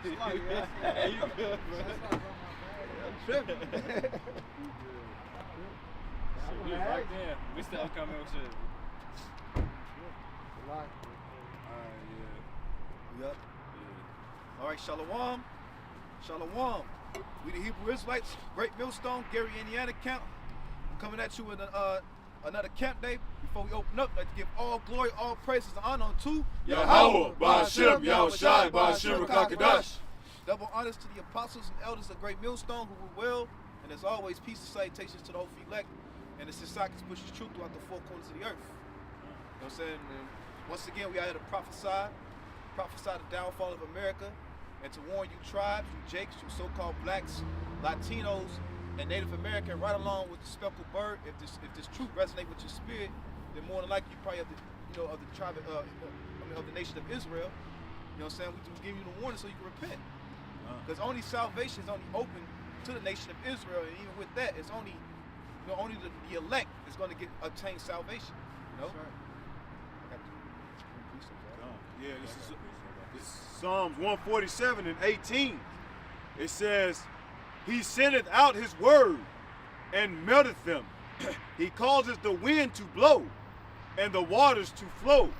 Like, Yeah, you good, man. I'm tripping. We was right there. We still coming with shit. Alright, Yep. Yeah. All right, Shalom. Shalom. We the Hebrew Israelites, Great Millstone, Gary, Indiana Camp. I'm coming at you with another camp day. Before we open up, I'd like to give all glory, all praises, and honor to Yahweh, Ba'ashem, Yahushai, Ba'ashem, Rakakadash. Double honors to the apostles and elders of Great Millstone who rule well, and as always, peace and salutations to the whole elect, and the Sisakis pushes truth throughout the four corners of the earth. You know what I'm saying? And once again, we out here to prophesy the downfall of America, and to warn you tribes, you Jakes, you so-called blacks, Latinos, and Native American, right along with the speckled bird. If this truth resonates with your spirit, then more than likely you probably have of the tribe of the nation of Israel. You know what I'm saying? We just give you the warning so you can repent. Because only salvation is only open to the nation of Israel, and even with that, it's only the elect is going to obtain salvation. You know. Yeah, this is Psalms 147 and 18. It says, He sendeth out His word and melteth them. He causes the wind to blow and the waters to flow.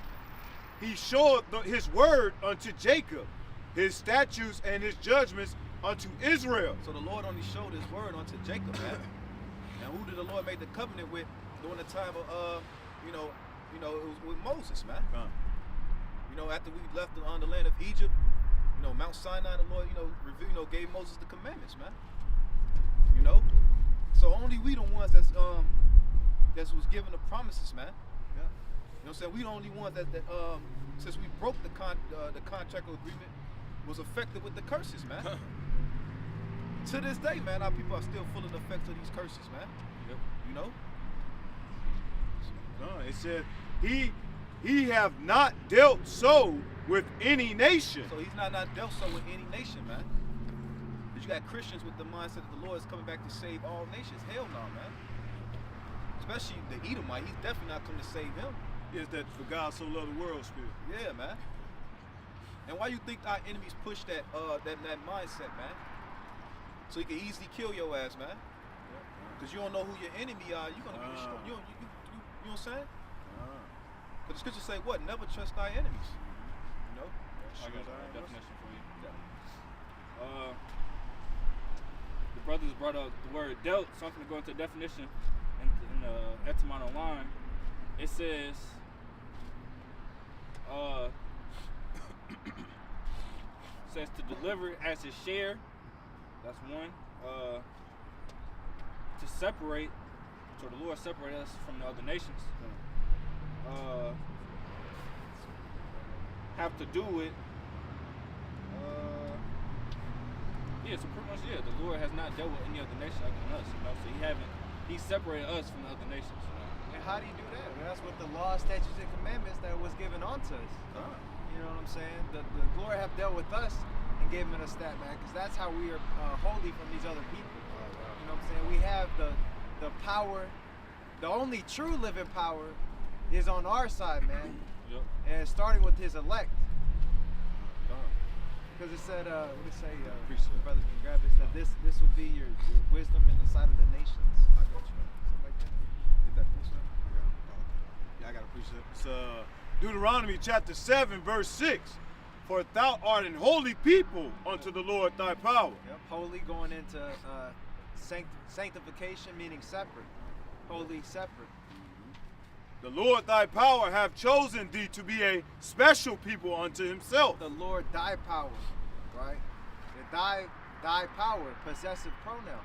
He showeth His word unto Jacob, His statutes and His judgments unto Israel. So the Lord only showed His word unto Jacob, man. And who did the Lord make the covenant with during the time of it was with Moses, man. After we left the land of Egypt, Mount Sinai, the Lord, gave Moses the commandments, man. So only we the ones that was given the promises, man. Yeah. You know what I'm saying? We the only ones that since we broke the contract agreement, was affected with the curses, man. To this day, man, our people are still full of the effects of these curses, man. Yep. It said he have not dealt so with any nation. So he's not dealt so with any nation, man. But you got Christians with the mindset that the Lord is coming back to save all nations. Hell no, man. Especially the Edomite, he's definitely not coming to save him. Is that for God so loved the world spirit? Yeah, man. And why you think our enemies push that mindset, man? So he can easily kill your ass, man. Because you don't know who your enemy are. You're gonna be destroyed. You know what I'm saying? But the scriptures say what? Never trust thy enemies. I got a definition for you. The brothers brought up the word dealt, so I'm going to go into the definition in the Etymon online. It says, to deliver as his share. That's one. To separate, so the Lord separate us from the other nations. Have to do with so pretty much the Lord has not dealt with any other nation other than us, so he separated us from the other nations. And how do you do that? That's what the law, statutes, and commandments that was given unto us. You know what I'm saying? The Lord have dealt with us and gave him a stat, man, because that's how we are holy from these other people. You know what I'm saying? We have the power, the only true living power is on our side, man. Yep. And starting with his elect. Because it said, what did it say? Brothers can grab this. That this will be your wisdom in the sight of the nations. I got you. Something like that. Get that precept? Yeah, I got a precept. It's Deuteronomy chapter 7, verse 6. For thou art an holy people unto the Lord thy power. Yep. Holy going into sanctification, meaning separate. Holy, separate. The Lord thy power hath chosen thee to be a special people unto himself. The Lord thy power, right? Thy power, possessive pronoun.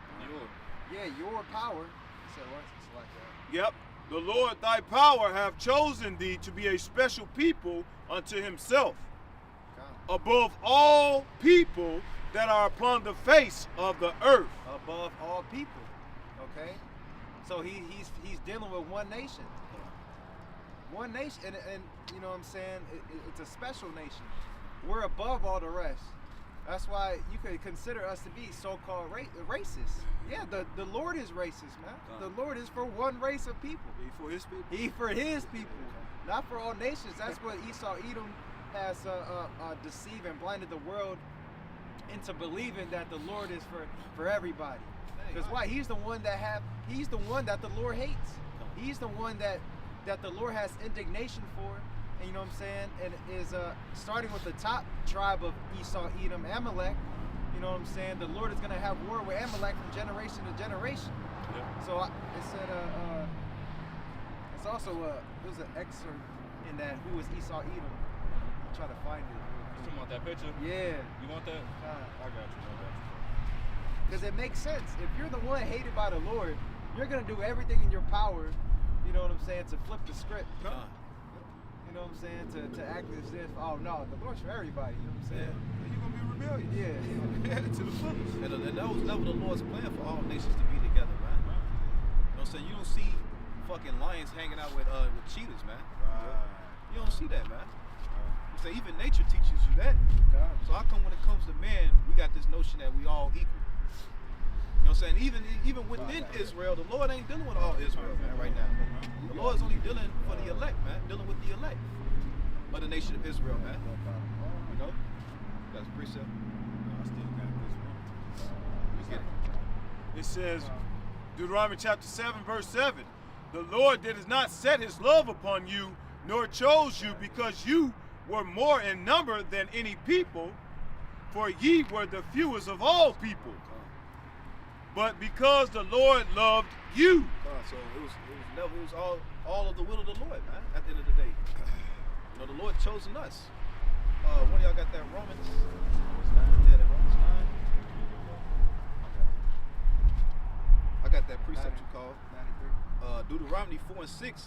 Your power. So what? It's like that. Yep. The Lord thy power hath chosen thee to be a special people unto himself. God. Above all people that are upon the face of the earth. Above all people. Okay? So he's dealing with one nation. One nation, and you know what I'm saying? It's a special nation. We're above all the rest. That's why you could consider us to be so-called racist. Yeah, the Lord is racist, man. The Lord is for one race of people. He for his people. He for his people, not for all nations. That's what Edom has deceived and blinded the world into believing that the Lord is for everybody. Dang. Because why? He's the one that the Lord hates. He's the one that the Lord has indignation for. And you know what I'm saying? And is starting with the top tribe of Esau, Edom, Amalek. You know what I'm saying? The Lord is going to have war with Amalek from generation to generation. Yep. So it said, it's also it was an excerpt in that who was Esau, Edom. I'm trying to find it. You want that picture? Yeah. You want that? I got you. Because it makes sense. If you're the one hated by the Lord, you're going to do everything in your power, you know what I'm saying, to flip the script. You know what I'm saying? To act as if, oh no, the Lord's for everybody. You know what I'm saying? You're gonna be rebellious. Yeah. To the fullest. And that was never the Lord's plan for all nations to be together, man. You know what I'm saying? You don't see fucking lions hanging out with cheetahs, man. Right. You don't see that, man. So even nature teaches you that. So how come when it comes to man, we got this notion that we all equal? You know what I'm saying? Even within Israel, the Lord ain't dealing with all Israel, man, right now. The Lord's only dealing for the elect, man. Dealing with the elect of the nation of Israel, man. You know? That's precept. No, I still got this one. Let's get it. It says, Deuteronomy chapter 7, verse 7. The Lord did not set his love upon you, nor chose you, because you were more in number than any people, for ye were the fewest of all people. But because the Lord loved you. So it was all of the will of the Lord, man, at the end of the day. You know, the Lord chosen us. One of y'all got that Romans 9? Yeah, that Romans 9. I got that precept you called. Deuteronomy 4 and 6.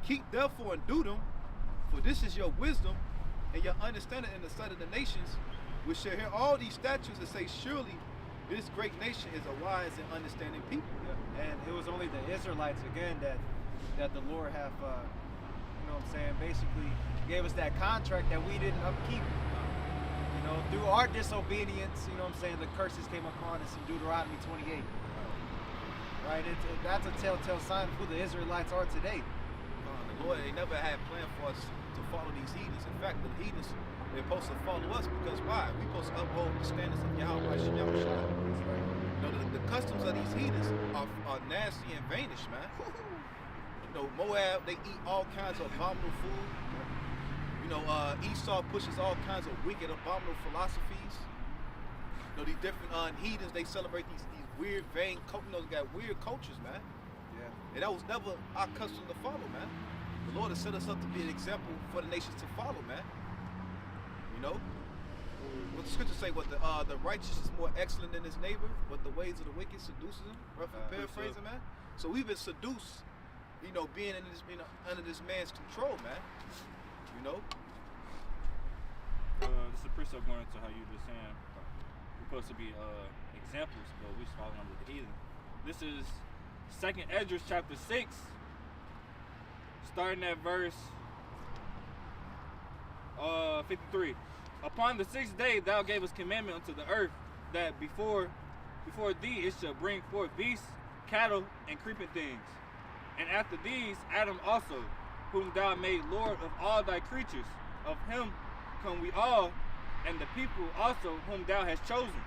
Keep therefore and do them, for this is your wisdom and your understanding in the sight of the nations, which shall hear all these statutes and say, surely this great nation is a wise and understanding people. Yeah. And it was only the Israelites again that the Lord have, you know what I'm saying, basically gave us that contract that we didn't upkeep. You know, through our disobedience, you know what I'm saying, the curses came upon us in Deuteronomy 28. Right? That's a telltale sign of who the Israelites are today. The Lord, they never had planned for us to follow these heathens. In fact, the heathens, they're supposed to follow us because why? We're supposed to uphold the standards of Yahweh Shem Yahushua. You know, the customs of these heathens are nasty and vainish, man. You know, Moab, they eat all kinds of abominable food. You know, Esau pushes all kinds of wicked, abominable philosophies. You know, these different heathens, they celebrate these weird, vain, you know, they got weird cultures, man. Yeah. And that was never our custom to follow, man. The Lord has set us up to be an example for the nations to follow, man. You know? What the scriptures say, what the righteous is more excellent than his neighbor, but the ways of the wicked seduces him. Roughly paraphrasing, man. So we've been seduced, you know, being in this, you know, under this man's control, man. You know? This is a precept going into how you were just saying we're supposed to be examples, but we just following under the heathen. This is 2nd Esdras chapter 6, starting at verse 53. Upon the 6th day thou gavest commandment unto the earth that before thee it shall bring forth beasts, cattle, and creeping things. And after these Adam also, whom thou made Lord of all thy creatures. Of him come we all, and the people also whom thou hast chosen.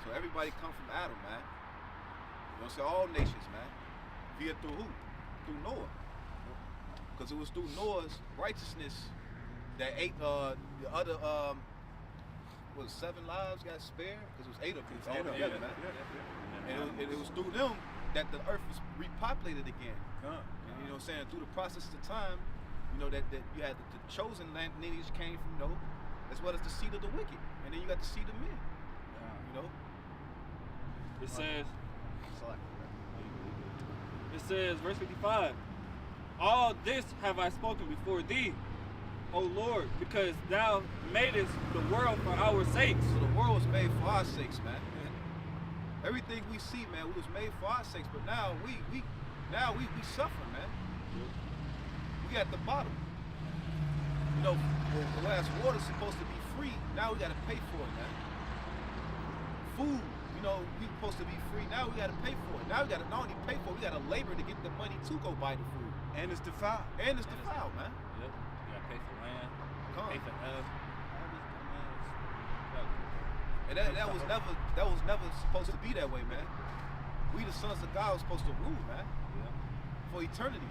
So everybody come from Adam, man. You know what I'm saying? All nations, man. Via through who? Through Noah. Because it was through Noah's righteousness that the other, 7 lives got spared? Because it was 8 of them all together, man. And it was through them that the earth was repopulated again. And you know what I'm saying? Through the process of time, you know, that you had the chosen lineage came from Noah, as well as the seed of the wicked. And then you got the seed of men. You know? It says, verse 55, all this have I spoken before thee, O Lord, because thou madest the world for our sakes. So the world was made for our sakes, man. Everything we see, man, we was made for our sakes, but now we suffer, man. We at the bottom. You know, the last water's supposed to be free, now we gotta pay for it, man. Food, you know, we supposed to be free, now we gotta pay for it. Now we gotta not only pay for it, we gotta labor to get the money to go buy the food. And it's defiled. And it's defiled, man. Yep. You gotta pay for land, Come on. pay for And that was never supposed to be that way, man. We the sons of God was supposed to rule, man, for eternity.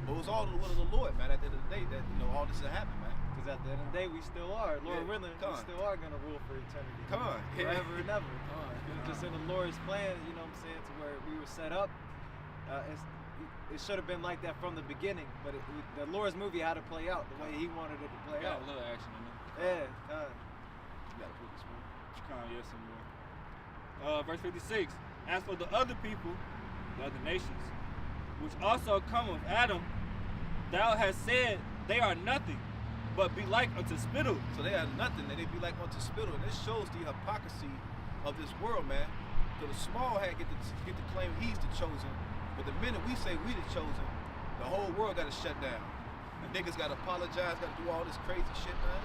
But it was all the will of the Lord, man. At the end of the day, that all this had happened, man. Because at the end of the day, we still are. Lord willing, we come on. still are gonna rule for eternity. Come on. Forever and ever. Come on. It was just in the Lord's plan, you know what I'm saying, to where we were set up. It should have been like that from the beginning, but the Lord's movie had to play out the way He wanted it to play Got out. a little action in it. Yeah. You gotta put this one. Yes, some more. Verse 56. As for the other people, the other nations, which also come of Adam, thou hast said they are nothing, but be like unto spittle. So they had nothing, and they be like unto spittle. And this shows the hypocrisy of this world, man. Because the small hat get to claim he's the chosen, but the minute we say we the chosen, the whole world got to shut down. The niggas got to apologize, got to do all this crazy shit, man.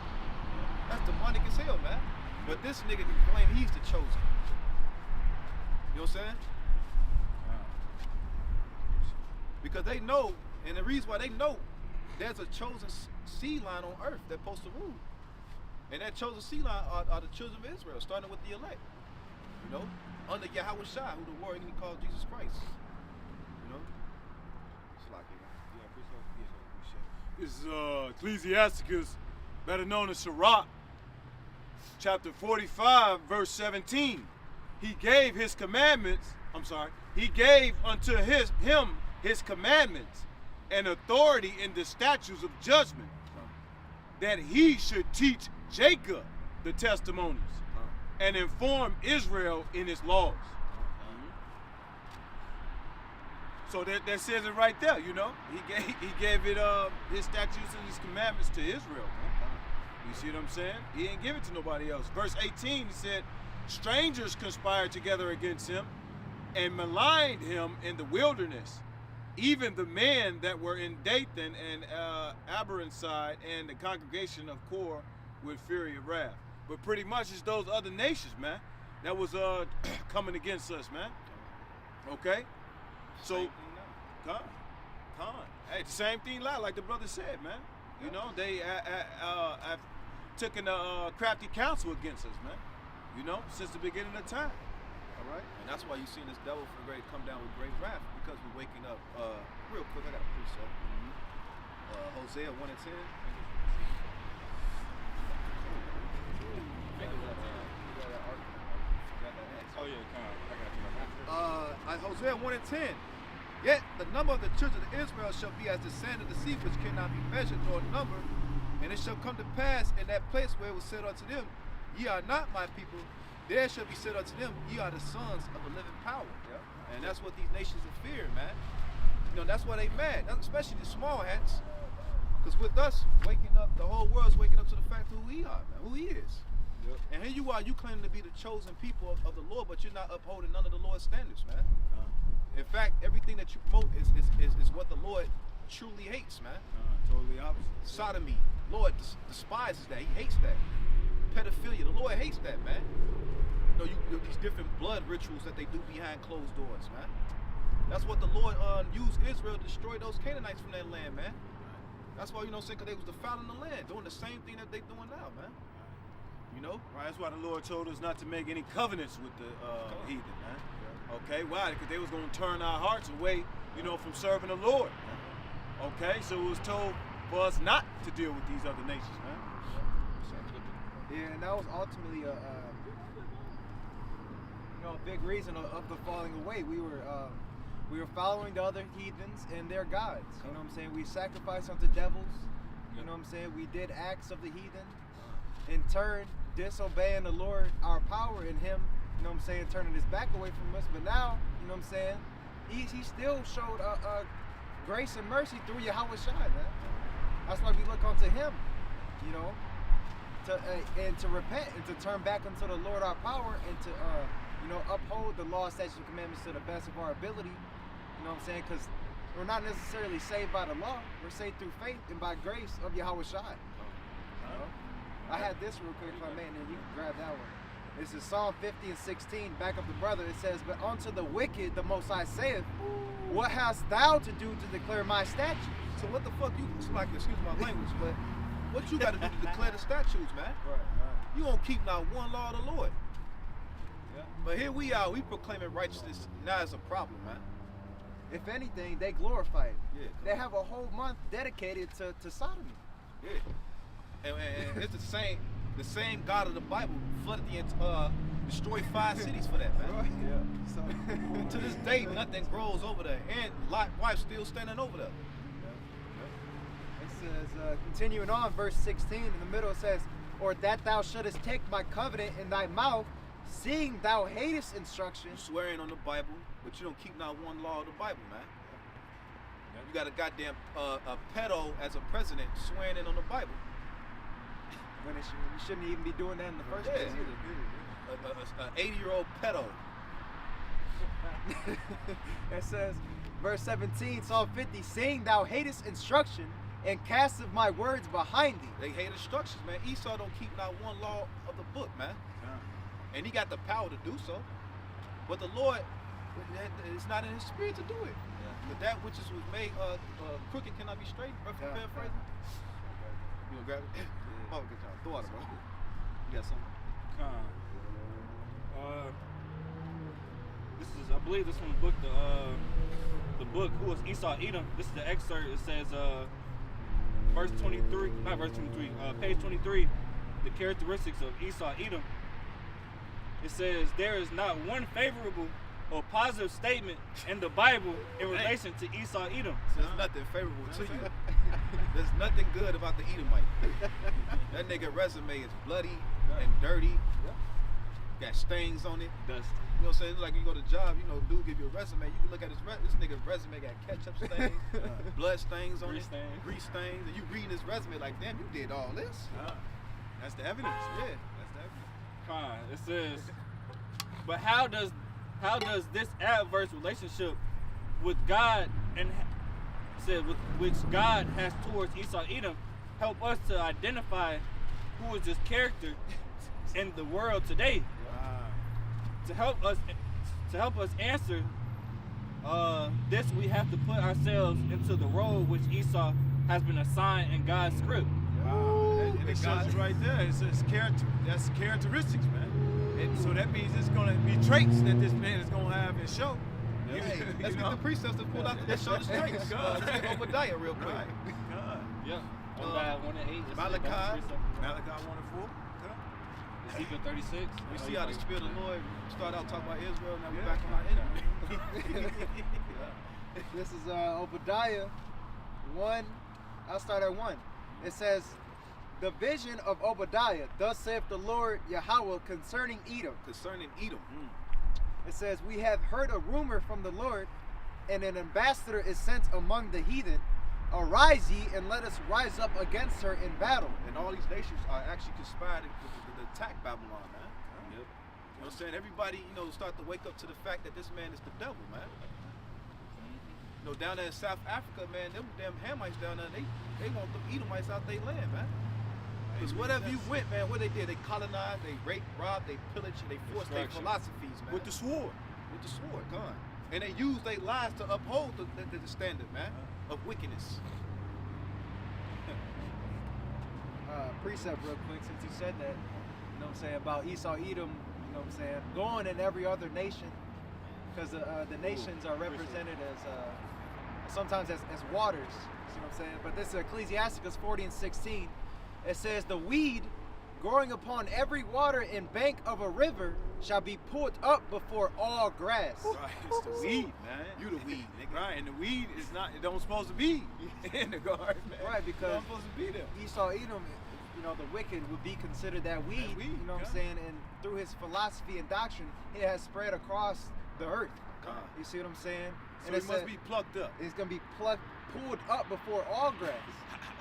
That's demonic as hell, man. But this nigga can claim he's the chosen. You know what I'm saying? Because they know, and the reason why they know, there's a chosen seed line on earth that's supposed to rule. And that chosen seed line are the children of Israel, starting with the elect. You know? Under Yahweh Shai, who the warrior he called Jesus Christ. You know? It's like it. Yeah, This is Ecclesiasticus, better known as Sirach, chapter 45, verse 17. He gave his commandments, he gave unto him his commandments and authority in the statutes of judgment, that he should teach Jacob the testimonies and inform Israel in his laws. So that says it right there, you know. He gave it his statutes and his commandments to Israel. You see what I'm saying? He didn't give it to nobody else. Verse 18, he said, strangers conspired together against him and maligned him in the wilderness. Even the men that were in Dathan and Abiram side and the congregation of Kor with fury of wrath. But pretty much it's those other nations, man, that was coming against us, man. Okay? So, come. Hey, the same thing like the brother said, man. You know, they have taken a crafty counsel against us, man. You know, since the beginning of time. All right? And that's why you've seen this devil from great come down with great wrath, because we're waking up. Real quick, I got a precept. Hosea 1 and 10. Oh yeah, I got you. Hosea 1 and 10. Yet the number of the children of Israel shall be as the sand of the sea, which cannot be measured nor numbered. And it shall come to pass in that place where it was said unto them, ye are not my people, there shall be said unto them, ye are the sons of the living power. Yep. And that's what these nations are fearing, man. You know, that's why they mad, especially the small hats. Because with us waking up, the whole world's waking up to the fact of who we are, man, who he is. Yep. And here you are, you claim to be the chosen people of the Lord, but you're not upholding none of the Lord's standards, man. In fact, everything that you promote is what the Lord truly hates, man. Totally opposite. Sodomy, Lord despises that. He hates that. Pedophilia, the Lord hates that, man. You know, these different blood rituals that they do behind closed doors, man. That's what the Lord used Israel to destroy those Canaanites from that land, man. That's why, you know what I'm saying, because they was defiling the land, doing the same thing that they doing now, man. You know? Right, that's why the Lord told us not to make any covenants with the heathen, man. Okay, why? Because they was going to turn our hearts away, you know, from serving the Lord. Okay, so it was told for us not to deal with these other nations, man. Yeah, and that was ultimately a big reason of the falling away. We were following the other heathens and their gods. You know what I'm saying? We sacrificed unto devils. You know what I'm saying? We did acts of the heathen. In turn, disobeying the Lord, our power in Him. You know what I'm saying? Turning His back away from us. But now, you know what I'm saying? He still showed grace and mercy through Yahweh Shai, man. That's why we look unto Him. You know, to repent and to turn back unto the Lord our power and to uphold the law, statutes, and commandments to the best of our ability. You know what I'm saying? Because we're not necessarily saved by the law. We're saved through faith and by grace of Yahweh Shai. You know? I had this real quick if I may, and then you can grab that one. This is Psalm 50 and 16, back up the brother. It says, but unto the wicked the Most High saith, what hast thou to do to declare my statutes? So what the fuck excuse my language, but what you got to do to declare the statutes, man? Right. You won't keep not one law of the Lord. Yeah. But here we are, we proclaiming righteousness now is a problem, man. If anything, they glorify it. Yeah. They have a whole month dedicated to sodomy. Yeah. And it's the same God of the Bible flooded destroyed 5 cities for that, man. Yeah. So To this day, nothing grows over there, and Lot's wife still standing over there. It says, continuing on, verse 16 in the middle, it says, or that thou shouldest take my covenant in thy mouth, seeing thou hatest instruction. You swearing on the Bible, but you don't keep not one law of the Bible, man. You got a goddamn a pedo as a president swearing in on the Bible. When you shouldn't even be doing that in the first Yeah. place either. An 80-year-old pedo. It says, verse 17, Psalm 50, saying thou hatest instruction and casteth my words behind thee. They hate instructions, man. Esau don't keep not one law of the book, man. And he got the power to do so. But the Lord, it's not in his spirit to do it. But that which was made crooked cannot be straight. Yeah. Paraphrasing. You gonna grab it? Oh, good job. Throw it, bro. You got something? This is, I believe, this from the book Who Was Esau Edom. This is the excerpt. It says, verse 23, not verse 23, page 23, the characteristics of Esau Edom. It says there is not one favorable or positive statement in the Bible in relation to Esau Edom. So there's nothing favorable to you. There's nothing good about the Edomite. That nigga resume is bloody and dirty. Got stains on it. Dust. You know what I'm saying? It's like you go to job, you know, dude give you a resume. You can look at this nigga's resume got ketchup stains, blood stains on Grease it, stains. grease stains, and you reading his resume like, damn, you did all this. That's the evidence. Yeah. That's the evidence. It says, but how does this adverse relationship with God and said with which God has towards Esau Edom help us to identify who is this character in the world today? To help us answer this, we have to put ourselves into the role which Esau has been assigned in God's script. And it shows you right there. It's character. That's characteristics, man. And so that means it's gonna be traits that this man is gonna have and show. Hey, let's get the precepts to pull out the show the strengths. Let's get Obadiah real quick. God. Yeah. 1:8. Malachi. Malachi 1:4. Ezekiel 36. We see how the Spirit of the Lord start out talking about Israel, now we're back on our enemy. This is Obadiah 1. I'll start at 1. It says, the vision of Obadiah, thus saith the Lord Yahweh concerning Edom. Concerning Edom. It says, we have heard a rumor from the Lord, and an ambassador is sent among the heathen. Arise ye, and let us rise up against her in battle. And all these nations are actually conspiring to attack Babylon, man. Yep. You know what I'm saying? Everybody, you know, start to wake up to the fact that this man is the devil, man. You know, down there in South Africa, man, them damn Hamites down there, they want them Edomites out their land, man. Because whatever you went, man, what they did, they colonized, they raped, robbed, they pillaged, and they forced their philosophies, man. With the sword. With the sword, gone. And they used their lives to uphold the standard, man, of wickedness. Precept real quick, since you said that, you know what I'm saying, about Esau Edom, you know what I'm saying, going in every other nation, because the nations are represented as sometimes as waters, you know what I'm saying, but this is Ecclesiasticus 40:16. It says, the weed growing upon every water and bank of a river shall be pulled up before all grass. Right, it's the weed, man. You the weed, nigga. Right, and the weed is not, it don't supposed to be in the garden, man. Right, because it don't supposed to be there. Esau Edom, you know, the wicked would be considered that weed, you know what I'm saying, and through his philosophy and doctrine, it has spread across the earth. You see what I'm saying? So it must be plucked up. It's going to be pulled up before all grass,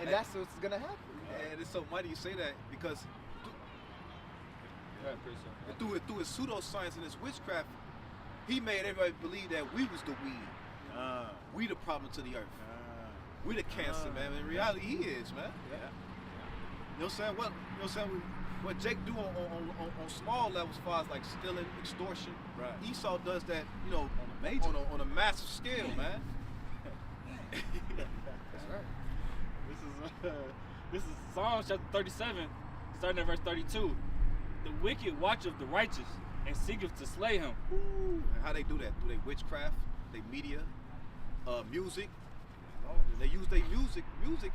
and that's what's going to happen. And it's so mighty you say that because through his pseudoscience and his witchcraft, he made everybody believe that we was the weed. We the problem to the earth. We the cancer, man. In reality, he is, man. Yeah. You know what I'm saying? What Jake do on small levels as far as like stealing, extortion. Right. Esau does that, you know, on a massive scale, man. That's right. This is Psalms chapter 37, starting at verse 32. The wicked watcheth the righteous and seeketh to slay him. Ooh. And how they do that? Through their witchcraft, their media, music. They use their music.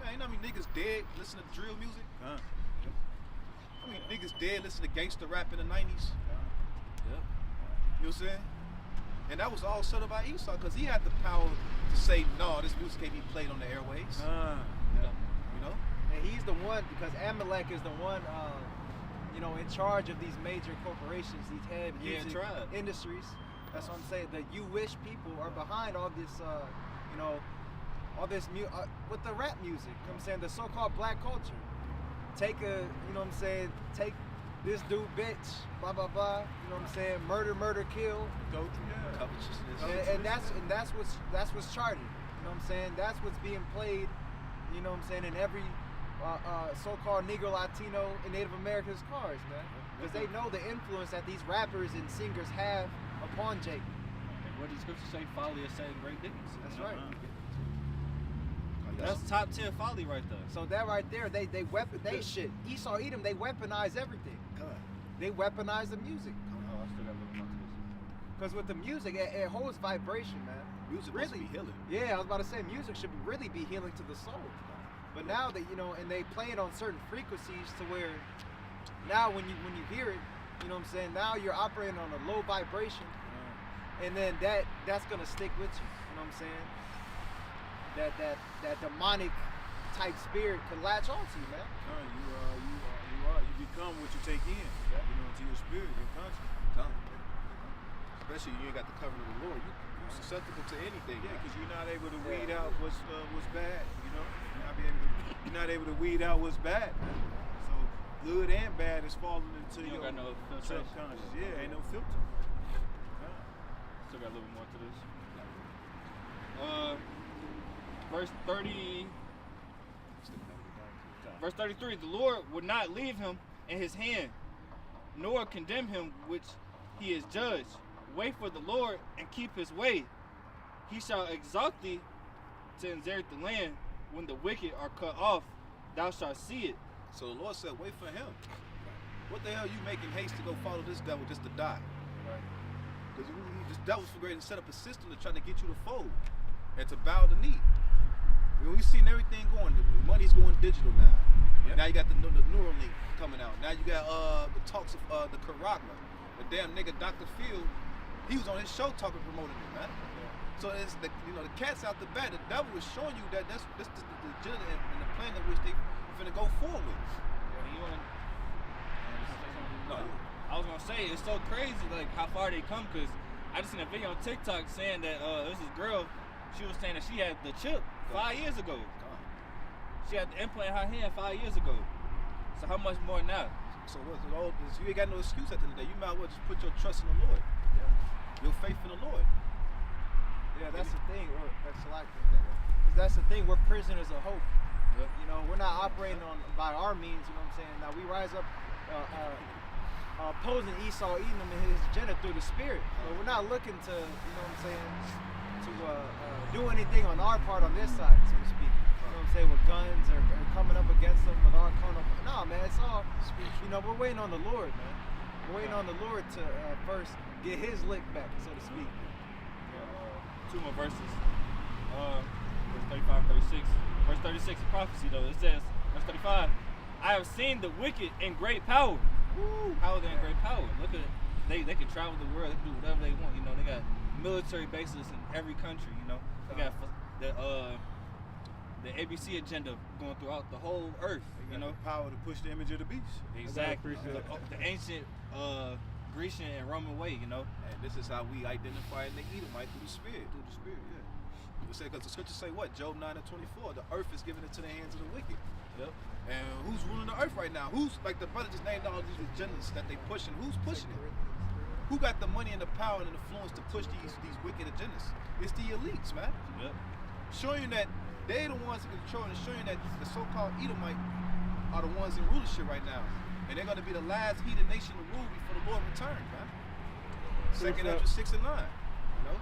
Man, you know how many niggas dead listening to drill music? Huh. I mean, niggas dead listening to gangster rap in the 90s. Yep. You know what I'm saying? And that was all set up by Esau, because he had the power to say, no, this music can't be played on the airwaves. You know? And he's the one, because Amalek is the one, you know, in charge of these major corporations, these head music industries. That's what I'm saying. The you-wish people are behind all this, you know, all this with the rap music. You know what I'm saying? The so-called black culture. Take you know what I'm saying? Take this dude, bitch, blah blah blah. You know what I'm saying? Murder, murder, kill. Covetousness. And that's what's charted. You know what I'm saying? That's what's being played. You know what I'm saying? In every so-called Negro, Latino, and Native Americans' cars, man. Because they know the influence that these rappers and singers have upon Jacob. And what these scriptures say, folly is saying great things. That's right. That's top 10 folly right there. So that right there, they shit. Esau, Edom, they weaponize everything. God. They weaponize the music. Oh, I still got to look into this. Because with the music, it holds vibration, man. Music really must be healing. Yeah, I was about to say, music should really be healing to the soul. But now that, you know, and they play it on certain frequencies to where now when you hear it, you know what I'm saying, now you're operating on a low vibration, and then that's gonna stick with you. You know what I'm saying? That demonic type spirit can latch onto you, man. You become what you take in. You know, into your spirit, your conscience. Especially you ain't got the covering of the Lord. You're susceptible to anything. Yeah, because you're not able to weed out what's bad. You know, you're not able to weed out what's bad. So good and bad is falling into You your don't got no filtration. subconscious. Yeah, ain't no filter. Still got a little bit more to this. Verse 30. Verse 33, the Lord would not leave him in his hand, nor condemn him which he is judged. Wait for the Lord and keep his way. He shall exalt thee to inherit the land. When the wicked are cut off, thou shalt see it. So the Lord said, wait for him. What the hell you making haste to go follow this devil just to die? Because this devil's for great to set up a system to try to get you to fold and to bow the knee. We've seen everything going. The money's going digital now. Yep. Now you got the Neuralink coming out. Now you got the talks of the Karagma. The damn nigga Dr. Phil, he was on his show talking, promoting it, man. Yeah. So it's the cat's out the bag. The devil is showing you that this is the agenda and the plan in which they finna go forward with. I was gonna say it's so crazy, like how far they come. Cause I just seen a video on TikTok saying that this girl, she was saying that she had the chip 5 years ago. She had the implant in her hand 5 years ago. So how much more now? So you ain't got no excuse at the end of the day. You might as well just put your trust in the Lord. Your faith in the Lord. Yeah, that's the thing. Because that's the thing. We're prisoners of hope. Yep. You know, we're not operating by our means. You know what I'm saying? Now we rise up opposing Esau, Edom, and his agenda through the Spirit. But we're not looking to, you know what I'm saying, to do anything on our part on this side, so to speak. You know what I'm saying? With guns or coming up against them with our carnal. No, man, it's all. You know, we're waiting on the Lord, man. We're waiting on the Lord to first get his lick back, so to speak. Two more verses. Verse 35, 36. Verse 36 is prophecy, though. It says, verse 35, I have seen the wicked in great power. Woo! How are they in great power? Look at it. They can travel the world. They can do whatever they want. You know, they got military bases in every country. You know, they got the ABC agenda going throughout the whole earth. They got the power to push the image of the beast. Exactly. The ancient Grecian and Roman way. You know. And this is how we identify the Edomite through the Spirit. Yeah. Because the scriptures say what? Job 9 and 24. The earth is given into the hands of the wicked. Yep. And who's ruling the earth right now? Who's, like the brother just named all these agendas that they pushing? Who's pushing it? Who got the money and the power and the influence to push these wicked agendas? It's the elites, man. Yep. Showing that they the ones in control and showing that the so-called Edomite are the ones in rulership right now. And they're going to be the last heathen nation to rule before the Lord returns, man. 2nd Ezra 6 and 9. You know?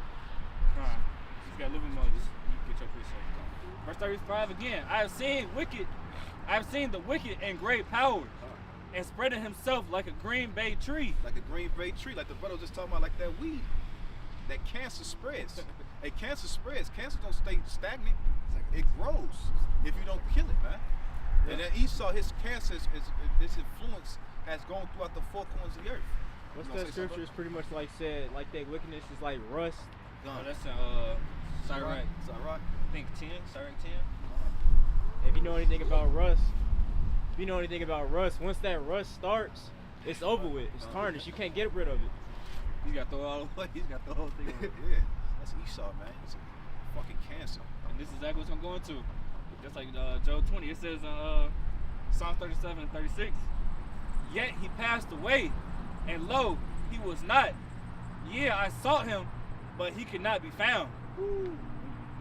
Alright. Just got a little bit more. Just get your precept. Verse 35 again. I have seen the wicked in great power. and spreading himself like a Green Bay tree. Like a Green Bay tree, like the brother was just talking about, like that weed. That cancer spreads. Hey, cancer spreads. Cancer don't stay stagnant. It grows if you don't kill it, man. Yeah. And then Esau, his cancer, his influence has gone throughout the four corners of the earth. What's You gonna that say scripture? Is pretty much like said, like that wickedness is like rust. Oh, that's in Sirach. Sirach. I think 10, Sirach 10. If you know anything about rust, once that rust starts, it's over with. It's tarnished. You can't get rid of it. He's got to throw it all away. He's got the whole thing away. Yeah, that's Esau, man. It's a fucking cancer. And this is exactly what I'm going to. Just like Job 20, it says Psalm 37 and 36. Yet he passed away, and lo, he was not. Yeah, I sought him, but he could not be found. Woo.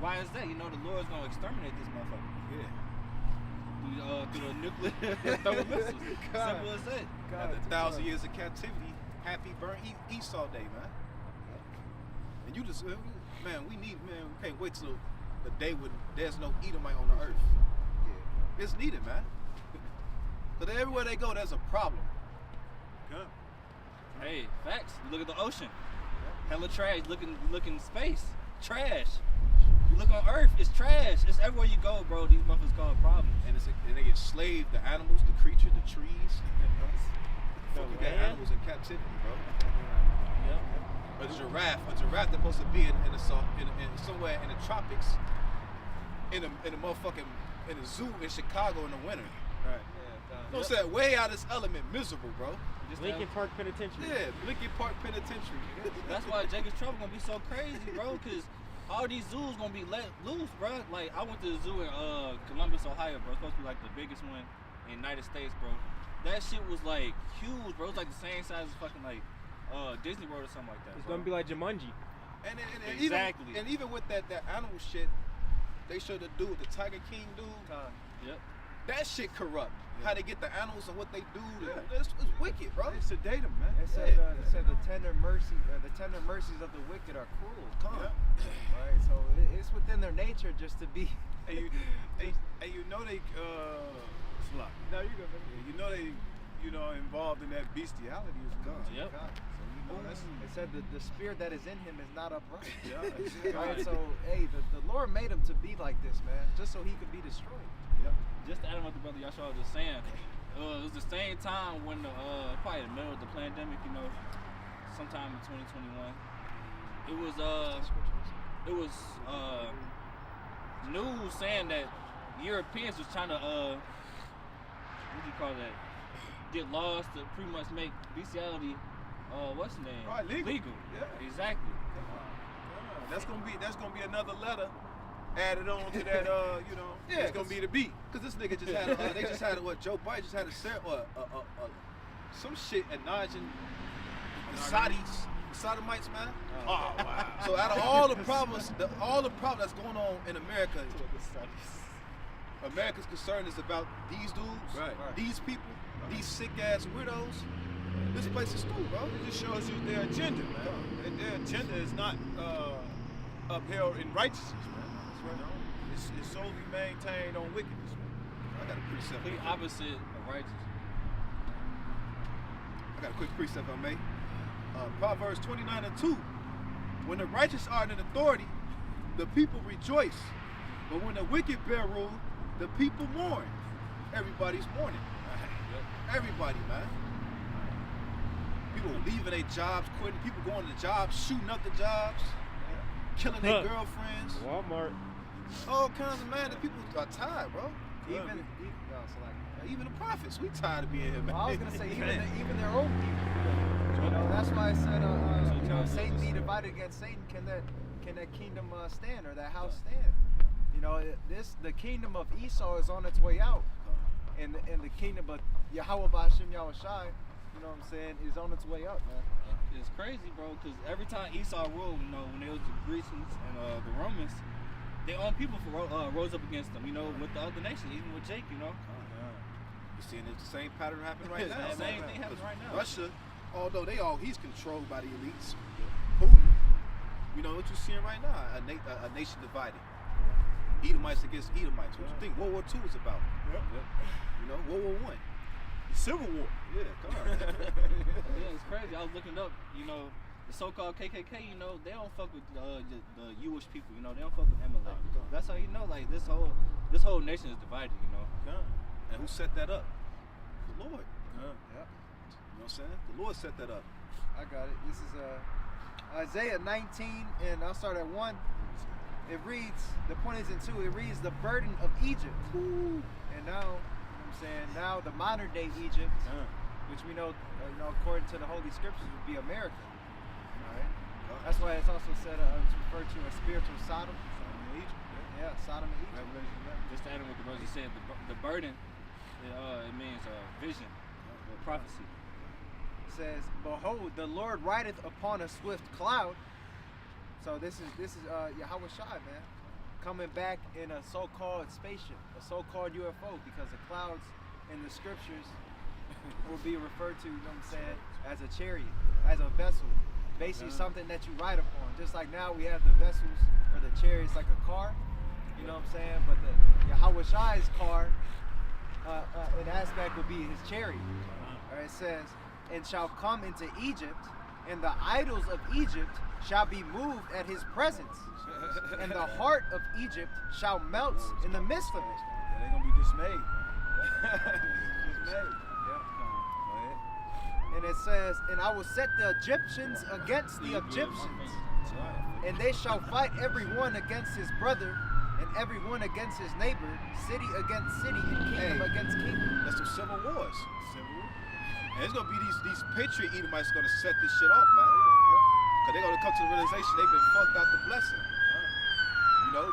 Why is that? You know the Lord's gonna exterminate this motherfucker. Yeah. Through the nuclear thermal missiles. God. Simple as that. After 1,000 years of captivity, happy burn Esau day, man. And you just, man, we can't wait till the day when there's no Edomite on the earth. Yeah. It's needed, man. But everywhere they go, there's a problem. Yeah. Hey, facts. You look at the ocean. Hella trash. Look in space. Trash. You look on Earth, it's trash. It's everywhere you go, bro. These motherfuckers cause problems. And they get slaved, the animals, the creature, the trees. Fuck, you got land? animals in captivity, bro. Yep. A giraffe that's supposed to be in somewhere in the tropics, in a motherfucking in a zoo in Chicago in the winter. Right. No, say way out of this element, miserable, bro. Just Lincoln Park Penitentiary. Yeah, Lincoln Park Penitentiary. That's why Jacob's Trouble gonna be so crazy, bro. Cause all these zoos gonna be let loose, bro. Like I went to the zoo in Columbus, Ohio, bro. It's supposed to be like the biggest one in the United States, bro. That shit was like huge, bro. It was like the same size as fucking like Disney World or something like that. It's bro. gonna be like Jumanji. And Exactly. even with that animal shit, they showed the dude, the Tiger King dude. Yep. That shit corrupt. How they get the animals and what they do. Yeah. It's wicked, bro. They sedate them, man. It said the tender mercies of the wicked are cruel. Come on. Right, so it's within their nature just to be. And you know they slop. No, you go. You know they, involved in that bestiality as well. Yep. So you know it said that the spirit that is in him is not upright. Yeah. Right, so hey, the Lord made him to be like this, man, just so he could be destroyed. Yep. Just to add on what the brother Yashua was just saying, it was the same time when probably in the middle of the pandemic, sometime in 2021. It was news saying that Europeans was trying to what do you call that? Get laws to pretty much make bestiality what's the name? Right, legal. Yeah. Exactly. That's gonna be another letter added on to that. Yeah, it's gonna be the beat. Cause this nigga just had they just had what Joe Biden just had some shit acknowledging the sodomites, man. Oh wow. So out of all the problems that's going on in America, America's concern is about these dudes, Right. these people, these sick ass weirdos. This place is cool, bro. It just shows you their agenda, man. And their agenda is not upheld in righteousness, man. It's solely maintained on wickedness, man. I got a precept. Complete opposite of righteousness. I got a quick precept I made. Proverbs 29:2. When the righteous are in authority, the people rejoice. But when the wicked bear rule, the people mourn. Everybody's mourning. Everybody, man. People leaving their jobs, quitting. People going to jobs, shooting up the jobs, killing their girlfriends. Walmart. All kinds of man. The people are tired, bro. Even Even the prophets, we tired of being here, man. well, I was gonna say even their own people. That's why I said Satan be divided against Satan. Can that kingdom stand or that house stand? The kingdom of Esau is on its way out, and the kingdom of Yahweh B'Hashem Yahushai, you know what I'm saying, is on its way up, man. It's crazy, bro, because every time Esau ruled, when it was the Grecians and the Romans, their own people rose up against them, with the other nations, even with Jake, You seeing the same pattern happen right now? The same thing happens right now. Russia, although he's controlled by the elites, Putin. What you're seeing right now, a nation divided. Edomites against Edomites. What you think World War II was about? Yep. World War I. Civil War. Yeah, come on. Yeah, it's crazy. I was looking up, you know, the so-called KKK, you know, they don't fuck with the Jewish people, you know, they don't fuck with Amalek. That's how you know, like, this whole nation is divided, you know. And who set that up? The Lord. Yep. You know what I'm saying? The Lord set that up. I got it. This is Isaiah 19, and I'll start at 1. It reads, the point is in 2, it reads the burden of Egypt. Ooh. And now, you know what I'm saying, now the modern day Egypt, which we know, according to the Holy Scriptures, would be America. All right? That's why it's also said, it's referred to as spiritual Sodom. Yeah, Sodom and Egypt. Just to add in what the brother said, the burden, it means vision, or prophecy. It says, behold, the Lord rideth upon a swift cloud. So this is Yahweh Shai, man, coming back in a so-called spaceship, a so-called UFO, because the clouds in the scriptures will be referred to, you know what I'm saying, as a chariot, as a vessel, basically something that you ride upon. Just like now we have the vessels or the chariots like a car, you know what I'm saying, but the Yahweh Shai's car, an aspect would be his chariot. Or it says, and shall come into Egypt, and the idols of Egypt shall be moved at his presence, and the heart of Egypt shall melt in the midst of it. Yeah, they're gonna be dismayed. Dismayed. And it says, and I will set the Egyptians against the Egyptians, and they shall fight every one against his brother, and every one against his neighbor, city against city, and kingdom against kingdom. That's some civil wars. And it's gonna be these patriot Edomites gonna set this shit off, man. Cause they're gonna come to the realization they've been fucked out the blessing. You know?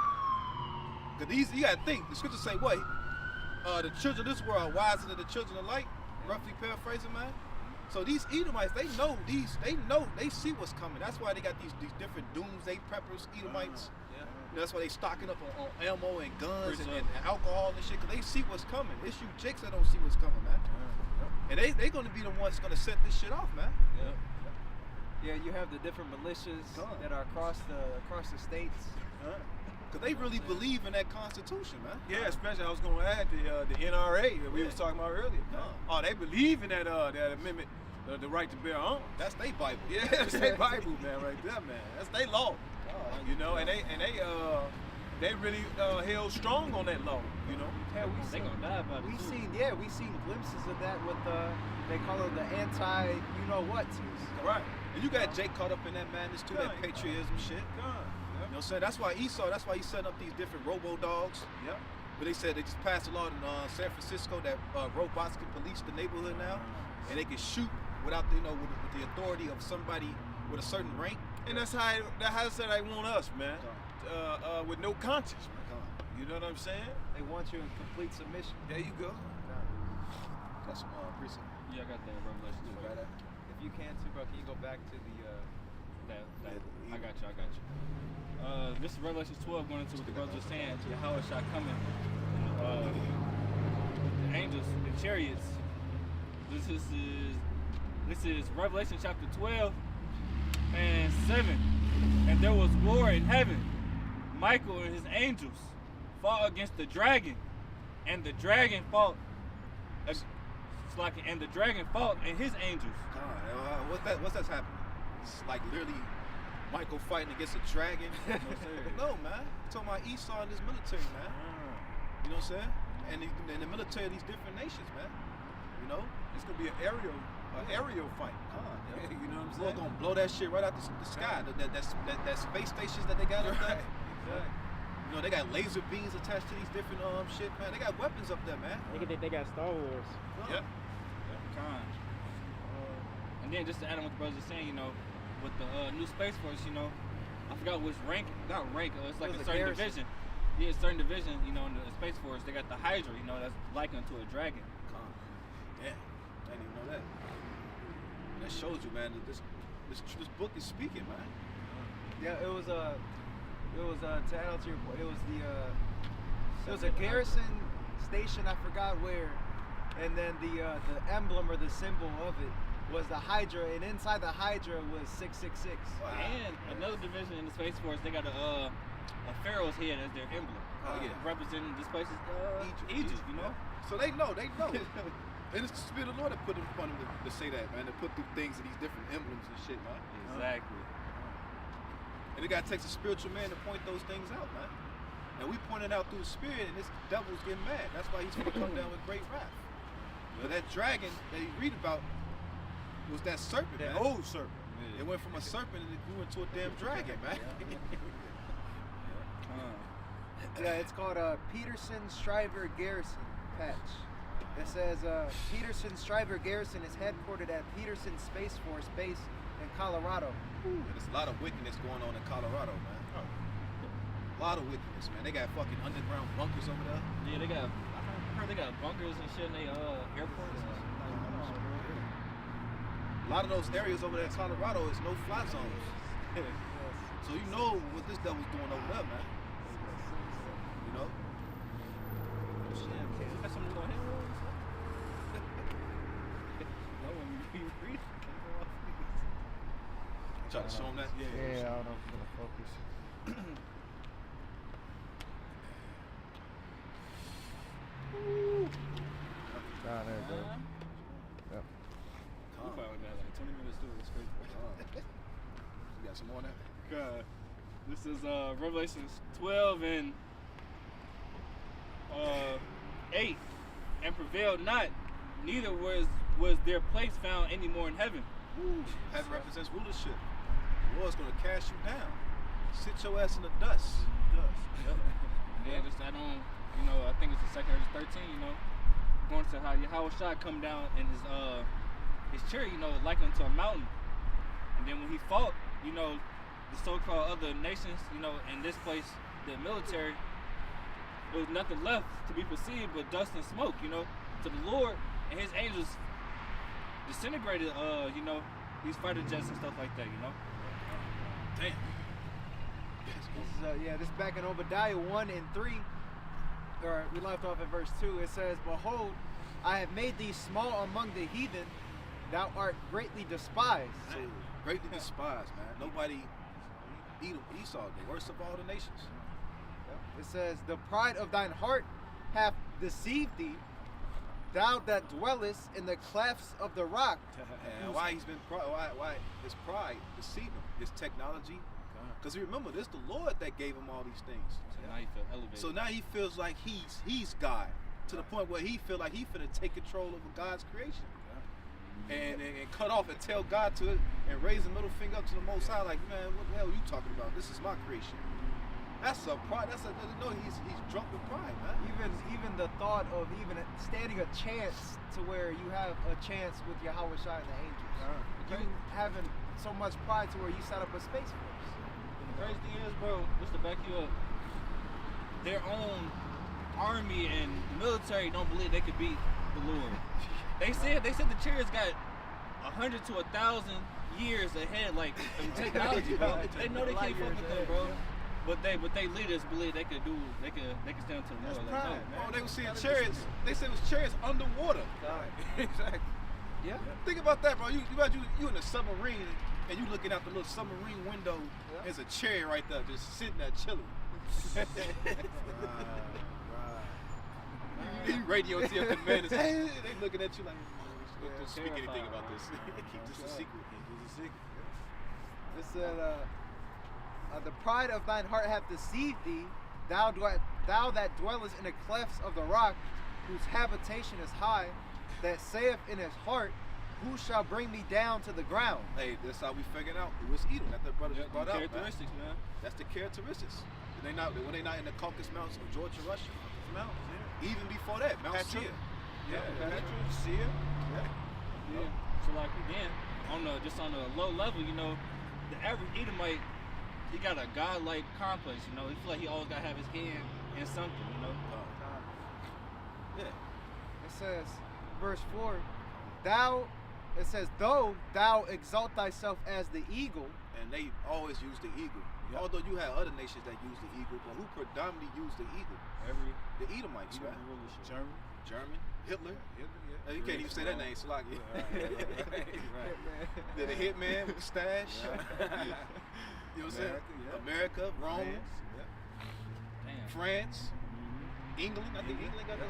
Cause you gotta think, the scriptures say what? The children of this world are wiser than the children of light, roughly paraphrasing, man. So these Edomites, they see what's coming. That's why they got these different doomsday preppers, Edomites. You know, that's why they stocking up on ammo and guns and alcohol and shit, cause they see what's coming. It's you chicks that don't see what's coming, man. And they gonna be the ones gonna set this shit off, man. Yeah, you have the different militias that are across the states. Cause they really believe in that Constitution, man. Yeah, especially I was gonna add the NRA that we was talking about earlier. Oh, they believe in that amendment, the right to bear arms. That's their Bible. Yeah, that's their Bible, man, right there, man. That's their law. You know, and they really held strong on that law. You know. Yeah, They gonna die about it. we seen glimpses of that with they call it the anti you know what. Right. And you got Jake caught up in that madness too, that patriotism shit. You know what I'm saying? That's why he's setting up these different robo-dogs. Yep. But they said they just passed a law in San Francisco that robots can police the neighborhood now, and they can shoot without with the authority of somebody with a certain rank. And that's how they want us, man. With no conscience, man. You know what I'm saying? They want you in complete submission. There you go. That's some precept. Yeah, I got that Revelation. You got that? If you can too, bro, can you go back to the I got you. This is Revelation 12 going into what the brother was saying. Yahweh shall coming. The angels, the chariots. This is Revelation chapter 12 and 7. And there was war in heaven. Michael and his angels fought against the dragon, and the dragon fought. And the dragon fought and his angels. What's that's happening? It's like literally Michael fighting against a dragon. You know what I'm saying? No, man. I'm talking about Esau and his military, man. You know what I'm saying? And the military of these different nations, man. You know? It's gonna be an aerial fight. You know what I'm We're saying? gonna blow that shit right out the sky. That space stations that they got up there. Exactly. You know, they got laser beams attached to these different shit, man. They got weapons up there, man. They got Star Wars. Yep. And then just to add on what the brothers are saying, you know, with the new Space Force, you know, I forgot which rank, not rank, it's like It was a a certain garrison. division. Yeah, a certain division, you know, in the Space Force, they got the Hydra, you know, that's likened to a dragon. Yeah, I didn't even know that. And that shows you, man, that this book is speaking, man. Yeah, it was to add on to your point, it was a garrison station, I forgot where, and then the emblem or the symbol of it was the Hydra, and inside the Hydra was 666. Wow. And another division in the Space Force, they got a pharaoh's head as their emblem. Oh, yeah. Representing this place is Egypt, you know? So they know. And it's the Spirit of the Lord that put upon him to say that, man. To put through things and these different emblems and shit, man. Exactly. And it got to take a spiritual man to point those things out, man. And we pointed out through the Spirit, and this devil's getting mad. That's why he's going to come down with great wrath. But that dragon that you read about was that serpent, That man. old serpent. It went from a serpent and it grew into a damn dragon, man. Yeah, it's called Peterson Stryver Garrison patch. It says Peterson Stryver Garrison is headquartered at Peterson Space Force Base in Colorado. And there's a lot of wickedness going on in Colorado, man. A lot of wickedness, man. They got fucking underground bunkers over there. Yeah, I heard they got bunkers and shit in they airports. A lot of those areas over there in Colorado is no-fly zones. So you know what this devil's doing over there, man. You know? Got something going on. Try to show them that? Yeah, I don't know if I'm gonna focus. There we go. Yep. We probably got like 20 minutes to it. It's crazy. You got some more on that? God. This is Revelations 12 and 8. And prevailed not, neither was their place found any more in heaven. Heaven represents rulership. The Lord's gonna cast you down. Sit your ass in the dust. Yep. And then just add on, I think it's the second or 13, going to how Yahweh Shai come down in his chariot, like unto a mountain. And then when he fought, the so-called other nations, in this place, the military, there was nothing left to be perceived but dust and smoke, to the Lord and his angels disintegrated, these fighter jets and stuff like that, Damn. This is back in Obadiah 1 and 3, or we left off at verse 2. It says, "Behold, I have made thee small among the heathen, thou art greatly despised." So greatly despised, man. Nobody Esau, the worst of all the nations. It says, "The pride of thine heart hath deceived thee, thou that dwellest in the clefts of the rock." And why his pride deceived him? His technology. Because remember, this is the Lord that gave him all these things. So now he feel elevated. So now he feels like he's God, to the point where he feel like he finna take control over God's creation. And cut off and tell God to it and raise a middle finger up to the Most High, like, man, what the hell are you talking about? This is my creation. That's a pride. He's drunk with pride, man. Even the thought of even standing a chance to where you have a chance with Yahweh Shai and the angels. You having so much pride to where you set up a space force. The crazy thing is, bro, just to back you up, their own army and military don't believe they could beat the Lord. They said the chariots got 100 to 1,000 years ahead, like in technology, bro. They know they can't fuck with them, bro. But they leaders believe they could stand to the Lord. Like, no, man. Oh, they were seeing chariots. They said it was chariots underwater. Exactly. Yeah. Think about that, bro. You in a submarine and you looking out the little submarine window. There's a chariot right there, just sitting there chilling. You radio to your commanders. Hey, they looking at you like, don't speak anything about this. Keep this a secret. It said, "The pride of thine heart hath deceived thee, thou that dwellest in the clefts of the rock, whose habitation is high, that saith in his heart, who shall bring me down to the ground?" Hey, that's how we figured out it was Edom that the brother just brought out. Characteristics, man. That's the characteristics. When they not in the Caucasus Mountains of Georgia, Russia. Mountains, Even before that, Mount Petra. Seir. Petra, Seir. Yeah. So like again, on the low level, the average Edomite, he got a godlike complex. He feel like he always gotta have his hand in something. Yeah. It says, verse 4, "Though thou exalt thyself as the eagle." And they always use the eagle. Although you have other nations that use the eagle, but who predominantly use the eagle? The Edomites, right? German, Hitler. You can't even say that name, so like the hitman with the stash. You know what I'm saying? America, Rome, Damn. France, England. I think England got the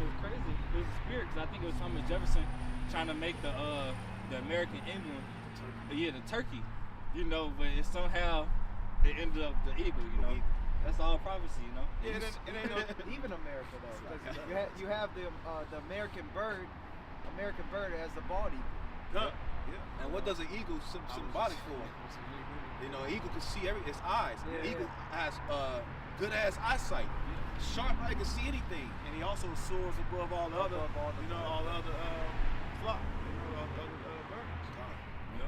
was crazy. It was a spirit because I think it was Thomas Jefferson trying to make the American emblem, the turkey, you know, but it somehow it ended up the eagle, you know. That's all prophecy, you know. Yeah, it ain't even America though. 'Cause you have the American bird as the bald eagle. Yeah. And what does an eagle symbolic for? You know, an eagle can see its eyes. Yeah, An eagle has good ass eyesight. Sharp eye can see anything. And he also soars above all the other, Above all the all the other flock, other birds.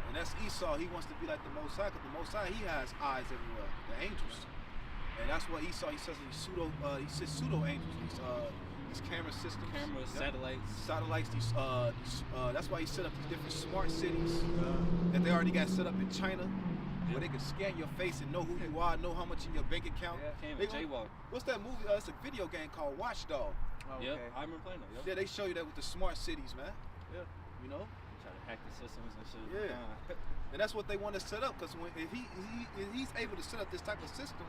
And that's Esau. He wants to be like the Most High, because the Most High, he has eyes everywhere. The angels. And that's what Esau, he says these pseudo angels, these camera systems. Cameras, Satellites, that's why he set up these different smart cities that they already got set up in China, where they can scan your face and know who you are, know how much in your bank account. Came They with Jaywalk. What's that movie? It's a video game called Watchdog. Oh, Yep, okay. I remember playing that. Yep. Yeah, they show you that with the smart cities, man. Yeah. You know? Try to hack the systems and shit. Yeah. And that's what they want to set up, because if he's able to set up this type of system,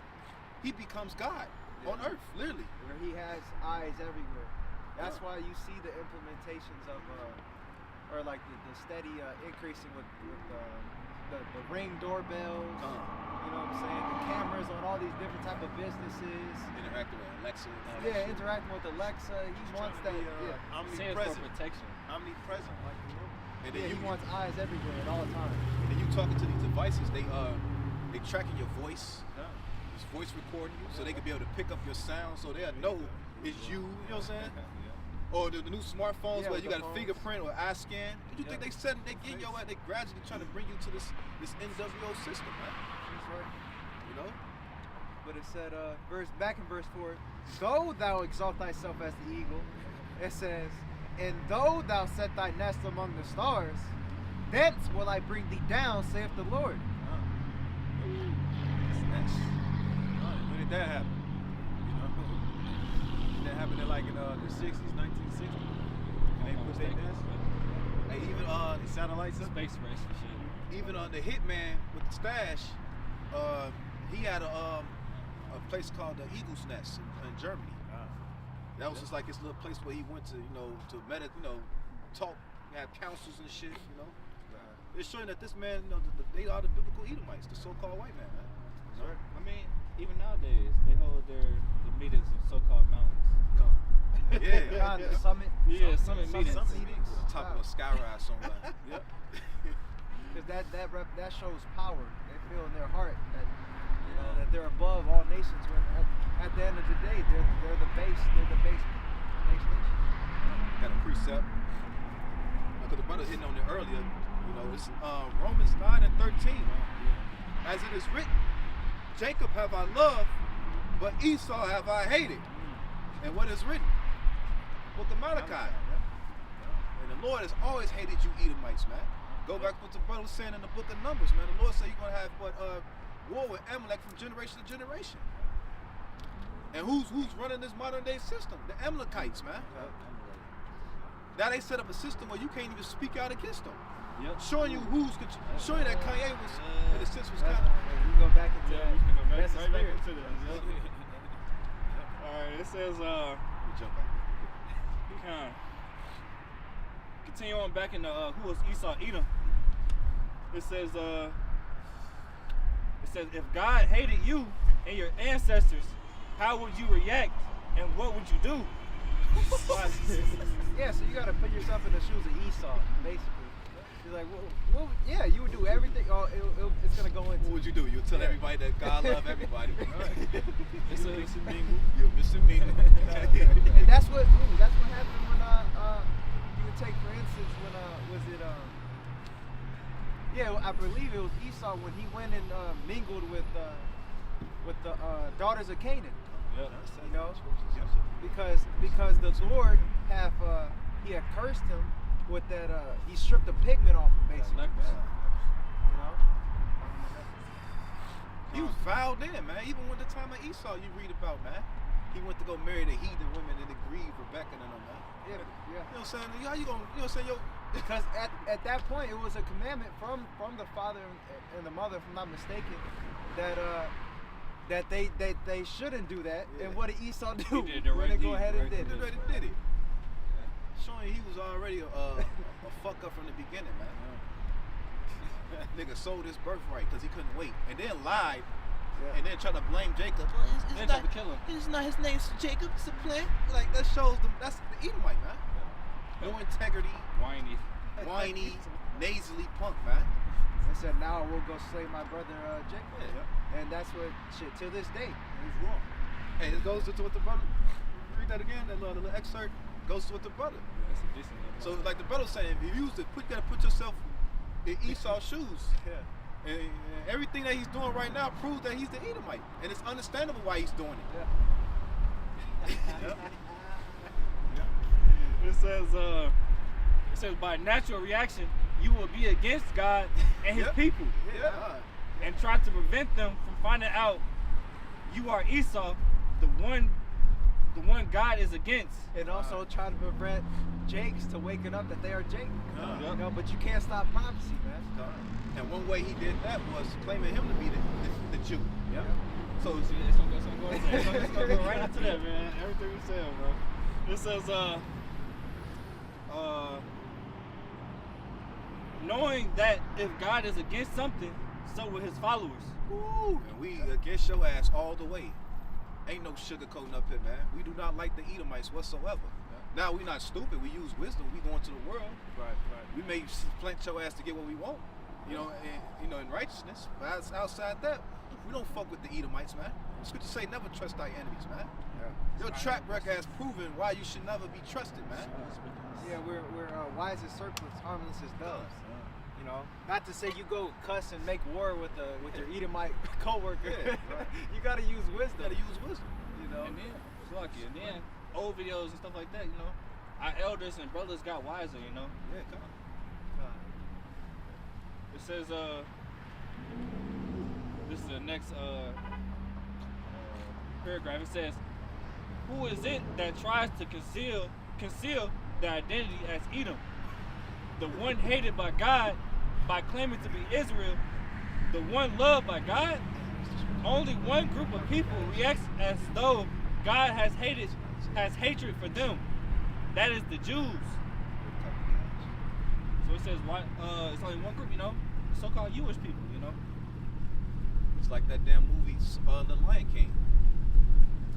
he becomes God on earth, literally. Where he has eyes everywhere. That's why you see the implementations of, or like the steady increasing with the Ring doorbells. You know what I'm saying? The cameras on all these different type of businesses. Interacting with Alexa. Yeah, interacting with Alexa. He wants that. Yeah. Saying for Omnipresent. protection. Omnipresent, like you know. And Yeah, then he wants eyes everywhere at all times. and then you talking to these devices, they tracking your voice. It's voice recording you, so they can be able to pick up your sound, so they'll know it's you. You know what I'm saying? Or the new smartphones where with you the got a phones. fingerprint or eye scan. What you think they getting your ass? They gradually trying to bring you to this NWO system, man. That's right. You know? But it said, back in verse 4, though thou exalt thyself as the eagle, it says, and though thou set thy nest among the stars, thence will I bring thee down, saith the Lord. When did that happen? You know, that happened in like in the 60s, 1960s. And they put their nest. Hey, even The satellites up. Space race and shit. even the hitman with the stash, he had a place called the Eagle's Nest in Germany. That was just like his little place where he went to, talk, have councils and shit, you know. It's showing that this man, they are the biblical Edomites, the so-called white man, man. That's right. I mean, even nowadays, they hold the meetings in so-called mountains. Yeah. The summit. Yeah, summit meetings. Top of a sky ride somewhere. Yep. Because that shows power. They feel in their heart that that they're above all nations. When at the end of the day, they're the base. They're the base nation. Got a precept. Because the brother hitting on it earlier. It's Romans 9 and 13. As it is written, Jacob have I loved, but Esau have I hated. And what is written? Book of Malachi. And the Lord has always hated you Edomites, man. Go back to what the brother was saying in the book of Numbers, man. The Lord said you're going to have war with Amalek from generation to generation. And who's running this modern day system? The Amalekites, man. Now they set up a system where you can't even speak out against them. Yep. Showing you showing that Kanye was, in a sense, was kind of. We go back into that. We can go back, That's the right back spirit. into that. Alright, it says, continue on back in the, who was Esau, Edom. It says, if God hated you and your ancestors, how would you react and what would you do? Yeah, so you got to put yourself in the shoes of Esau, basically. You're like, well, yeah, you would do everything. Oh, it's gonna go into. What would you do? You'll tell everybody that God love everybody. It's You're missing me. And that's what happened when you would take, for instance, when I believe it was Esau when he went and mingled with the daughters of Canaan. Yep. You know, because the Lord he had cursed him with that he stripped the pigment off him, basically. You know, He was vowed in, man. Even when the time of Esau, you read about, man. He went to go marry the heathen women and grieve Rebecca and them, man. yeah. You know what I'm saying? How you gonna, you know what I'm saying? Because at that point it was a commandment from the father and the mother, if I'm not mistaken, that they shouldn't do that. Yeah. And what did Esau do? He did it When they right go ahead and deed, did They it. already did it. showing he was already a fuck up from the beginning, man. Nigga sold his birthright because he couldn't wait, and then lied, and then tried to blame Jacob. Well, Then tried to kill him. It's not his name, Jacob. It's a plan. Like that shows them. That's the Edomite, man. No integrity, whiny, nasally punk, man. I said, now I will go slay my brother Jacob. Yeah. And that's what, shit, to this day, He's wrong. Hey, it goes to what the brother. Read that again. That little excerpt goes to what the brother. That's a decent one. So, like the brother saying, if you use it, you gotta put yourself in Esau's shoes. Yeah. And everything that he's doing right now proves that he's the Edomite, and it's understandable why he's doing it. Yeah. It says by natural reaction you will be against God and His people, and try to prevent them from finding out you are Esau, the one God is against. And also try to prevent Jakes to waking up that they are Jake. Uh-huh. You know, but you can't stop prophecy, man. And one way he did that was claiming him to be the Jew. Yep. So It's gonna go right into that, man. Everything we said, bro. It says, knowing that if God is against something, so will His followers. and we against your ass all the way. Ain't no sugarcoating up here, man. We do not like the Edomites whatsoever. Now we not stupid. We use wisdom. We go into the world. Right. We may plant your ass to get what we want, you know, and in righteousness. But outside that, we don't fuck with the Edomites, man. The scripture say never trust thy enemies, man. Your track record has proven why you should never be trusted, man. Yeah, we're wise as serpents, harmless as doves. You know, not to say you go cuss and make war with your Edomite coworker. Yeah, right. You gotta use wisdom. You gotta use wisdom, you know. And then, and then old videos and stuff like that, you know, our elders and brothers got wiser, you know. Yeah, come on. It says, this is the next paragraph. It says, who is it that tries to conceal their identity as Edom? The one hated by God by claiming to be Israel, the one loved by God? Only one group of people reacts as though God has hatred for them. That is the Jews. So it says, it's only one group, you know, the so-called Jewish people, you know. It's like that damn movie, The Lion King.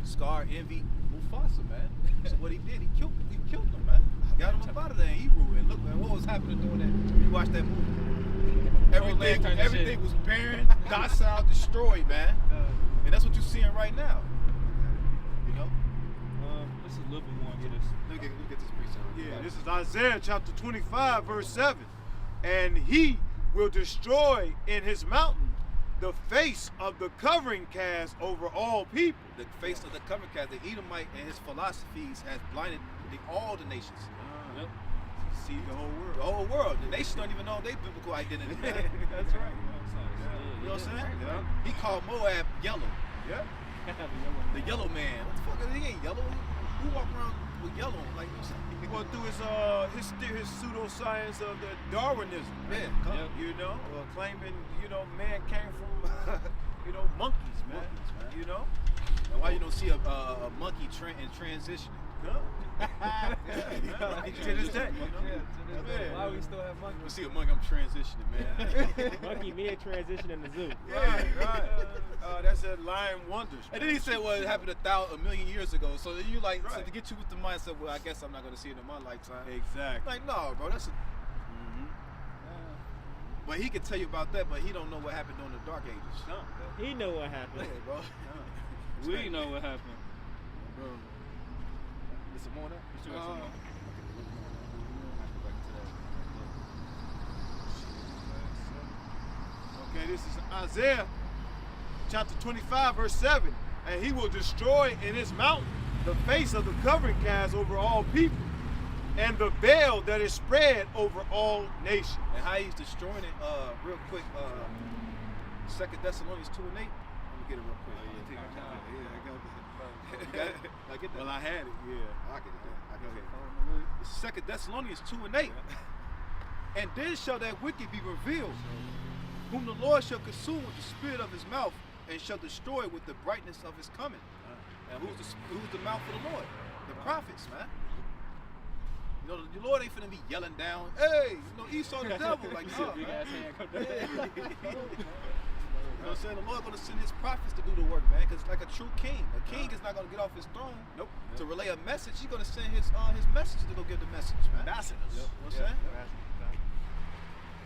Scar envied Mufasa, man. So what he did, he killed him, man. Got him up out of there in Hebrew, and look, man, what was happening during that? You watched that movie. Everything was barren, docile, destroyed, man. And that's what you're seeing right now. You know? This is a little bit more into this. Look at this precept. Yeah, this is Isaiah chapter 25, verse 7. And he will destroy in his mountain the face of the covering cast over all people. The face of the covering cast, the Edomite and his philosophies has blinded all the nations. Yep. See the whole world. The whole world. The nations don't even know their biblical identity, man. That's right. You know what I'm saying? Yeah. He called Moab yellow. Yeah. The yellow man. What the fuck? He ain't yellow. Who walk around with yellow? Like, you know what I'm saying? He went through his pseudoscience of the Darwinism. Yeah, come. You know, claiming, you know, man came from, you know, monkeys, man. You know? And why you don't see a monkey in transition? Yeah. To this day, you know? Why we still have monkeys? You see a monkey, I'm transitioning, man. Monkey mid transition in the zoo. Right. That's that Lion Wonders. And then he said, well, it happened a million years ago. So you like, so Right. to get you with the mindset, well, I guess I'm not going to see it in my lifetime. Exactly. Like, no, bro, that's a... But he could tell you about that, but he don't know what happened during the Dark Ages. No. He know what happened. Yeah, bro. We know what happened. Bro. Is it more than that? We still got some more. Okay, this is Isaiah chapter 25, verse 7. And he will destroy in his mountain the face of the covering cast over all people, and the veil that is spread over all nations. And how he's destroying it, real quick, 2 Thessalonians 2 and 8. Let me get it real quick. Yeah, I got it. You got it? I get that. Well, I had it, yeah. I get it. I got it. It's 2 Thessalonians 2 and 8. And then shall that wicked be revealed, whom the Lord shall consume with the spirit of his mouth, and shall destroy with the brightness of his coming. And who's the mouth of the Lord? The prophets, man. You know, the Lord ain't finna be yelling down, hey, you know, Esau the devil. Like, no, Big man. ass hand come down. Yeah. You know what I'm saying? The Lord gonna send his prophets to do the work, man. Cause like a true king is not gonna get off his throne. Nope. To relay a message, he's gonna send his message to go give the message, man. Ambassadors. You know what I'm saying?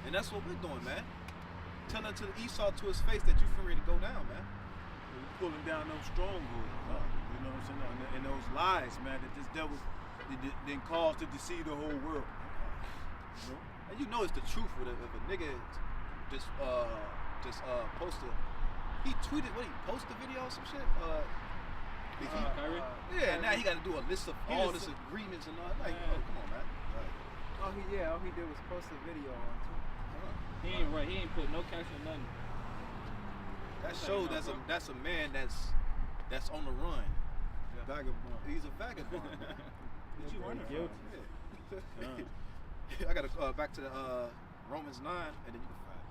And that's what we're doing, man. Telling to Esau to his face that you're free to go down, man. We're pulling down those strongholds, you know what I'm saying? And those lies, man, that this devil then caused to deceive the whole world. You know? And you know it's the truth if a nigga just posted, he tweeted, what, he posted a video or some shit? Kyrie? Yeah, now he got to do a list of He all just- this agreements and all. Like, Yeah. oh, come on, man. All he did was post a video on Twitter. He ain't right. He ain't put no caption or nothing. That shows that's a man that's on the run. Vagabond. He's a vagabond, man. What you running Guilty. from? I got to back to the Romans 9, and then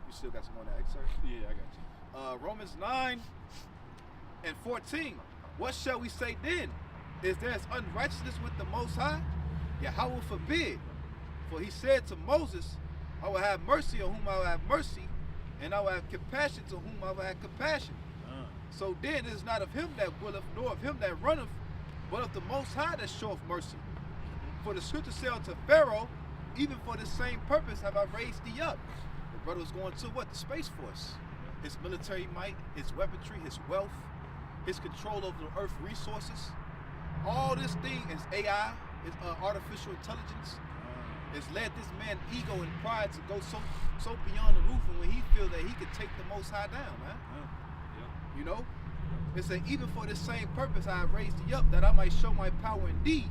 you still got some more on that excerpt. Yeah, I got you. Romans 9 and 14. What shall we say then? Is there unrighteousness with the Most High? Yahweh forbid. For he said to Moses, I will have mercy on whom I will have mercy, and I will have compassion to whom I will have compassion. So then it is not of him that willeth, nor of him that runneth, but of the Most High that showeth mercy. For the scripture said unto Pharaoh, even for the same purpose have I raised thee up. The brother was going to what? The Space Force. His military might, his weaponry, his wealth, his control over the earth resources. All this thing is AI, is artificial intelligence. It's led this man ego and pride to go so beyond the roof, and when he feels that he could take the Most High down, man. You know? It said, even for this same purpose I have raised thee up, that I might show my power in thee,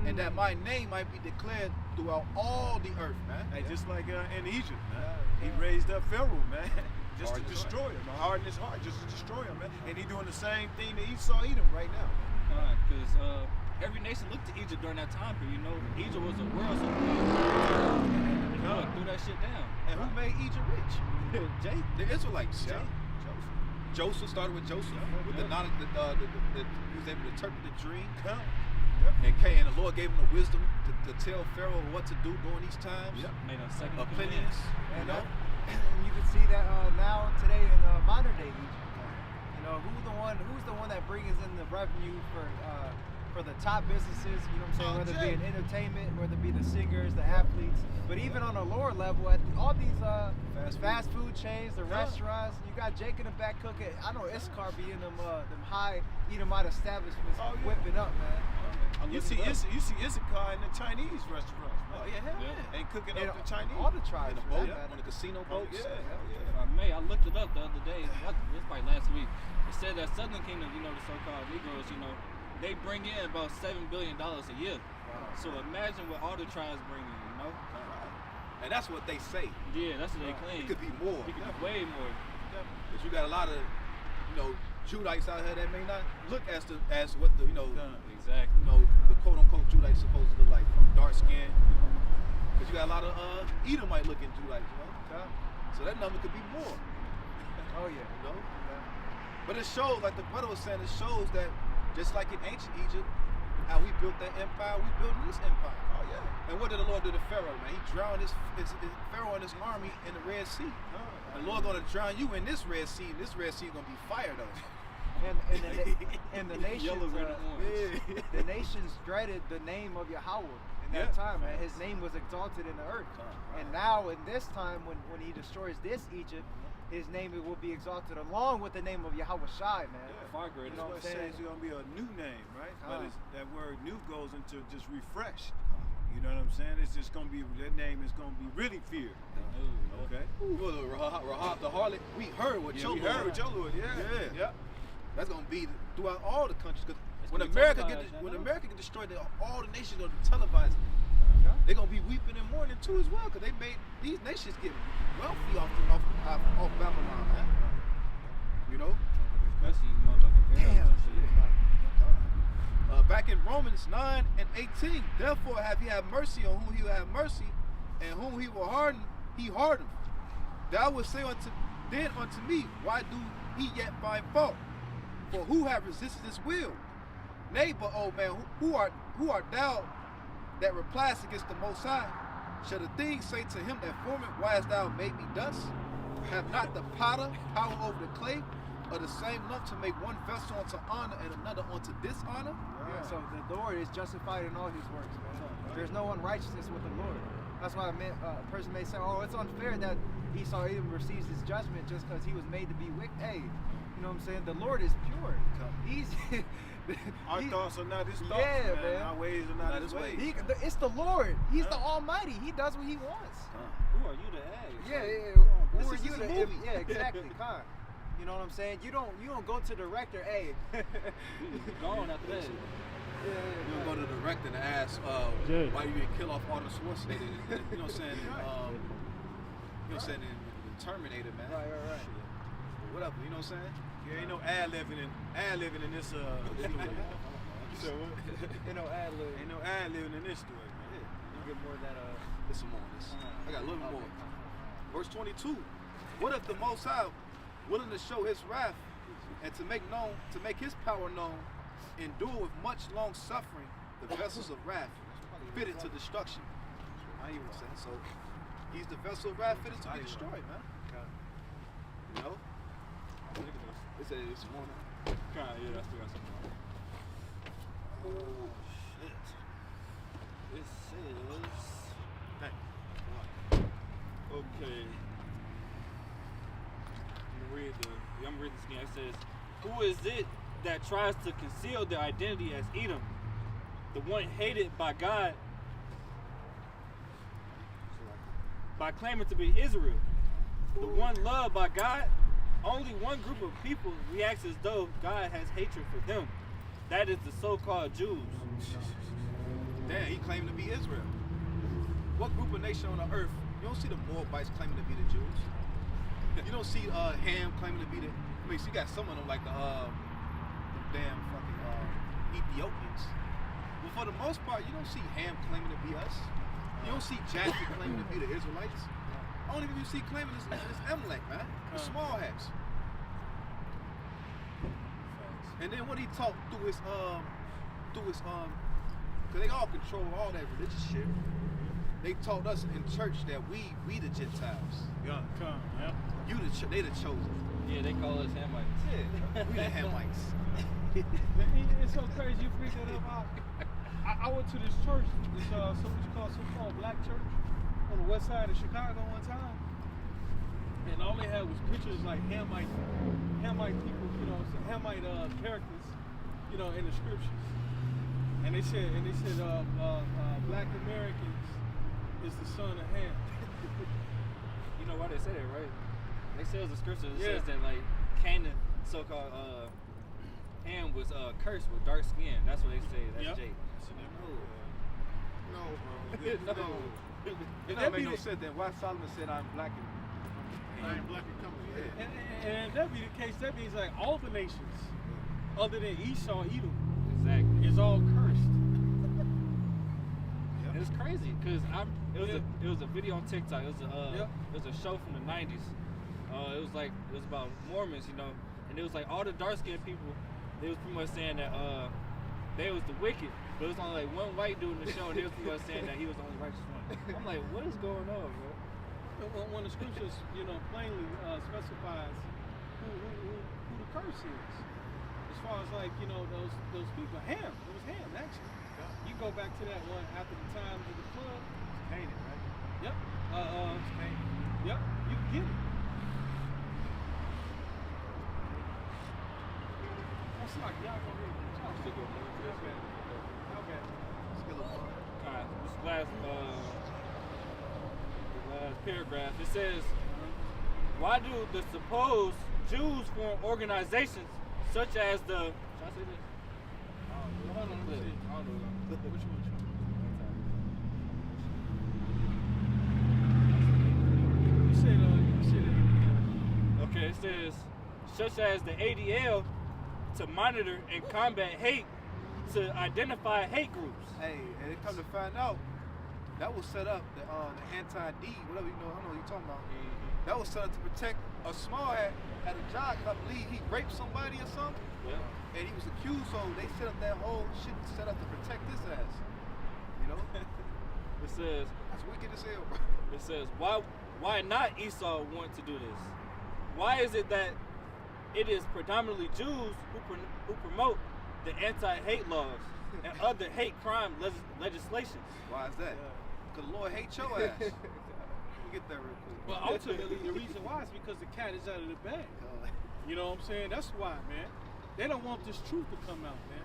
and that my name might be declared throughout all the earth, man. Hey, just like in Egypt, man. He raised up Pharaoh, man, just to destroy him. Harden his heart, just to destroy him, man. And he doing the same thing to Esau, Edom right now. Because every nation looked to Egypt during that time period. You know, Egypt was a world superpower. And the Lord threw that shit down. And who made Egypt rich? The Israelites. Yeah. Joseph started with Joseph, with the knowledge that he was able to interpret the dream. And the Lord gave him the wisdom to tell Pharaoh what to do during these times. Made a second Opinions, you know. And you can see that now today in modern day Egypt. You know, who's the one that brings in the revenue for the top businesses, you know what I'm saying, whether it be in entertainment, whether it be the singers, the athletes, but even on a lower level, at all these fast food chains, the restaurants, you got Jake in the back cooking. I know Iskar be in them high Edomite establishments whipping up, man. You see Issachar in the Chinese restaurants, man. Oh yeah, hell yeah. Ain't cooking And up the Chinese. all the tribes, In the for boat, that on matter. the casino boats. If I may, I looked it up the other day. It was probably last week. It said that Southern Kingdom, you know, the so-called Negroes, you know, they bring in about $7 billion a year. So imagine what all the tribes bring in, you know? And that's what they say. Yeah, that's what they claim. It could be more. It could be way more. Because you got a lot of, Judites out here that may not look as what the, Exactly. the quote-unquote Judites supposed to look like, from dark skin. But you got a lot of Edomite looking Judites, So that number could be more. Oh yeah. But it shows, like the brother was saying, it shows that just like in ancient Egypt, how we built that empire, we building this empire. Oh yeah. And what did the Lord do to Pharaoh, man? He drowned his Pharaoh and his army in the Red Sea. The Lord gonna drown you in this Red Sea. This Red Sea gonna be fire though. And the nations, Yellow, red, and orange. the nations dreaded the name of Yahweh in that time, man. His name was exalted in the earth. And now in this time, when he destroys this Egypt, his name will be exalted along with the name of Yahweh Shai, man. Far greater. You know what I'm It saying? says it's gonna be a new name, right? But that word "new" goes into just refresh. You know what I'm saying? It's just gonna be, that name is gonna be really feared. Okay. Rahab the harlot. We heard what your We Lord. heard with your Lord. Yeah. That's gonna be throughout all the countries. Cause when gonna be America televised, get destroyed, all the nations gonna be televised. They're gonna be weeping and mourning too as well, cause they made these nations get wealthy off Babylon, man. You know. Especially motherfucking Arabs and shit. Back in Romans 9 and 18, therefore have he had mercy on whom he will have mercy, and whom he will harden, he hardened. Thou wilt say unto me, why do he yet find fault? For who have resisted his will? Nay, but oh man, who art thou that replies against the Most High, shall the thing say to him that formeth, why hast thou made me dust? Have not the potter power over the clay, or the same lump to make one vessel unto honor and another unto dishonor? Yeah, so the Lord is justified in all his works, man. There's no unrighteousness with the Lord. That's why a person may say, oh, it's unfair that Esau even receives his judgment just because he was made to be wicked. Hey, you know what I'm saying? The Lord is pure. He's Our thoughts are not his thoughts, Yeah, man. Our ways are not his ways. It's the Lord. He's the Almighty. He does what he wants. Who are you to ask? Yeah. This Who are is you his to? movie. Yeah, exactly. Con. You know what I'm saying? You don't go to the director. Hey. You gone after that. You don't go to the director to ask why you didn't kill off Arnold Schwarzenegger. You know what I'm saying? You know what I'm saying? In Terminator, man. Right. Or whatever. You know what I'm saying? Yeah, ain't no ad-libbing in this story. So what? You know, ad-lib. Ain't no ad-libbing in this story, man. You get more of that. There's some more of this. I got a little bit more. Verse 22. What if the Most High, willing to show his wrath and to make his power known, endure with much long suffering the vessels of wrath fitted to destruction? I ain't saying so. He's the vessel of wrath fitted to be destroyed, man. You know? It says it's one. Yeah, that's still got something. Oh shit. It says. Hey. Okay. I'm reading this again. It says, who is it that tries to conceal their identity as Edom, the one hated by God, by claiming to be Israel, the one loved by God? Only one group of people reacts as though God has hatred for them. That is the so-called Jews. Damn, he claimed to be Israel. What group of nation on the earth? You don't see the Moabites claiming to be the Jews. You don't see Ham claiming to be the. I mean, so you got some of them like the damn fucking Ethiopians. But for the most part, you don't see Ham claiming to be us. You don't see Japheth claiming to be the Israelites. Only people you see claiming is Amalek, man. The small hats. And then what he taught through his cause they all control all that religious shit. They taught us in church that we the Gentiles. Yeah, come, yeah. They the chosen. Yeah, they call us Hamites. Yeah, we the Hamites. It's so crazy you bring that up. I went to this church, this so-called black church on the west side of Chicago one time, and all they had was pictures like Hamite people, you know, Hamite characters, you know, in the scriptures. And they said black Americans is the son of Ham. You know why they say that, right? They say in the scripture, it Yeah. says that like Canaan, so-called Ham was cursed with dark skin. That's what they say. That's Yep. Jake. No, bro. No. It don't make no sense then why Solomon said I'm black I ain't black and coming. Yeah. And if that be the case, that means like all the nations, other than Esau, Edom, Exactly. is all cursed. It's crazy because it was a video on TikTok. It was a show from the '90s. It was about Mormons, you know, and it was like all the dark skinned people. They was pretty much saying that they was the wicked, but it was only like one white dude in the show, and they was pretty much saying that he was the only righteous one. I'm like, what is going on, bro? When the scriptures, you know, plainly specifies who the curse is, as far as like, you know, those people, Ham, it was Ham actually. You go back to that one after the times of the flood. Canaan, right? Yep. It's Canaan. Yep. You can get it. That's like y'all gonna read it. Y'all still gonna read it. Okay. Skill of fun. Alright, this last paragraph, it says, why do the supposed Jews form organizations such as the, should I say this? Hold on, clip. I don't know. Which one? You said it. Okay, it says, such as the ADL to monitor and combat hate, to identify hate groups. Hey, and it come to find out, that was set up, the anti-D, whatever you know, I don't know what you're talking about. That was set up to protect a small hat at a job, I believe he raped somebody or something. Yeah. And he was accused, so they set up that whole shit set up to protect his ass. You You know, It says, that's wicked as hell, bro. it says, why not Esau want to do this? Why is it that it is predominantly Jews who promote the anti-hate laws and other hate crime legislations? Why is that? Because the Lord hates your ass. Let me get that real quick. But ultimately, the reason why is because the cat is out of the bag. You know what I'm saying? That's why, man. They don't want this truth to come out, man.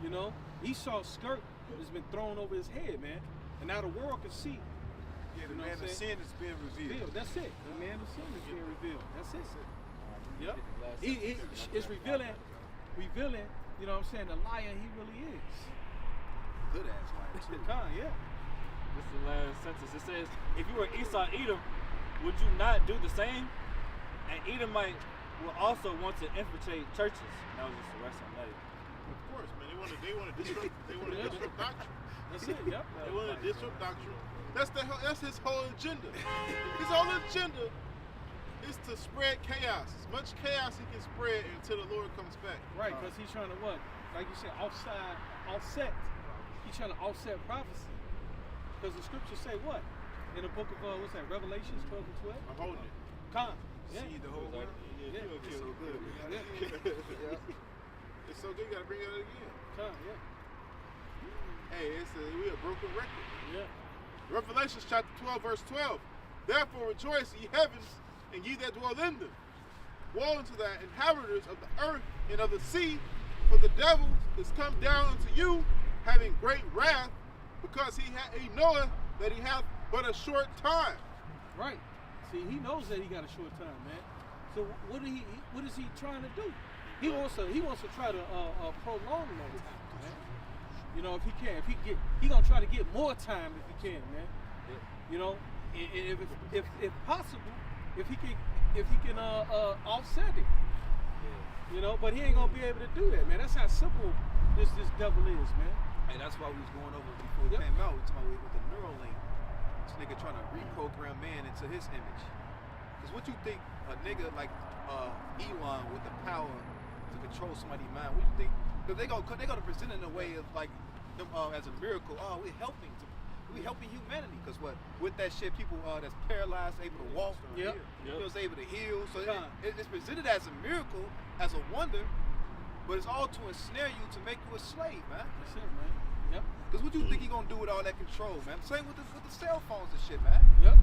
You know, Esau's skirt has been thrown over his head, man, and now the world can see. Yeah, the You know man what of I'm sin is being revealed. That's it. The man of sin is being revealed. That's it. Yep. It's revealing. You know what I'm saying? The liar he really is. Good ass liar too. Yeah. This is the last sentence. It says, if you were Esau Edom, would you not do the same? And Edomite will also want to infiltrate churches. And that was just the rest of that. Of course, man. They want to disrupt doctrine. That's it. Yep. They want to disrupt doctrine. That's his whole agenda. His whole agenda is to spread chaos. As much chaos he can spread until the Lord comes back. Right, because he's trying to what? Like you said, offset. He's trying to offset prophecy. Because the scriptures say what? In the book of what's that? Revelations 12 and 12. I'm holding it. Come. Yeah. See the whole world. Yeah. It's so good. Yeah. It's so good. You gotta bring it out again. Come. Yeah. Hey, we a broken record. Yeah. Revelations chapter 12, verse 12. Therefore rejoice, ye heavens, and ye that dwell in them. Woe unto the inhabitants of the earth and of the sea, for the devil is come down unto you, having great wrath, because he knoweth that he hath but a short time. Right. See, he knows that he got a short time, man. So what is he trying to do? He wants to try to prolong that time, man. You know, if he can, he gonna try to get more time if he can, man. You know, and if possible, if he can offset it. You know, but he ain't gonna be able to do that, man. That's how simple this devil is, man. And that's why we was going over before we came out. We talking about with the Neuralink. This nigga trying to reprogram man into his image. Because what you think a nigga like Elon with the power to control somebody's mind, what you think? Because they gonna present it in a way of like them as a miracle. Oh, we're helping humanity. Because what with that shit, people that's paralyzed, able to walk, people able to heal. So it's presented as a miracle, as a wonder. But it's all to ensnare you to make you a slave, man. That's it, man. Yep. Because what you think he gonna do with all that control, man? Same with the cell phones and shit, man. Yep.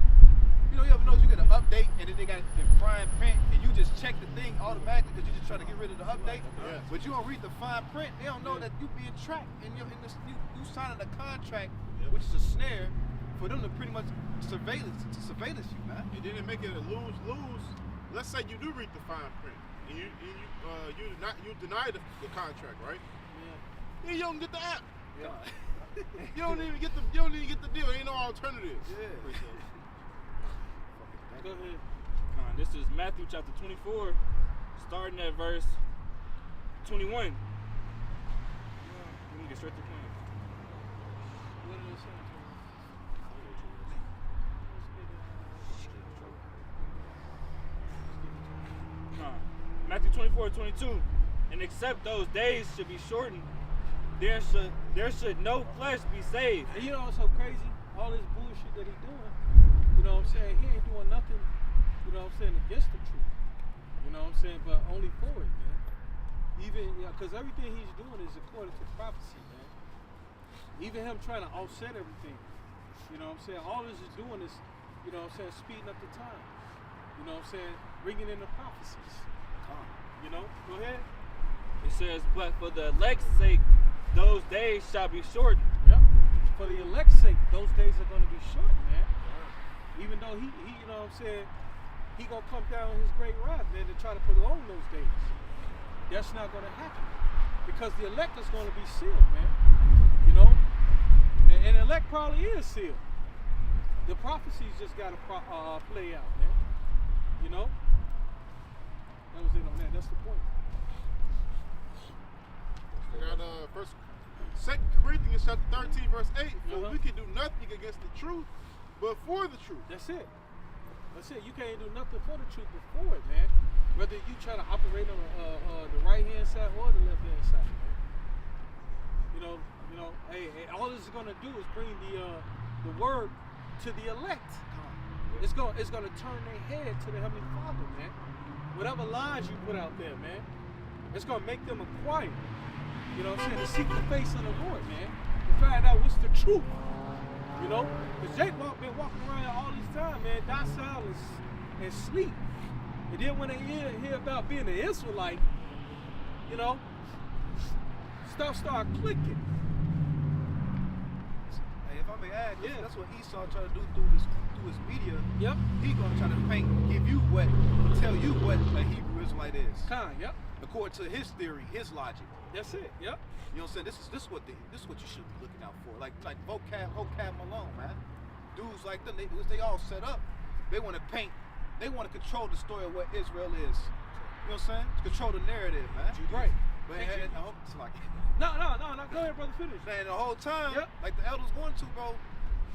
You know, you ever know you get an update and then they got it in fine print and you just check the thing automatically because you're just trying to get rid of the update. Yeah. But you don't read the fine print, they don't know that you being tracked and you signing a contract, which is a snare for them to pretty much surveillance you, man. And then they make it a lose-lose. Let's say you do read the fine print and you deny the contract, right? Yeah. Then you don't get the app. Yeah. You don't even get the deal. Ain't no alternative. Yeah. Go ahead. This is Matthew chapter 24, starting at verse 21. We can get straight to the point. What did it say? Matthew 24:22. And except those days should be shortened, there should no flesh be saved. And you know what's so crazy? All this bullshit that he doing, you know what I'm saying? He ain't doing nothing, you know what I'm saying, against the truth. You know what I'm saying? But only for it, man. Even, because everything he's doing is according to prophecy, man. Even him trying to offset everything. You know what I'm saying? All this is doing is, you know what I'm saying, speeding up the time. You know what I'm saying? Bringing in the prophecies. You know? Go ahead. It says, but for the elect's sake, those days shall be shortened. Yep. For the elect's sake, those days are going to be shortened, man. Even though he, you know what I'm saying, he going to come down his great wrath, man, to try to prolong those days. That's not going to happen. Because the elect is going to be sealed, man. You know? And the elect probably is sealed. The prophecies just got to play out, man. You know? That was it on that. That's the point. I got 2 Corinthians chapter 13, verse 8. For we can do nothing against the truth, but for the truth. That's it. That's it. You can't do nothing for the truth before it, man. Whether you try to operate on the right hand side or the left hand side, man. You know, You know, hey, all this is gonna do is bring the word to the elect. It's gonna turn their head to the Heavenly Father, man. Whatever lies you put out there, man, it's gonna make them acquire. You know what I'm saying? To seek the face of the Lord, man. To find out what's the truth. You know? Because Jake been walking around all this time, man, docile and sleep. And then when they hear about being an Israelite, you know, stuff start clicking. Hey, if I may add, Yeah. that's what Esau tried to do through his media. Yep. He gonna try to tell you what a Hebrew Israelite is. Yep. According to his theory, his logic. That's it. Yep. You know what I'm saying? This is what you should be looking out for. Like vocab Malone, man. Dudes like them, they all set up. They want to paint. They want to control the story of what Israel is. You know what I'm saying? Control the narrative, man. Right. But I hope it's like. No. Go ahead, brother. Finish. Man, the whole time, Yep. like the elders going to, bro.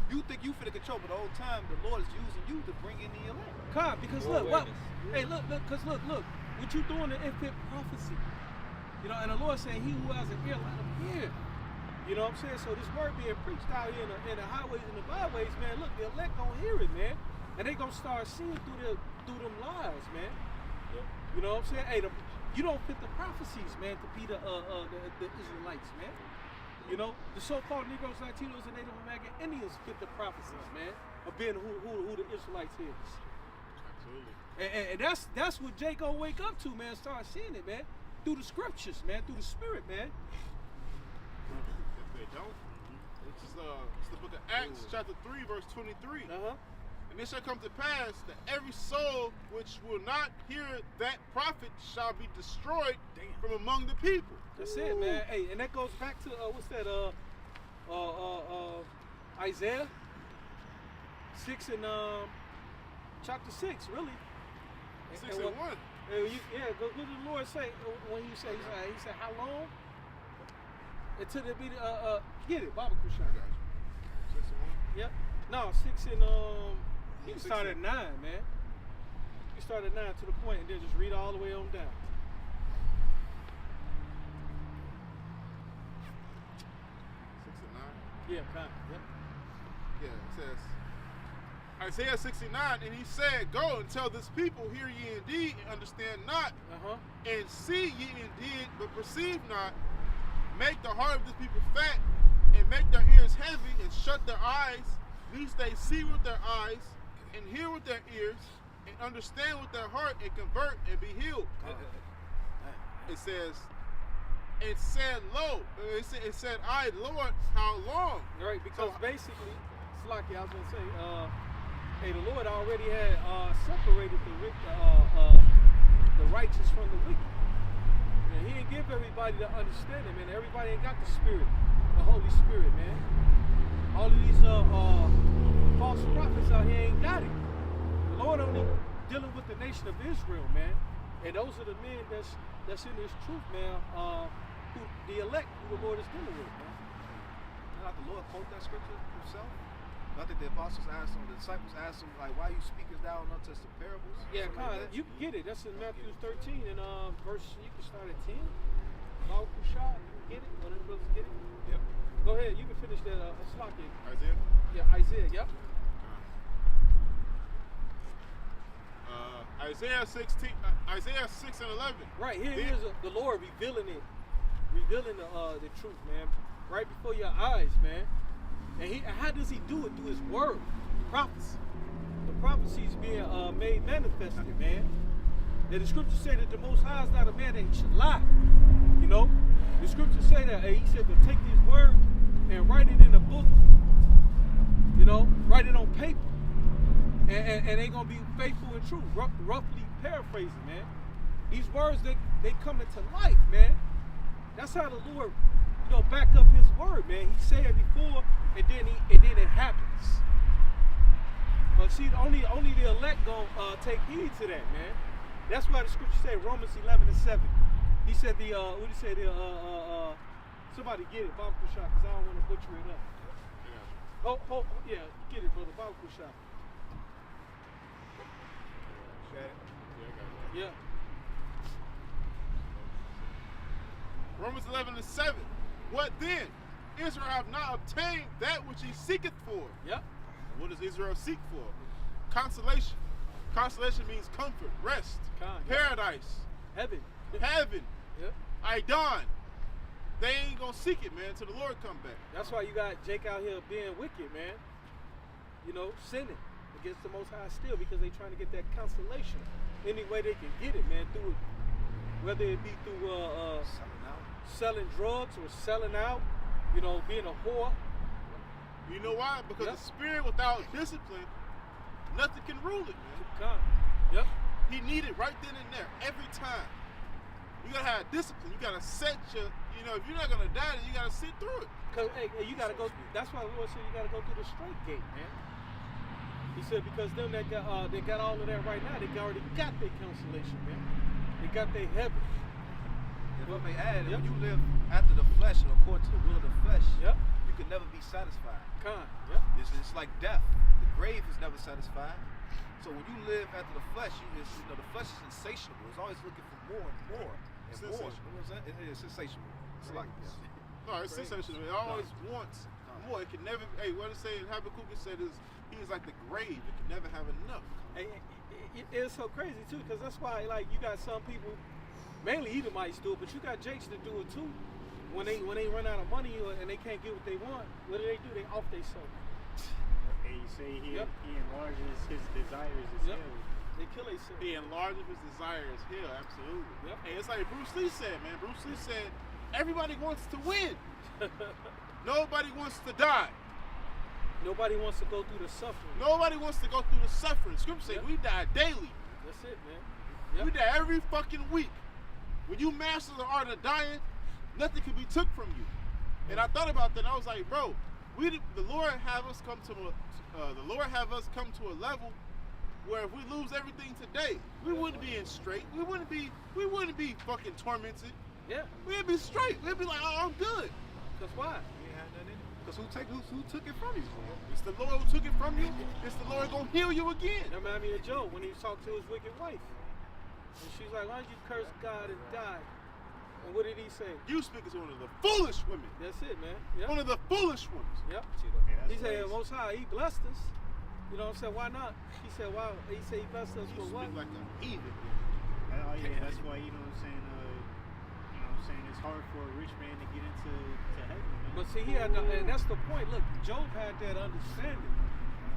You think you finna control, but the whole time the Lord is using you to bring in the elect. Because More look, what? awareness. Hey, look, what you doing in infant prophecy? You know, and the Lord saying, "He who has an ear, let him hear." You know what I'm saying? So this word being preached out here in the highways and the byways, man. Look, the elect gonna hear it, man, and they gonna start seeing through them lies, man. Yep. You know what I'm saying? Hey, you don't fit the prophecies, man, to be the Israelites, man. You know, the so-called Negroes, Latinos, and Native American Indians fit the prophecies, man, of being who the Israelites is. Absolutely. And that's what Jake gonna wake up to, man. Start seeing it, man, through the scriptures, man, through the Spirit, man. If they don't, it's the book of Acts, chapter 3, verse 23. And it shall come to pass that every soul which will not hear that prophet shall be destroyed from among the people. That's it, man. Hey, and that goes back to what's that? Isaiah 6 and chapter 6, really. 6 and 1. What did the Lord say when He said how long? Until there be get it, Baba Kushan. 6 and 1. Yep. No, 6 and you can start at 9, man. You start at 9 to the point and then just read all the way on down. 6 and 9. Yeah, kind of. Yep. Yeah, it says Isaiah 69, and he said, "Go and tell this people, hear ye indeed, and understand not, and see ye indeed, but perceive not. Make the heart of this people fat, and make their ears heavy, and shut their eyes, lest they see with their eyes, and hear with their ears, and understand with their heart, and convert and be healed." It says, it said, "Lo," it said, "I, Lord, how long?" Right, because basically, it's like I was gonna say, hey, the Lord already had separated the righteous from the wicked. And He didn't give everybody the understanding, man. Everybody ain't got the Spirit, the Holy Spirit, man. All of these false prophets out here ain't got it. The Lord only dealing with the nation of Israel, man. And those are the men that's in this truth, man. Who the elect, who the Lord is dealing with, man. Not the Lord quote that scripture himself. I think the apostles asked him, the disciples asked him, like, "Why you speakest thou unto us the parables?" Yeah, Something like that. you can get it. That's in Matthew 13 and verse. You can start at 10. Baal Kushah, you can get it. One of the brothers get it. Yep. Go ahead. You can finish that. Slaki. Isaiah? Yeah, Isaiah. Yep. Isaiah 6 and 11. Right here Then- is the Lord revealing the truth, man, right before your eyes, man. And how does He do it? Through His word, prophecy. The prophecies being made manifested, man. And the scriptures say that the Most High is not a man that He should lie. You know, the scriptures say that He said to take this word and write it in a book. You know, write it on paper, and they gonna be faithful and true. Roughly paraphrasing, man. These words they come into life, man. That's how the Lord, back up His word, man. He said it before, and then it happens. But see, only the elect gonna take heed to that, man. That's why the scripture say Romans 11 and 7. He said what did he say? Somebody get it, Bob Kushah, because I don't want to butcher it up. Oh, yeah, get it, brother, Bob Kushah. Yeah. Romans 11 and 7. What then? Israel have not obtained that which he seeketh for. Yep. What does Israel seek for? Consolation. Consolation means comfort, rest, paradise, Heaven. heaven, Yep. Idon. They ain't gonna seek it, man, till the Lord come back. That's why you got Jake out here being wicked, man. You know, sinning against the Most High still because they trying to get that consolation any way they can get it, man. Through it, whether it be through selling drugs or selling out, you know, being a whore. You know why? Because Yep. the spirit without discipline, nothing can rule it, man. God. Yep. He needed right then and there, every time. You gotta have discipline. You gotta set your, you know, if you're not gonna die, then you gotta sit through it. Cause hey, you gotta go. That's why the Lord said you gotta go through the straight gate, man. He said because them that got they got all of that right now, they already got their consolation, man. They got their heaven. If I may add, Yep. when you live after the flesh and according to the will of the flesh, Yep. you can never be satisfied. Yep. It's like death. The grave is never satisfied. So when you live after the flesh, you know the flesh is insatiable. It's always looking for more and more and more. You know what I'm saying? It is sensational. It's like No, it's sensational. It always wants more. It can never. Hey, what it say? Habakkuk said is he is like the grave. It can never have enough. Hey, it's so crazy too, because that's why like you got some people, mainly Edomites do it, but you got Jakes that do it too. When they run out of money and they can't get what they want, what do? They off they soul. And you say he Yep. enlarges his desires as Yep. hell. They kill themselves. He enlarges his desires here, absolutely. Yep. Hey, it's like Bruce Lee said, man. Bruce Lee said, everybody wants to win. Nobody wants to die. Nobody wants to go through the suffering. Nobody wants to go through the suffering. Scripture say Yep. we die daily. That's it, man. We Yep. die every fucking week. When you master the art of dying, nothing can be took from you. And I thought about that. And I was like, bro, the Lord have us come to a level where if we lose everything today, we wouldn't be in straight. We wouldn't be fucking tormented. Yeah. We'd be straight. We'd be like, oh, I'm good. Cause why? you ain't had nothing in it. Because who took it from you? It's the Lord who took it from you. It's the Lord gonna heal you again. That remind me of Job when he talked to his wicked wife. And she's like, why don't you curse God and die? And what did he say? You speaking to one of the foolish women. That's it, man. Yep. One of the foolish ones. Yep. Yeah, He that's said, crazy. Most High, he blessed us. You know what I'm saying? Why not? He said, why? He said he blessed us You for what? speak like a heathen. Oh yeah, that's why you know what I'm saying. You know what I'm saying. It's hard for a rich man to get into heaven. Man. But see, he had, and that's the point. Look, Job had that understanding.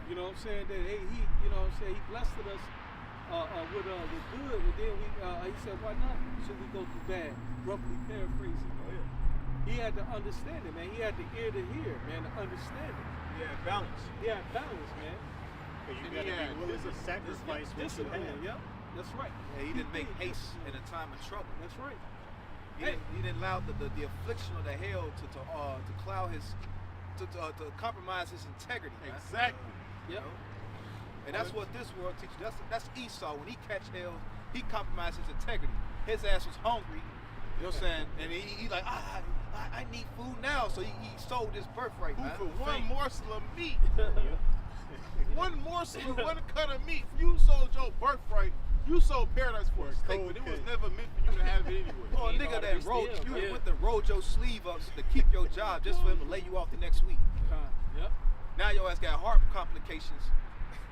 You know what I'm saying? That hey, you know what I'm saying? He blessed us with good, but then he said, why not? Should we go through bad? Roughly paraphrasing. He had to understand it, man. He had the ear to hear, man, to understand it. Yeah, balance. He had balance, man. Because you And gotta yeah, be willing to this is- sacrifice what you Discipline, have. yep. That's right. Yeah, he didn't make haste in a time of trouble. That's right. He didn't allow the affliction of the hell to cloud his to compromise his integrity. Man. Exactly. Yep. And that's what this world teaches. That's Esau. When he catch hell, he compromised his integrity. His ass was hungry. You know what I'm saying? And he like, I need food now. So he sold his birthright, Who man. for for one fame. morsel of meat, one morsel of one cut of meat, you sold your birthright. You sold paradise for a steak, but it was never meant for you to have it anyway. Oh, a He nigga ought to that be rolled, still, you yeah. went to roll your sleeve up to keep your job just for him to lay you off the next week. Yep. Now your ass got heart complications.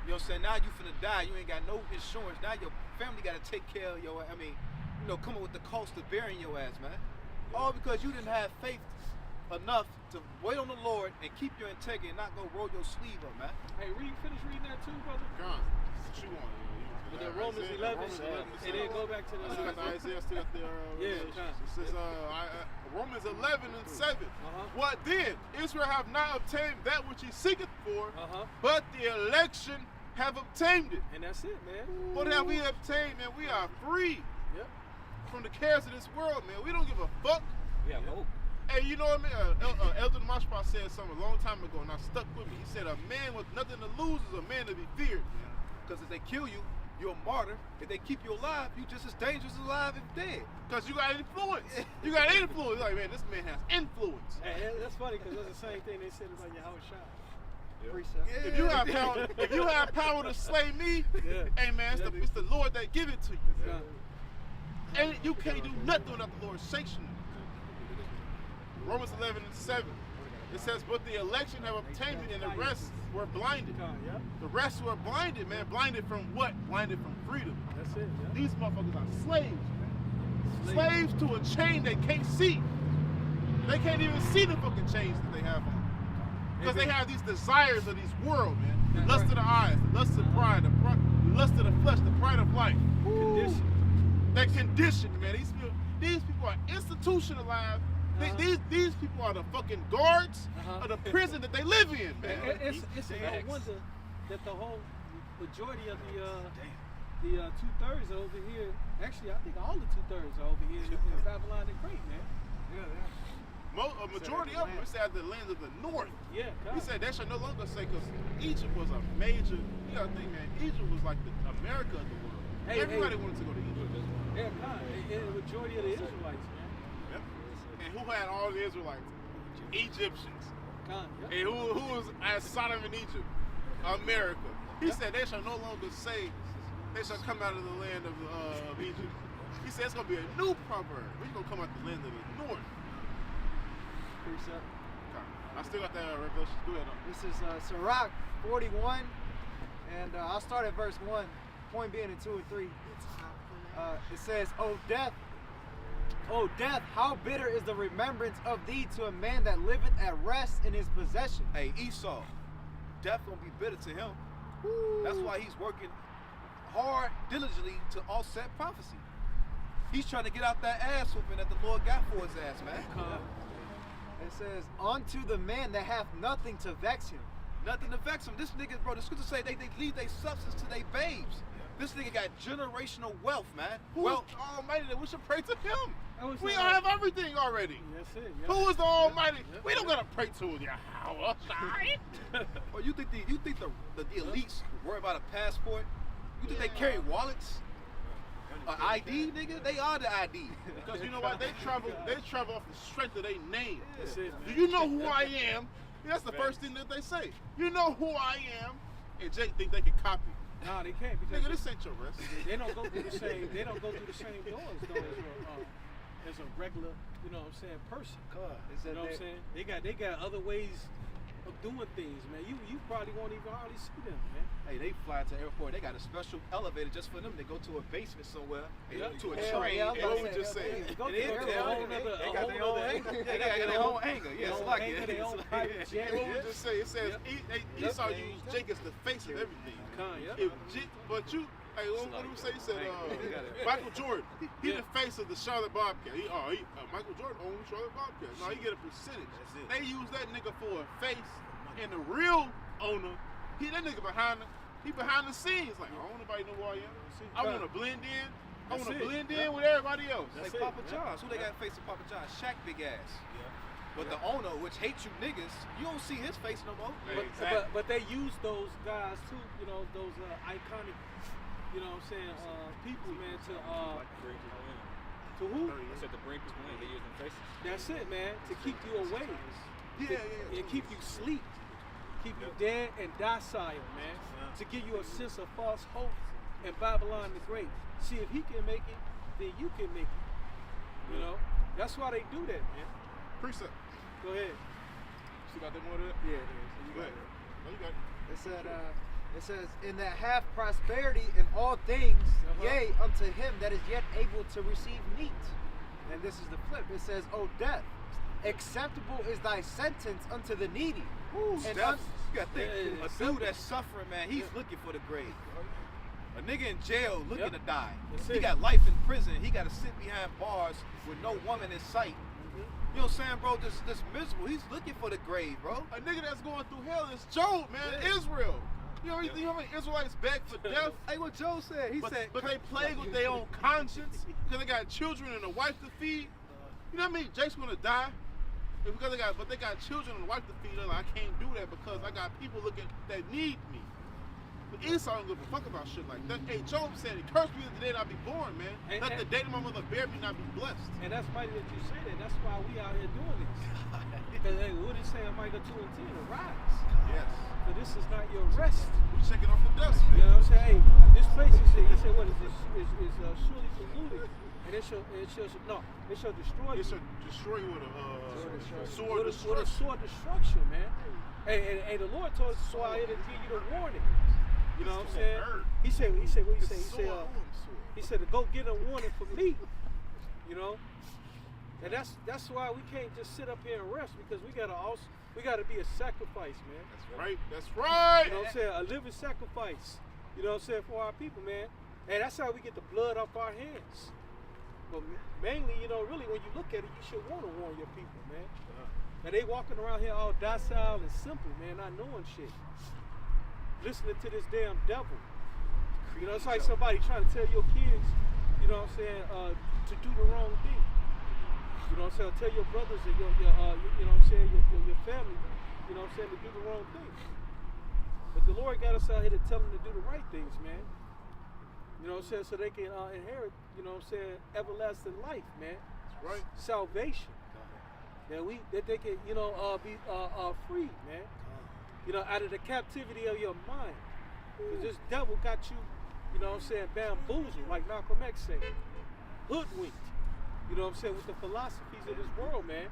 You know what I'm saying? Now you finna die. You ain't got no insurance. Now your family got to take care of your. Come up with the cost of burying your ass, man. All because you didn't have faith enough to wait on the Lord and keep your integrity and not go roll your sleeve up, man. Hey, finish reading that too, brother. Gone. What you want? With that Romans 11, and then go back to I still got the Isaiah, still got the Yeah, Revelations. It says Romans 11 and 7. Uh-huh. What then? Israel have not obtained that which he seeketh for, but the election have obtained it. And that's it, man. What have we obtained, man? We are free Yep. from the cares of this world, man. We don't give a fuck. We have hope. Hey, you know what I mean? Elder Mashpa said something a long time ago, and I stuck with me. He said, a man with nothing to lose is a man to be feared. Because if they kill you, you're a martyr. If they keep you alive, you're just as dangerous alive as dead. Because you got influence. You got influence. Like, man, this man has influence. Hey, that's funny because that's the same thing they said about your house shot. If you have power to slay me, hey man, it's the Lord that give it to you. Yeah. And you can't do nothing without the Lord sanctioning it. Romans 11 and 7. It says, but the election have obtained it, and the rest were blinded. Yep. The rest were blinded, man. Blinded from what? Blinded from freedom. That's it. Yep. These motherfuckers are slaves, man. Slaves to a chain they can't see. They can't even see the fucking chains that they have on. Because they have these desires of this world, man. The lust of the eyes, the lust of the pride, the lust of the flesh, the pride of life. Condition. That condition, man. These people are institutionalized. These people are the fucking guards of the prison that they live in, man. It's no wonder that the whole majority of the 2/3 are over here. Actually, I think all the 2/3 are over here in Babylon the Great, man. A majority of them, we said the lands of the north. Yeah, He said they should no longer say, because Egypt was a major, you gotta think, man, Egypt was like the America of the world. Everybody wanted to go to Egypt. Yeah, the majority of the Israelites, man. Yep. And who had all the Israelites? Egyptians. Yep. And who was at Sodom in Egypt? America. He said they shall no longer say they shall come out of the land of Egypt. He said it's going to be a new proverb. We're going to come out the land of the north. Precept. I still got that revelation. Go ahead. This is Sirach 41, and I'll start at verse 1. Point being in 2 and 3. It says, O death, how bitter is the remembrance of thee to a man that liveth at rest in his possession. Hey, Esau, death gonna be bitter to him. That's why he's working hard, diligently to offset prophecy. He's trying to get out that ass whooping that the Lord got for his ass, man. It says, unto the man that hath nothing to vex him. Nothing to vex him. This nigga, bro, the scriptures say they leave their substance to their babes. This nigga got generational wealth, man. Who is the Almighty that we should pray to him? We saying, all have everything already. That's it. Who is the Almighty? We don't gotta pray to Yahweh. Or you think the elites worry about a passport? You think they carry wallets? An ID, nigga? They are the ID. Because you know what? They travel off the strength of their name. That's it, man. Do you know who I am? That's the first thing that they say. You know who I am? And Jake think they can copy. No, they can't, because Nigga, this ain't your rest. they don't go through the same. They don't go through the same doors though as a regular, you know what I'm saying, person. You know what I'm saying? They got other ways of doing things, man. You probably won't even hardly see them, man. Hey, they fly to the airport. They got a special elevator just for them. They go to a basement somewhere, to a Hell train. yeah, and what we just said. Go to It is, the they airport. got their own angle. They got their own angle. Yeah, it's like it. Their own private jet. What we just say, it says Esau used Jake as the face of everything. But you, hey, what do we say? He said Michael Jordan. He the face of the Charlotte Bobcat. Michael Jordan owns Charlotte Bobcat. No, he get a percentage. They use that nigga for a face, and the real owner, that nigga behind the scenes. Like, I don't want nobody to know who I am. I want to blend in. I want to blend in with everybody else. Like Papa John's. Who they got face of Papa John's? Shaq big ass. But the owner, which hates you niggas, you don't see his face no more. But they use those guys too, you know, those iconic, you know what I'm saying, people, man, to who? They said to bring people in, they use them faces. That's it, man, to keep you away. And keep you sleep. Keep you dead and docile, man. To give you a sense of false hope in Babylon the Great. See, if he can make it, then you can make it. You know? That's why they do that, man. Precept. Go ahead. Still got that more of that? Yeah, Go ahead. No, you got it. it says, in that hath prosperity in all things, yea, unto him that is yet able to receive meat. And this is the flip. It says, O death, acceptable is thy sentence unto the needy. And you gotta think, a dude that's suffering, man, he's looking for the grave. A nigga in jail looking to die. He got life in prison. He got to sit behind bars with no woman in sight. You know what I'm saying, bro? This miserable. He's looking for the grave, bro. A nigga that's going through hell is Job, man. Israel. You know how many Israelites beg for death? Hey, what Joe said. He said, but they plague with their own conscience because they got children and a wife to feed. You know what I mean? Jake's gonna die because they got children and a wife to feed. They're like, I can't do that because I got people that need me. But Esau don't give a fuck about shit like that. Hey, Job said, curse me the day that I be born, man. Let the day that my mother bear me not be blessed. And that's mighty that you say that. That's why we out here doing this. Because hey, what did he say in Micah 2 and 10? Arise. Yes. For this is not your rest. We shaking off the dust, man. You know what I'm saying? Hey, this place is said, what is this? Is surely polluted, and it shall destroy you. It shall destroy you with a sword With a destruction. sword destruction, man. Hey, the Lord told us so I had to give you the warning. You know what I'm saying? He said, what he say? He said to go get a warning for me. You know, and that's why we can't just sit up here and rest, because we gotta be a sacrifice, man. That's right. You know what I'm saying? A living sacrifice. You know what I'm saying, for our people, man. And that's how we get the blood off our hands. But mainly, you know, really, when you look at it, you should want to warn your people, man. And they walking around here all docile and simple, man, not knowing shit. Listening to this damn devil. You know, it's like somebody trying to tell your kids, you know what I'm saying, to do the wrong thing. You know what I'm saying? Tell your brothers and your you know what I'm saying, your family, you know what I'm saying, to do the wrong thing. But the Lord got us out here to tell them to do the right things, man. You know what I'm saying? So they can inherit, you know what I'm saying, everlasting life, man. That's right. Salvation. That they can, you know, be free, man. You know, out of the captivity of your mind. Because this devil got you know what I'm saying, bamboozled, like Malcolm X said. Hoodwinked. You know what I'm saying, with the philosophies of this world, man.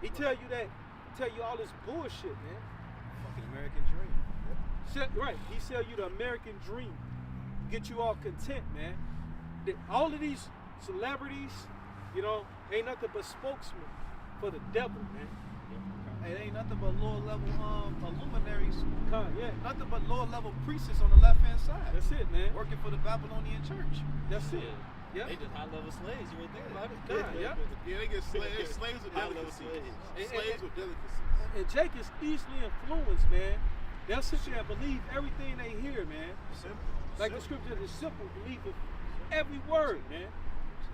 He tell you all this bullshit, man. Fucking American dream. Right, he sell you the American dream. Get you all content, man. All of these celebrities, you know, ain't nothing but spokesmen for the devil, man. Hey, it ain't nothing but lower level luminaries. Yeah. Nothing but lower level priests on the left hand side. That's it, man. Working for the Babylonian church. That's it. Yeah. They just high level slaves. You would think about it. Yeah. Yeah, they get slaves with High-level delicacies. slaves. Slaves with delicacies. And Jake is easily influenced, man. They'll sit there and believe everything they hear, man. Like the scripture is simple, believe it, every word, man.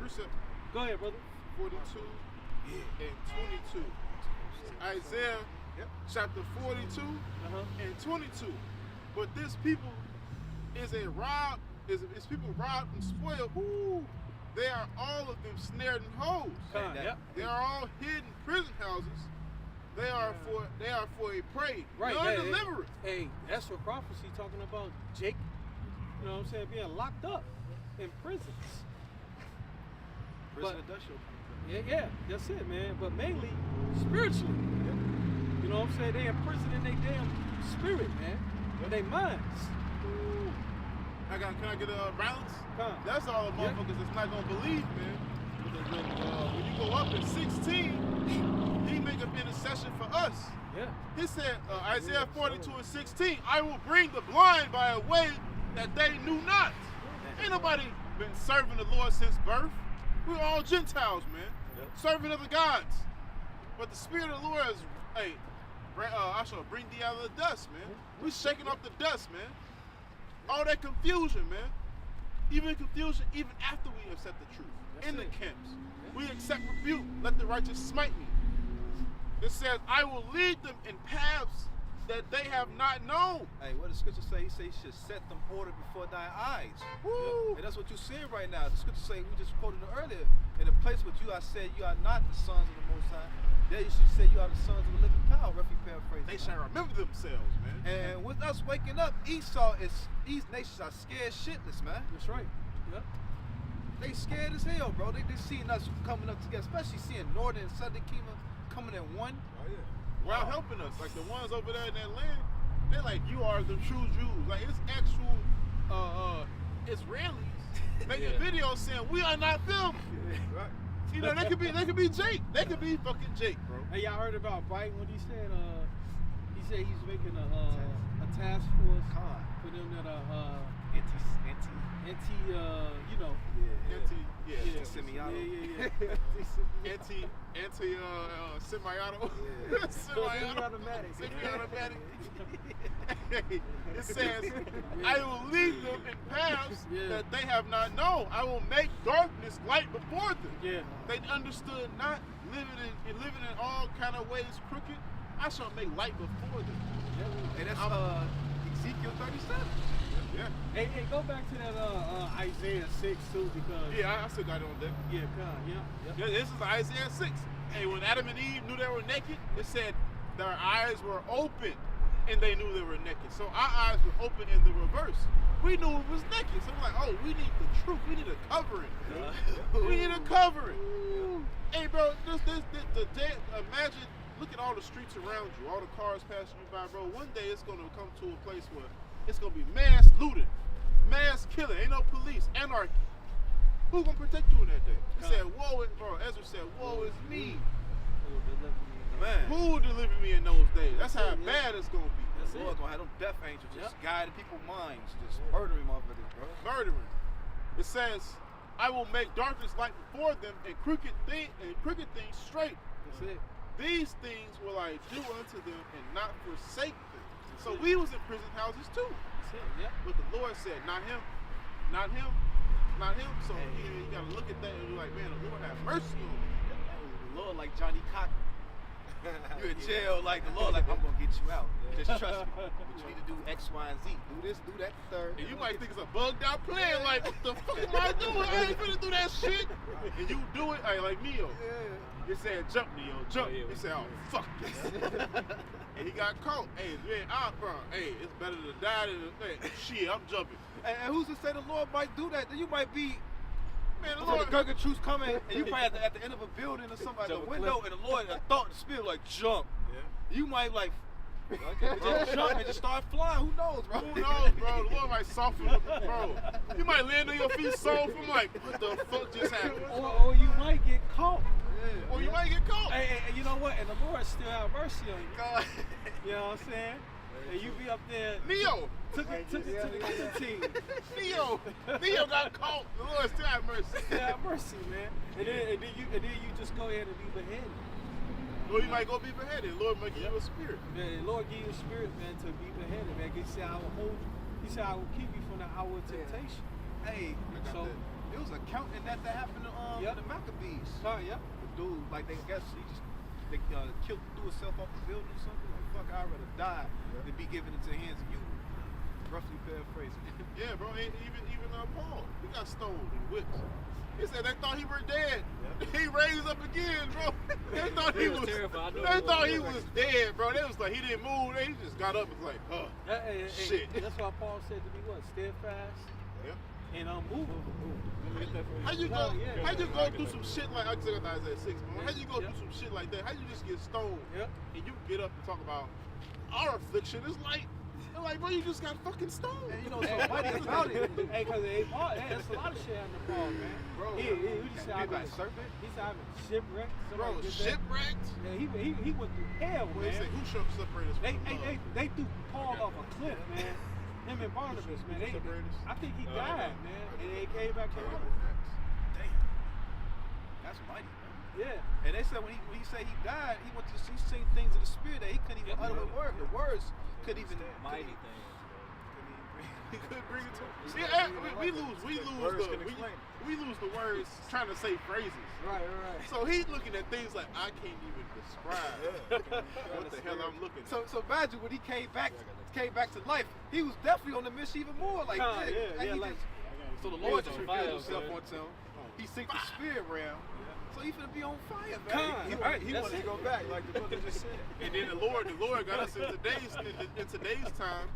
Precept Go ahead, brother. 42 and 22. Isaiah chapter 42 and 22. But this people is people robbed and spoiled. Ooh, they are all of them snared in holes. They are all hidden prison houses. They are for a prey. Right. None deliverance. Hey, that's what prophecy talking about Jake. You know what I'm saying? Being locked up in prisons. Prison But- industrial. Yeah, that's it, man. But mainly spiritually. You know what I'm saying? They in prison in their damn spirit, man. In their minds. Can I get a balance? Come. That's all the motherfuckers that's not gonna believe, man. When you go up in 16, he make an intercession for us. Yeah. He said, Isaiah 42 and 16, I will bring the blind by a way that they knew not. Ain't nobody been serving the Lord since birth. We're all Gentiles, man. Serving other gods. But the Spirit of the Lord is, hey, I shall bring thee out of the dust, man. We shaking off the dust, man. All that confusion, man. Even confusion, even after we accept the truth. In the camps. We accept rebuke. Let the righteous smite me. It says, I will lead them in paths that they have not known. Hey, what the scripture say? He say, you should set them order before thy eyes. Woo. And that's what you're seeing right now. The scripture say, we just quoted it earlier. In a place with you, I said, you are not the sons of the Most High. There you should say, you are the sons of the living power. Roughly paraphrasing. They shall remember themselves, man. And with us waking up, Esau these nations are scared shitless, man. That's right. Yep. They scared as hell, bro. They seeing us coming up together, especially seeing Northern and Southern Kingdom coming in one. Oh, yeah. While helping us. Like the ones over there in that land, they're like, you are the true Jews. Like it's actual Israelis making videos saying we are not them. Right. You know, they could be Jake. They could be fucking Jake, bro. Hey, y'all heard about Biden when he said he's making a task force for them that are anti you know. Semi-auto. Semi-auto. Semi-automatic. Semi-automatic. It says, I will lead them in paths that they have not known. I will make darkness light before them. Yeah. They understood not living in all kind of ways crooked. I shall make light before them. And that's Ezekiel 37. Yeah. Hey, go back to that Isaiah 6 too, because Yeah, I still got it on there. yeah. This is Isaiah 6. Hey, when Adam and Eve knew they were naked, it said their eyes were open and they knew they were naked. So our eyes were open in the reverse. We knew it was naked. So we're like, oh truth. We need a covering. We need a covering. Hey, bro, the day, imagine, look at all the streets around you, all the cars passing you by, bro. One day it's going to come to a place where it's going to be mass looting, mass killing, ain't no police, anarchy. Who's going to protect you in that day? He said, bro, Ezra said, woe is me. Man. Who will deliver me in those days? That's how bad it's going to be. The Lord gonna have them death angels just guiding people's minds, just murdering motherfuckers, bro. Murdering. It says, I will make darkness light before them and crooked things straight. That's it. These things will I do unto them and not forsake them. So we was in prison houses too. That's it. Yeah. But the Lord said, not him, not him, not him. So you gotta look at that and be like, man, the Lord have mercy on me. The Lord like Johnny Cochran. You in jail, like the Lord, like I'm gonna get you out. Just trust me. But you need to do X, Y, and Z. Do this, do that, third. And you might think it's a bugged out plan, like what the fuck am I doing? I ain't finna do that shit. And you do it, hey, like Neo. Yeah. It said jump, Neo, jump. He said, oh fuck this. And he got caught. Hey, man, bro. Hey, it's better to die than shit. I'm jumping. And who's to say the Lord might do that? Then you might be. Man, the The Lord. Gurga truth's coming, and you probably at the end of a building or something at the window, and the Lord thought the spirit like jump. Yeah. You might like just jump and just start flying. Who knows, bro? Who knows, bro? The Lord might soften, bro. You might land on your feet soft. I'm like, what the fuck just happened? Or you might get caught. Yeah. Or you might get caught. Hey, you know what? And the Lord still have mercy on you. God. You know what I'm saying? And you be up there. Neo. Took it to the guillotine. Neo got caught. The Lord still have mercy. Still have mercy, man. And then you just go ahead and be beheaded. Or you might go be beheaded. The Lord might give you a spirit. Man, the Lord give you a spirit, man, to be beheaded, man. He said, I will hold you. He said, I will keep you from the hour of temptation. Hey, So, it was a counting that happened to the Maccabees. yeah. The dude, like they guess they killed, threw himself off the building or something. Like fuck, I'd rather die than be given into the hands of you. Roughly paraphrasing. Yeah, bro. Even Paul, he got stoned and whipped. He said they thought he were dead. Yeah. He raised up again, bro. They thought he was terrified. They thought he was dead, bro. They was like he didn't move. He just got up and was like, shit. That's why Paul said to be what? Steadfast. Yeah. And unmovable. How you go do some shit like I just got Isaiah 6, man. How you go do some shit like that? How you just get stoned and you get up and talk about our affliction? It's like, bro, you just got fucking stoned. And you know so funny about it. Hey, cause Paul, that's a lot of shit happened to Paul, man. Bro, he just said, by serpent. He said I'm shipwrecked. Bro, shipwrecked. Yeah, he went through hell, Well, man. they say who should separate us from love? They threw Paul off a cliff, man. Him and Barnabas, man. I think he died, man, and they came back to life. Damn, that's mighty, man. Yeah. And they said when he said he died, he seen things of the spirit that he couldn't even utter with words. The words couldn't even Mighty thing. He couldn't bring it to him. See, we lose the words trying to say phrases. Right. So he's looking at things like I can't even describe what the hell I'm looking at. So imagine when he came back to life, he was definitely on the mission even more. Like, so the Lord just revealed himself onto him. He synced the spirit realm. So he finna be on fire, man. He wanted to go back, like the brother just said. And then the Lord got us in today's time.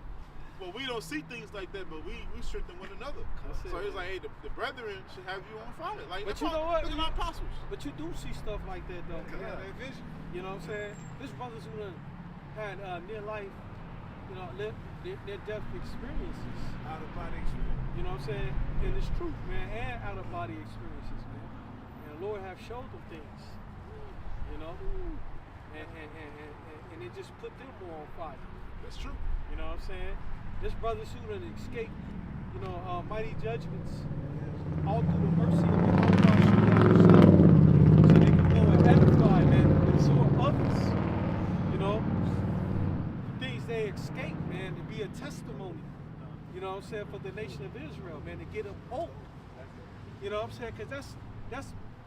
Well, we don't see things like that, but we strengthen one another. So he's like, hey, the brethren should have you on fire. Like, but you know what? Look at our apostles. But you do see stuff like that, though. Yeah, they vision. You know what I'm saying? There's brothers who done had near life, near death experiences. Out of body experience. You know what I'm saying? And it's truth, man, and out of body experiences, man. And the Lord have showed them things. You know? And it just put them more on fire. That's true. You know what I'm saying? This brother who done escaped, mighty judgments, all through the mercy of the Lord, so they can go and edify, man, and exhort others. You know, things they escaped, man, to be a testimony. You know what I'm saying, for the nation of Israel, man, to get them hope. You know what I'm saying, because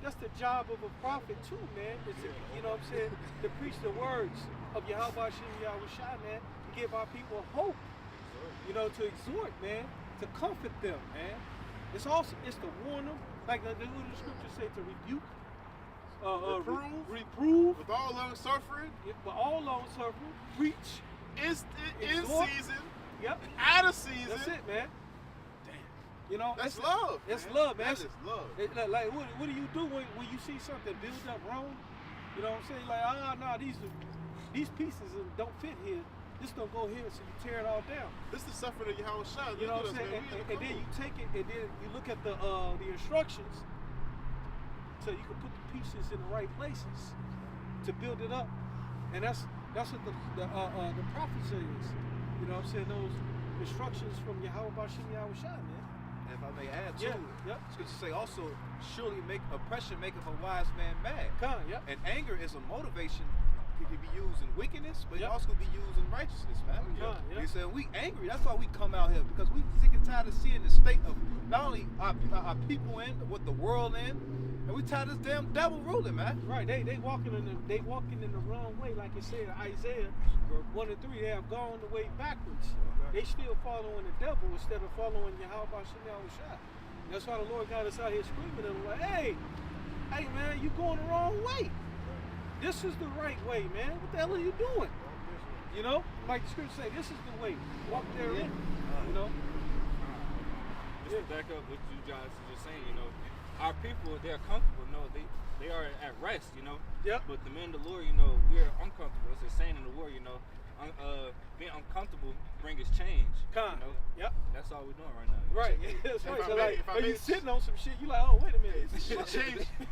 that's the job of a prophet too, man. Is to, you know what I'm saying, to preach the words of Yahweh Shem Yahushua, man, to give our people hope. You know, to exhort, man, to comfort them, man. It's to warn them, like the scriptures say, to rebuke, reprove, with all long suffering, with all long suffering, preach, in exhort, season, yep, out of season. That's it, man. You know, That's love. It's man. love, man. That is love. Like, what do you do when you see something build up wrong? You know what I'm saying? Like, no, these pieces don't fit here. This don't go here, so you tear it all down. This is the suffering of Yahweh Shai. You know what I'm saying? And then you take it, and then you look at the instructions, so you can put the pieces in the right places to build it up. And that's what the prophet says. You know what I'm saying? Those instructions from Yahweh Bashim Yahweh Shai, man. And if I may add to Yeah, it, yep. Scripture say also, surely oppression maketh a wise man mad. Yep. And anger is a motivation. It can be used in wickedness, but Yep. it also can be used in righteousness, man. Yep. You said we angry. That's why we come out here, because we sick and tired of seeing the state of not only our people in, but what the world in, and we tired of this damn devil ruling, man. Right, they walking in the wrong way, like it said Isaiah 1-3. They have gone the way backwards. They still following the devil instead of following Yahweh Bashim Yahweh Shai. That's why the Lord got us out here screaming at them like, hey man, you going the wrong way. This is the right way, man. What the hell are you doing? You know, like the scripture say, this is the way. Walk therein. You know. Just to back up what you guys are just saying, you know, our people, they're comfortable. No, they are at rest, you know. Yep. But the men of the Lord, you know, we're uncomfortable. It's a saying in the word, you know. Being uncomfortable brings change. You know? Yep. That's all we're doing right now. Right. That's right. If I So may- like, if I when you may- sitting on some shit, you like, oh, wait a minute.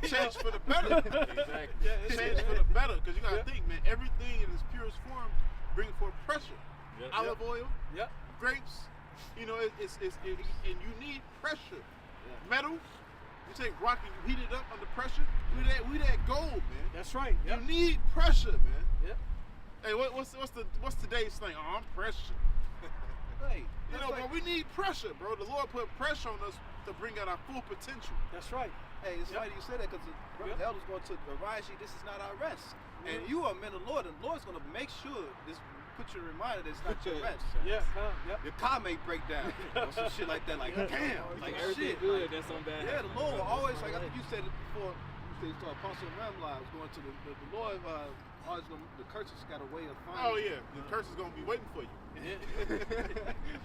change for the better. Exactly. Yeah, it's Change it, for man. the better, because you gotta Yeah. think, man. Everything in its purest form brings forth pressure. Yep. Olive oil, Yep. grapes. You know, and you need pressure. Metal. You take rock and you heat it up under pressure. We that gold, man. That's right. Yep. You need pressure, man. Yep. Hey, what's today's thing? Oh, I'm pressure. Hey, You know, but we need pressure, bro. The Lord put pressure on us to bring out our full potential. That's right. Hey, it's Yep. funny you say that, because Yep. the elders going to arise you, this is not our rest. And you are men of the Lord, and the Lord's going to make sure this, put you a reminder that it's not your rest. Yeah. Yep. Your car may break down or some shit like that. Like, damn, Like like everything shit. good, that's something bad. Yeah, the happening. Lord will always, like I think you said it before, you said to Apostle Ramla, I was going to the Lord, always gonna, the curses got a way of finding. Oh yeah, the curse is gonna be waiting for you.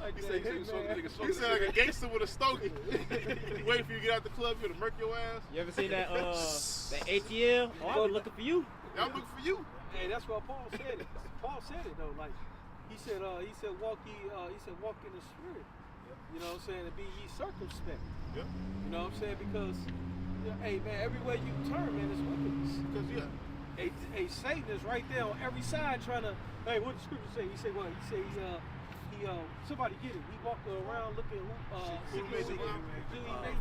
Like He that, said, like a gangster with a stogie. Waiting for you to get out the club, you to murk your ass. You ever seen that ATL? Oh, I've been looking for you. I'm looking for you. Hey, that's what Paul said it. Paul said it though. Like he said walk in the spirit. You know what I'm saying? To be ye circumspect. Yeah. You know what I'm saying? Because hey man, everywhere you turn, man, it's wickedness. Because yeah. Hey, Satan is right there on every side trying to. Hey, what the scripture say? He said what? He said he somebody get it. He walked around looking. Who made the ground?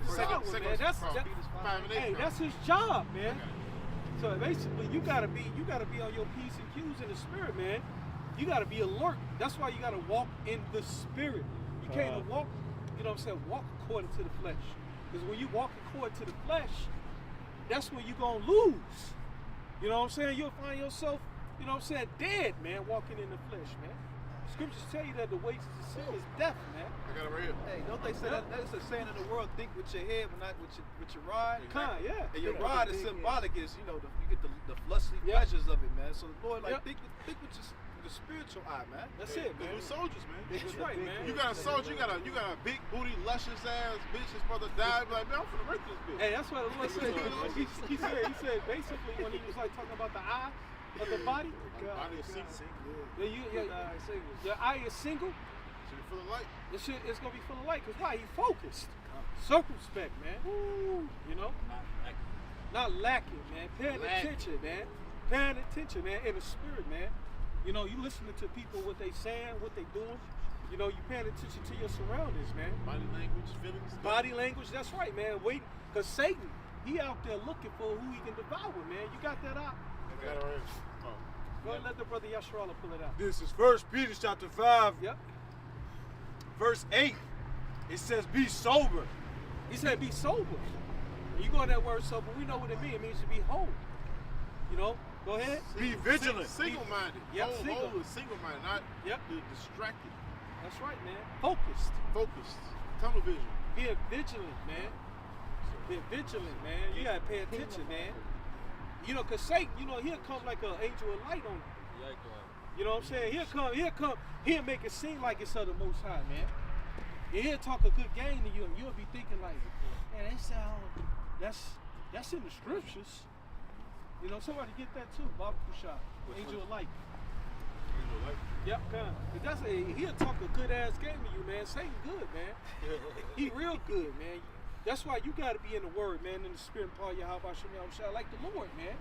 Second, man. That's his job, man. So basically, you gotta be on your P's and Q's in the spirit, man. You gotta be alert. That's why you gotta walk in the spirit. You can't walk, you know what I'm saying, walk according to the flesh. Because when you walk according to the flesh, that's when you're gonna lose. You know what I'm saying? You'll find yourself, you know what I'm saying, dead, man, walking in the flesh, man. Scriptures tell you that the wages of sin is death, man. I got it right here. Hey, don't they say that is a saying in the world, think with your head but not with your rod? Yeah. And your Yeah. rod is symbolic, is, you know, you get the fleshly Yep. pleasures of it, man. So the Lord, like, Yep. think with the spiritual eye, man. That's it, Because man. we soldiers, man. That's right, man. You got a soldier, you got a big booty, luscious ass bitch that's supposed to die. Be like, man, I'm finna rape this bitch. Hey, that's what the Lord said. He said basically when he was like talking about the eye of the body. Body is single. Your eye is single. Should be full of light. It's gonna be full of light. Cause why? He focused, circumspect, man. You know, not lacking, man. Paying attention, man. Paying attention, man. In the spirit, man. You know, you listening to people, what they saying, what they doing. You know, you paying attention to your surroundings, man. Body language, feelings. Body language, that's right, man. Waiting, cause Satan, he out there looking for who he can devour, man. You got that out? I got it right here. Oh. Go ahead, let the brother Yasharala pull it out. This is 1 Peter chapter 5, Yep. verse 8. It says, be sober. He said, be sober. When you go in that word sober, we know what it means. It means to be whole. You know, go ahead. Be vigilant. Single-minded. Yep, Whole is single-minded, not Yep. distracted. That's right, man. Focused. Focused. Tunnel vision. Being vigilant, man. Being vigilant, man. You gotta pay attention, man. You know, cause Satan, you know, he'll come like an angel of light on you. You know what I'm saying? He'll make it seem like it's of the Most High, man. And he'll talk a good game to you, and you'll be thinking like, man, that's in the scriptures. You know, somebody get that too. Barbara Shop, Angel of Light. Yep, he'll talk a good ass game to you, man. Satan good, man. He real good, man. That's why you gotta be in the word, man, in the spirit and Paul Yahweh Shem like the Lord, man.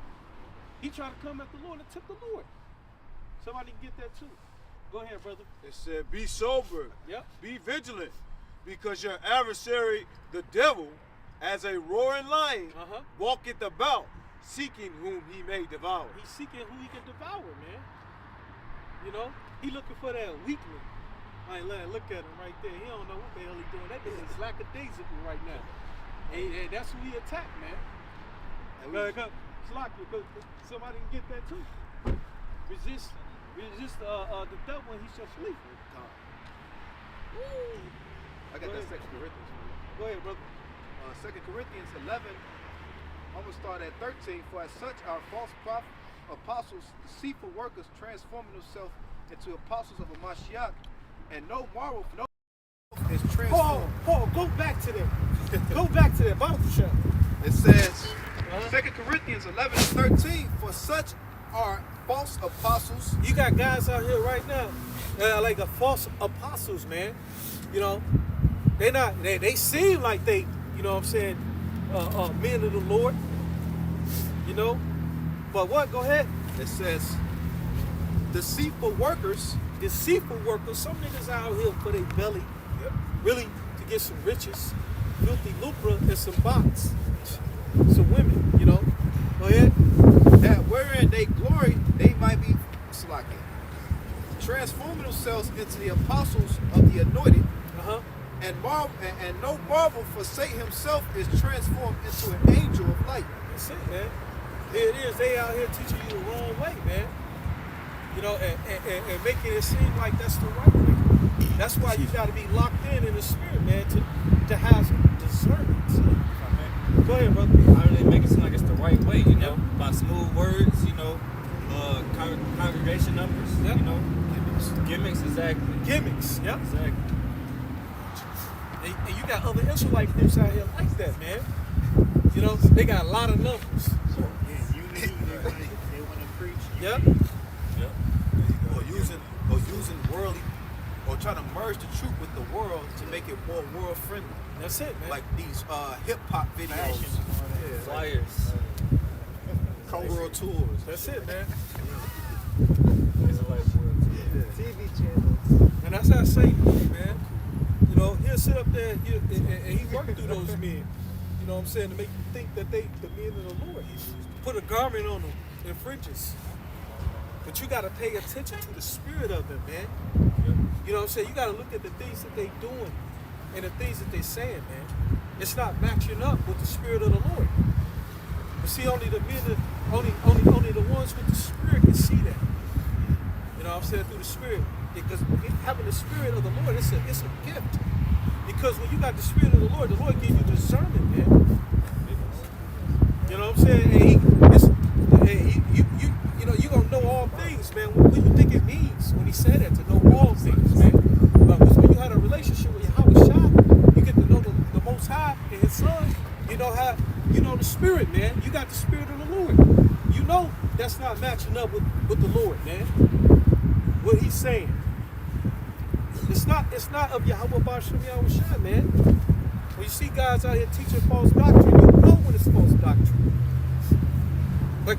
He tried to come at the Lord and took the Lord. Somebody can get that too. Go ahead, brother. It said, be sober, Yep. be vigilant, because your adversary, the devil, as a roaring lion, walketh about, seeking whom he may devour. He's seeking who he can devour, man. You know, he looking for that weakling. I ain't letting look at him right there. He don't know what the hell he doing. That thing is lackadaisical right now. And that's who he attacked, man. Somebody can get that too. Resist the devil and he shall flee. I got that 2 Corinthians. Go ahead, brother. 2 Corinthians 11. I'm going to start at 13. For as such are false apostles, deceitful workers, transforming themselves into apostles of a Mashiach, and no marvel for no is transformed. Paul, go back to that. Go back to that Bible shop. It says, 2 Corinthians 11 and 13. For such are false apostles. You got guys out here right now that are like a false apostles, man. You know, they seem like they, you know what I'm saying, men of the Lord. You know, but what? Go ahead. It says, deceitful workers. Deceitful workers. Some niggas out here for their belly, really to get some riches, filthy lucre, and some bots, some women. You know. Go ahead. That wherein they glory, they might be slacking, transforming themselves into the apostles of the anointed. And no marvel, for Satan himself is transformed into an angel of light. That's it, man. Here it is. They out here teaching you the wrong way, man. You know, and making it seem like that's the right way. That's why you got to be locked in the spirit, man, to have some discernment. So, go ahead, brother. How do they make it seem like it's the right way, you know? By smooth words, you know, congregation numbers, you know? Gimmicks, exactly. Gimmicks, yep. Exactly. And you got other Israelite groups out here like that, man. You know, they got a lot of numbers. Unity, they want to preach. Yep. Or using worldly, or trying to merge the truth with the world to make it more world friendly. That's it, man. Like these hip hop videos, Flyers. world tours. That's it, man. Israelite world. TV channels. And that's how Satan is, man. You know, he'll sit up there and he worked through those men. You know what I'm saying? To make you think that they the men of the Lord. He put a garment on them and fringes. But you got to pay attention to the spirit of them, man. You know what I'm saying? You got to look at the things that they doing and the things that they saying, man. It's not matching up with the spirit of the Lord. But see, only the men, only the ones with the spirit can see that. You know what I'm saying? Through the spirit. Because having the spirit of the Lord, it's a gift. Because when you got the spirit of the Lord gives you discernment, man. You know what I'm saying? You know, you're going to know all things, man. What do you think it means when he said that, to know all things, man? But when you had a relationship with Yahweh Shai, you get to know the Most High and His Son. You know the Spirit, man. You got the Spirit of the Lord. You know that's not matching up with the Lord, man. What He's saying. It's not of Yahweh B'Shem Yahweh Shai, man. When you see guys out here teaching false doctrine, you know when it's false doctrine. Like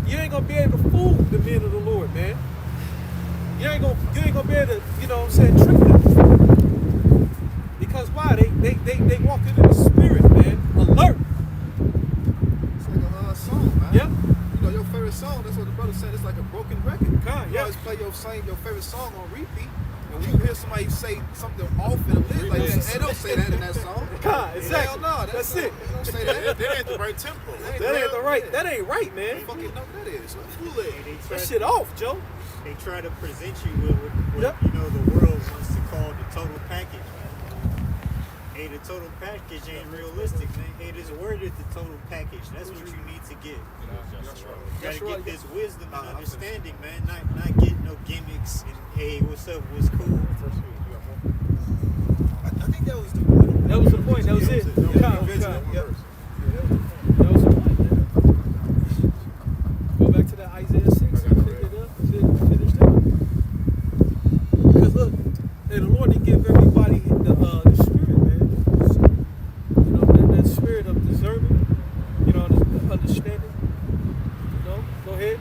you ain't gonna be able to fool the men of the Lord, man. You ain't gonna be able to, you know what I'm saying, trick them. Because why? They walk in the spirit, man. Alert. It's like a song, man. Yep. You know, your favorite song, that's what the brother said, it's like a broken record. You always play your favorite song on repeat. And when you hear somebody say something off in a lyric like that, they don't say that in that song. Exactly. Hell no, that's it. They don't say that. That ain't the right tempo. That ain't right, man. Fucking know that is. That shit off, Joe. They try to present you with you know, the world wants to call the total package, man. Hey, the total package ain't realistic, man. Hey, this word is the total package. That's what you need to get. You gotta get this wisdom and understanding, man. Not get no gimmicks and hey, what's up, what's cool. I think that was the point. That was the point. That was it. That was Con, it. con. Yep. That was the point, man. Go back to that Isaiah 6 and pick it up. Finish that. Because look, hey, the Lord didn't give everybody the spirit, man. You know, that spirit of discernment, you know, the understanding. You know, go ahead.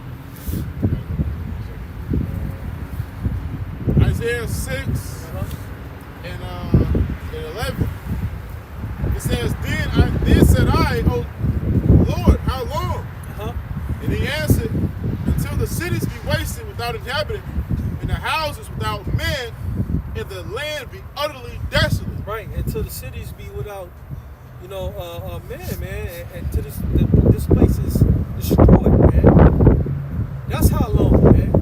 Isaiah 6 and 11. It says, Then said I, O Lord, how long? And he answered, until the cities be wasted without inhabitant, and the houses without men, and the land be utterly desolate. Right, until the cities be without, you know, man, and to this place is destroyed, man. That's how long, man.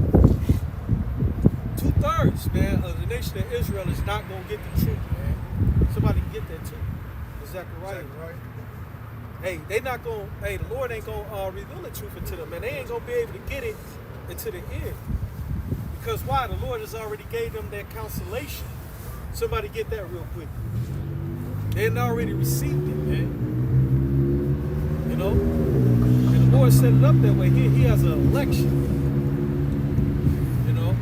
2/3, man, of the nation of Israel is not gonna get the truth, man. Somebody can get that too. Zechariah, right? Hey, they not gonna. Hey, the Lord ain't gonna reveal the truth unto them, and they ain't gonna be able to get it until the end. Because why? The Lord has already gave them that consolation. Somebody get that real quick. They had already received it, man. You know? And the Lord set it up that way. He has an election. You know?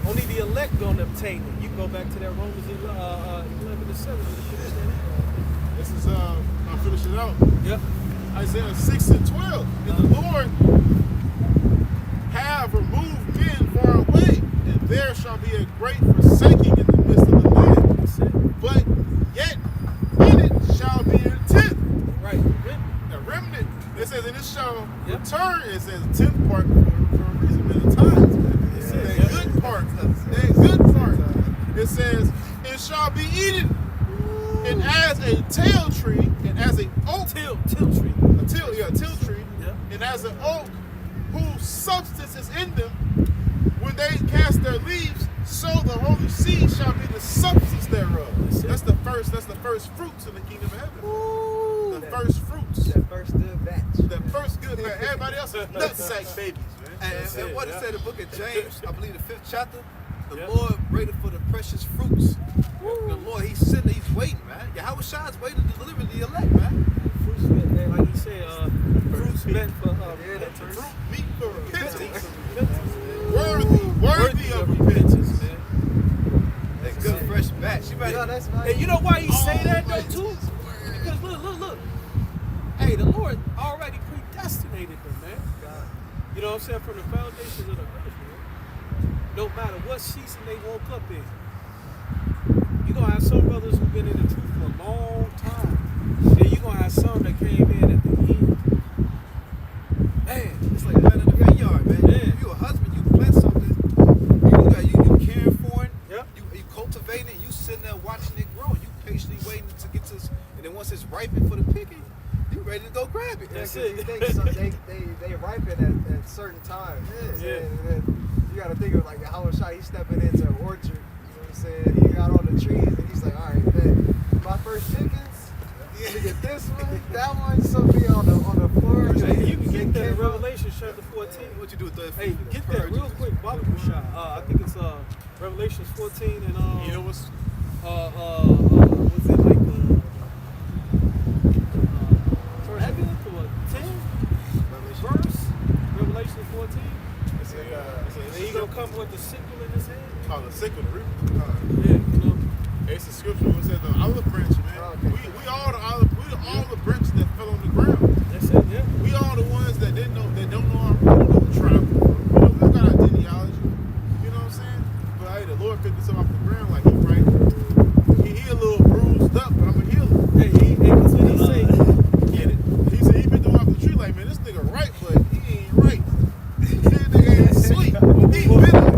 Only the elect gonna obtain it. You can go back to that Romans 11:7. This is, I'll finish it out. Yep. Isaiah 6 and 12. And the Lord have removed men far away, and there shall be a great forsaking in the midst of the land. But yet in it shall be a tenth. Right. A remnant. It says, and it shall Yep. return. It says tenth part for a reason many times. It says a good part. A good part. It says, it shall be eaten. And as a teil tree, and as an oak, Till tree. a teil tree, Yeah. and as an oak whose substance is in them, when they cast their leaves, so the holy seed shall be the substance thereof. That's the first fruits in the kingdom of heaven. Ooh, The first fruits. that first good batch. The first good man. Everybody else is nutsack babies, man. And what it said in the book of James, I believe the 5th chapter, the Yep. Lord waited for the precious fruits. The Lord, he's sitting, he's waiting, man. Yahweh Shai's waiting to deliver the elect, man. Fruits meant, man, like he said, fruits meant for repentance. Fruit meat for repentance. Repentance. Worthy of repentance. man. That good fresh batch. You better, No, that's nice. And you know why he say that though too? Because look. Hey, the Lord already predestinated them, man. You know what I'm saying? From the foundations of the earth, man. No matter what season they woke up in. You're gonna have some brothers who've been in the truth for a long time. And you're gonna have some that came in at the end. Man, it's like planting a vineyard, man. Yeah. You a husband, you plant something, you caring for it, Yep. you cultivating it, you sitting there watching it grow, you patiently waiting to get to, and then once it's ripened for the picking, you ready to go grab it. That's Yeah, 'cause it. you think they ripen at certain times. Yeah. And then you got to think of like how Shai, he's stepping into an orchard. You know what I'm saying? He got all the trees and he's like, all right, man, my first chickens. You get this one, that one, something on the floor. hey, you can get that in Revelation chapter 14. What you do with the Hey, get that real quick, Bible shot. I think it's Revelations 14 and You know what's was it like first to what 10 verse Revelation 14. And he gonna come with the sickle in his hand. called a sickle, the reaper. Yeah, you know. It's a scripture that says the olive branch, man. Okay. We all the branches that fell on the ground. That's it, yeah. We all the ones that don't know the tribe. We don't got our genealogy. You know what I'm saying? But hey, the Lord picked us up off the ground like he right. He a little bruised up, but I'm a healer. Hey, cause when he say Get it? He said he picked him off the tree like, man, this nigga right, but he ain't right. This nigga ain't sweet. He bitter.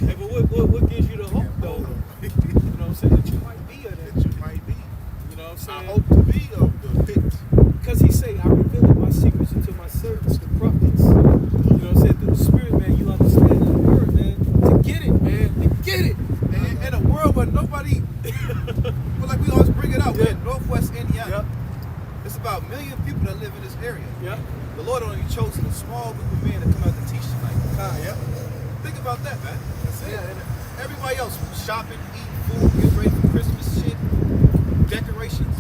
hey, but what gives you the hope though? You know what I'm saying? That you might be of that. That you might be. You know what I'm I saying? hope to be of the picked. Because he say, I revealed my secrets unto my servants, the prophets. You know what I'm saying? Through the spirit, man, you understand the word, man. To get it, man. To get it. And in a world where nobody, but like we always bring it out, we're in Northwest Indiana. Yep. It's about 1 million people that live in this area. Yep. The Lord only chosen a small group of men to come out to teach tonight. Yep. Think about that, man. That's it. Yeah, and Everybody else shopping, eating food, getting ready for Christmas shit. decorations,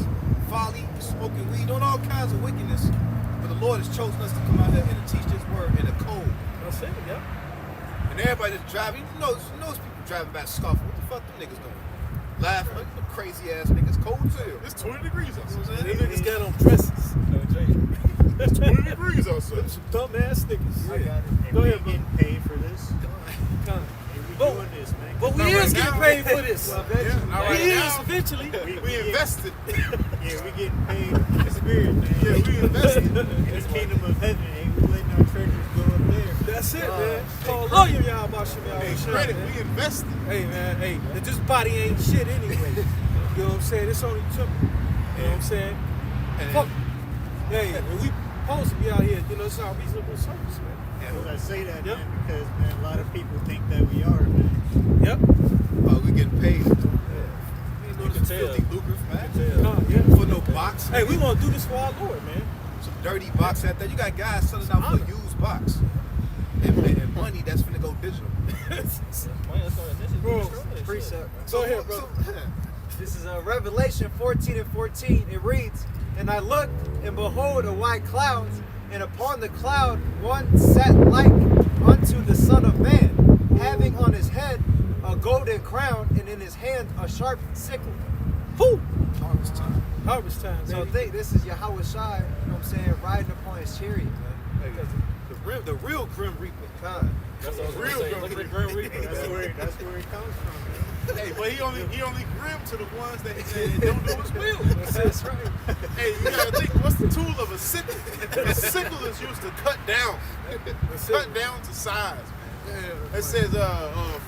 folly, smoking weed, doing all kinds of wickedness. But the Lord has chosen us to come out here and to teach this word in the cold. That's it, yeah. And everybody that's driving, you know people driving back scoffing. What the fuck them niggas doing? Laughing, like them crazy ass niggas, cold as hell. It's 20 degrees outside. These niggas got on dresses. It's 20 degrees outside. Some dumb ass niggas. I got it. And Go we ahead, ain't getting paid for this. Come. And we But- doing this, man. But we Not is right getting now. paid for this. Not right We now. is eventually. We invested. Yeah, we getting paid in the spirit, man. Yeah, we invested. In this kingdom of heaven, ain't we letting our treasures go up there? That's it, man. Call all you y'all about shit, Hey, man. credit, we invested. Hey, man, hey, this body ain't shit anyway. You know what I'm saying? It's only temple. You know what I'm saying? And Fuck. Hey, and we supposed to be out here, you know, it's our reasonable service, man. Because I say that, Yep. man, because, man, a lot of people think that we are, man. Yep. we getting paid. You can tell. Filthy lucrative, man. Yeah. For no box. Hey, we gonna do this for our Lord, man. Some dirty box out there. You got guys selling out for used box. And money that's finna go digital. Bro, Precept. Go ahead, brother. This is Revelation 14 and 14. It reads, "And I looked, and behold, a white cloud, and upon the cloud one sat like unto the Son of Man, having on his head a golden crown, and in his hand a sharp sickle." Who? Harvest time. Harvest time, So I baby. think this is Yahweh Shai, you know what I'm saying, riding upon his chariot, man. Hey, the real Grim Reaper. God. That's what I was Real gonna say. good. Look at the Grim Reaper. That's where it comes from, man. Hey, but he only grim to the ones that don't do his will. That's right. Hey, you gotta think, what's the tool of a sickle? A sickle is used to cut down. Cut down to size, man. It says,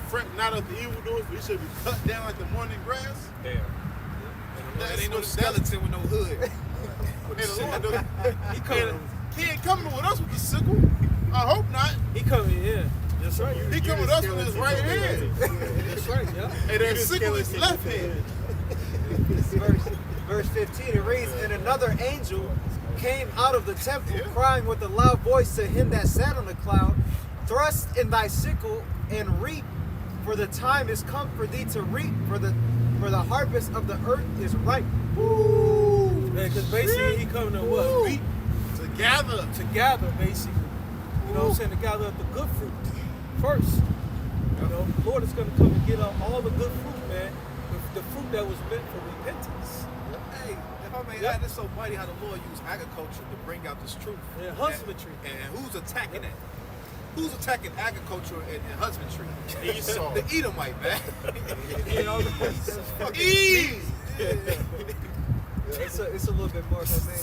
fret not of the evildoers, but you should be cut down like the morning grass. Damn. That ain't no skeleton with no hood. Hey, the Lord doesn't. He ain't coming with us with the sickle. I hope not. He coming in. That's right. He coming with us with his right hand. That's right, yeah. And that sickle is left hand. Verse 15, it reads, "And another angel came out of the temple, crying with a loud voice to him that sat on the cloud, Thrust in thy sickle and reap, for the time is come for thee to reap, for the harvest of the earth is ripe." Because basically he coming to what? Reap, Together. to gather, basically. You know what I'm saying? To gather up the good fruit first. You know, the Lord is going to come and get up all the good fruit, man. The fruit that was meant for repentance. Hey, if I may add, it's so mighty how the Lord used agriculture to bring out this truth. Yeah, husbandry. And who's attacking it? Who's attacking agriculture and husbandry? Esau. The Edomite, man. You know, Eve. it's a little bit more for me.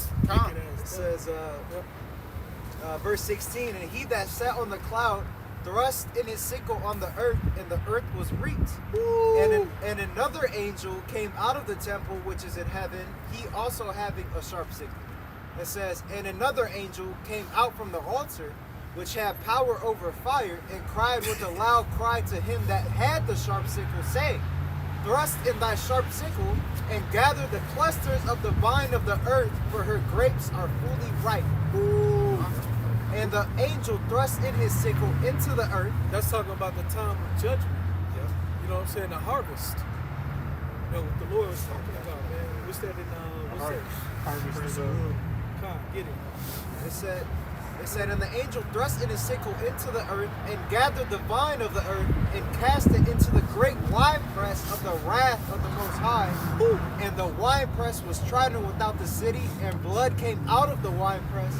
It says, verse 16, "And he that sat on the cloud thrust in his sickle on the earth, and the earth was reaped. And another angel came out of the temple which is in heaven, he also having a sharp sickle." It says, "And another angel came out from the altar, which had power over fire, and cried with a loud cry to him that had the sharp sickle, saying, Thrust in thy sharp sickle, and gather the clusters of the vine of the earth, for her grapes are fully ripe." And the angel thrust in his sickle into the earth. That's talking about the time of judgment. You know what I'm saying? The harvest. You know what the Lord was talking about, man. What's that in, what's that? Harvest of God, get it. It said, "And the angel thrust in his sickle into the earth, and gathered the vine of the earth, and cast it into the great winepress of the wrath of the Most High. And the winepress was trodden without the city, and blood came out of the winepress,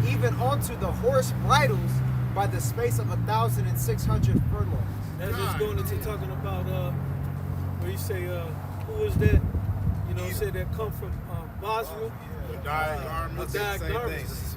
even onto the horse bridles, by the space of 1,600 furlongs." That's just going into talking about, where you say, who is that? You know, say that come from Basra. The dyed garments. The dyed garments.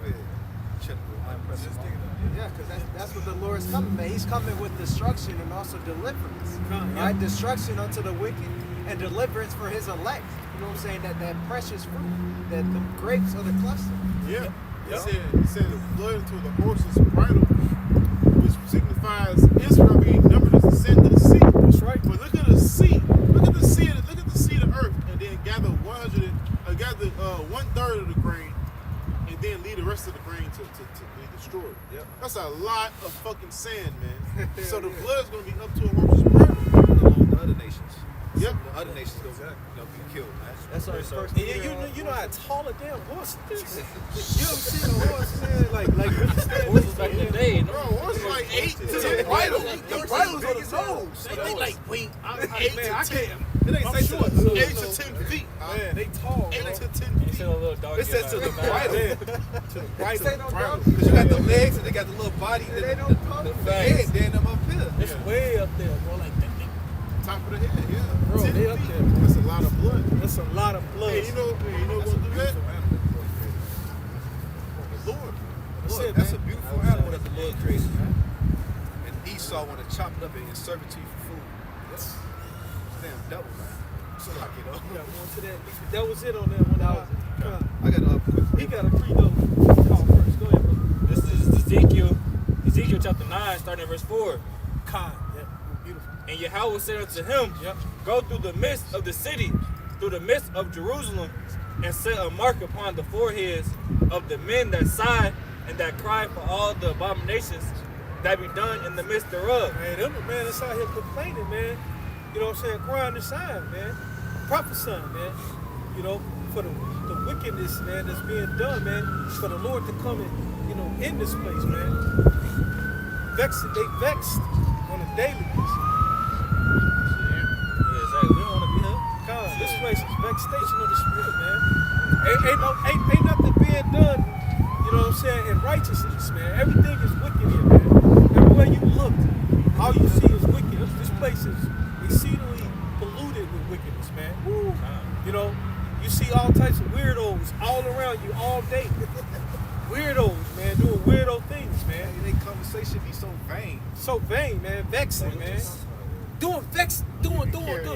Yeah, because that's what the Lord is coming, man. He's coming with destruction and also deliverance. Right? Destruction unto the wicked and deliverance for his elect. You know what I'm saying? That precious fruit, that the grapes of the cluster. Yeah. It said blood into the horse's bridle, which signifies Israel being numbered as the sin of the sea. That's right. But look at the sea. Look at the sea of the earth, and then gather 1/3 of the grain, and then leave the rest of the grain to be destroyed. Yep. That's a lot of fucking sand, man. So the blood's gonna be up to a horse's bridle. Along the other nations. Yep. The other nations gonna be killed, man. That's our first. And you know how tall a damn horse is? You ever seen a horse, man? Like really stand Horses back in the day. Bro, horse is like 8 to The bridle, the bridle's on his nose. They like wait, Eight man, I to can't. It ain't I'm say short, to so- 8 to 10 feet. Man, they tall. 8 bro. to 10 You feet. see a little dog. It says to the bridle. Man, to the bridle. Say no dog. Because you got the legs and they got the little body. They The don't talk. head, then them up here. It's way up there, bro. Like that. Top of the head, yeah. Bro, 10 they up feet. there, bro. That's a lot of blood. That's a lot of blood. Hey, you know what's gonna do that? Lord. That's Look, it, that's man. a beautiful animal that the Lord created, man. And Esau want to chop it up and serve it to you for food. That's damn devil, man. So like it up. Yeah, going to that. That was it on that one. I got a quick. He got a pre-dope call first. Go ahead, bro. This is Ezekiel chapter 9, starting at verse 4. Khan. Yeah, beautiful. And Yahweh said unto him, Yep. Go through the midst of the city, through the midst of Jerusalem, and set a mark upon the foreheads of the men that sigh and that cry for all the abominations that be done in the midst thereof. Man, them the man that's out here complaining, man. You know what I'm saying? Crying the sign, man. Prophesying, man. You know, for the wickedness, man, that's being done, man. For the Lord to come and, you know, in this place, man. They vexed on a daily basis. Yeah, exactly. We don't want to be here. God, this place is vexation of the spirit, man. Ain't nothing being done, you know what I'm saying, in righteousness, man. Everything is wicked here, man. Everywhere you look, all you see is wickedness. This place is exceedingly polluted with wickedness, man. Woo. You know, you see all types of weirdos all around you all day. Weirdos, man, doing weirdo things, man. Their conversation be so vain. So vain, man, vexing, man. Doing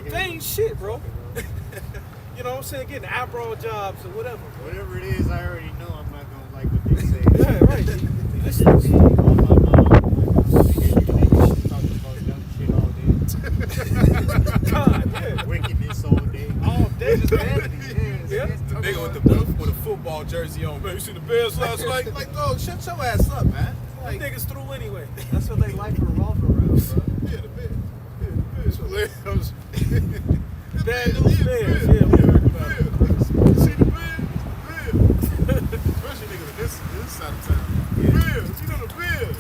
vain shit, bro. You know what I'm saying? Getting eyebrow jobs or whatever. Whatever it is, I already know I'm not gonna like what they say. Yeah, right. This is On my mom, talking about dumb shit all day. God, yeah. Wickedness all day. All day. Yeah. The nigga with a football jersey on, man. You see the Bears last night? Like, dog, shut your ass up, man. Like, niggas through anyway. That's what they like to revolve around, bro. Yeah, the Bears. Bad news Bears. Yeah, we heard about it. See the Bears? Especially niggas this side of town. Bears, you know the Bears.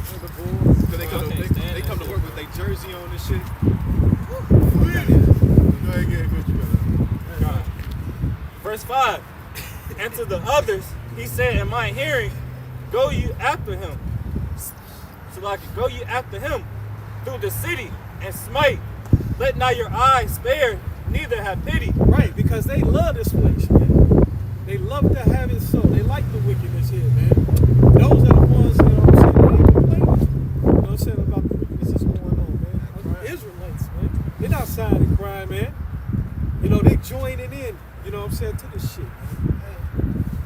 Cause they come to work with their jersey on and shit. Bears. Go ahead, get you better. Verse 5. And to the others, he said in my hearing, Go you after him. So like, go you after him through the city and smite. Let not your eyes spare, neither have pity. Right, because they love this place, man. They love to have it so. They like the wickedness here, man. Those are the ones, you know what I'm saying, that ain't complaining. You know what I'm saying, about the wickedness that's going on, man. The Israelites, man. They're not siding crime, man. You know, they joining in, you know what I'm saying, to this shit.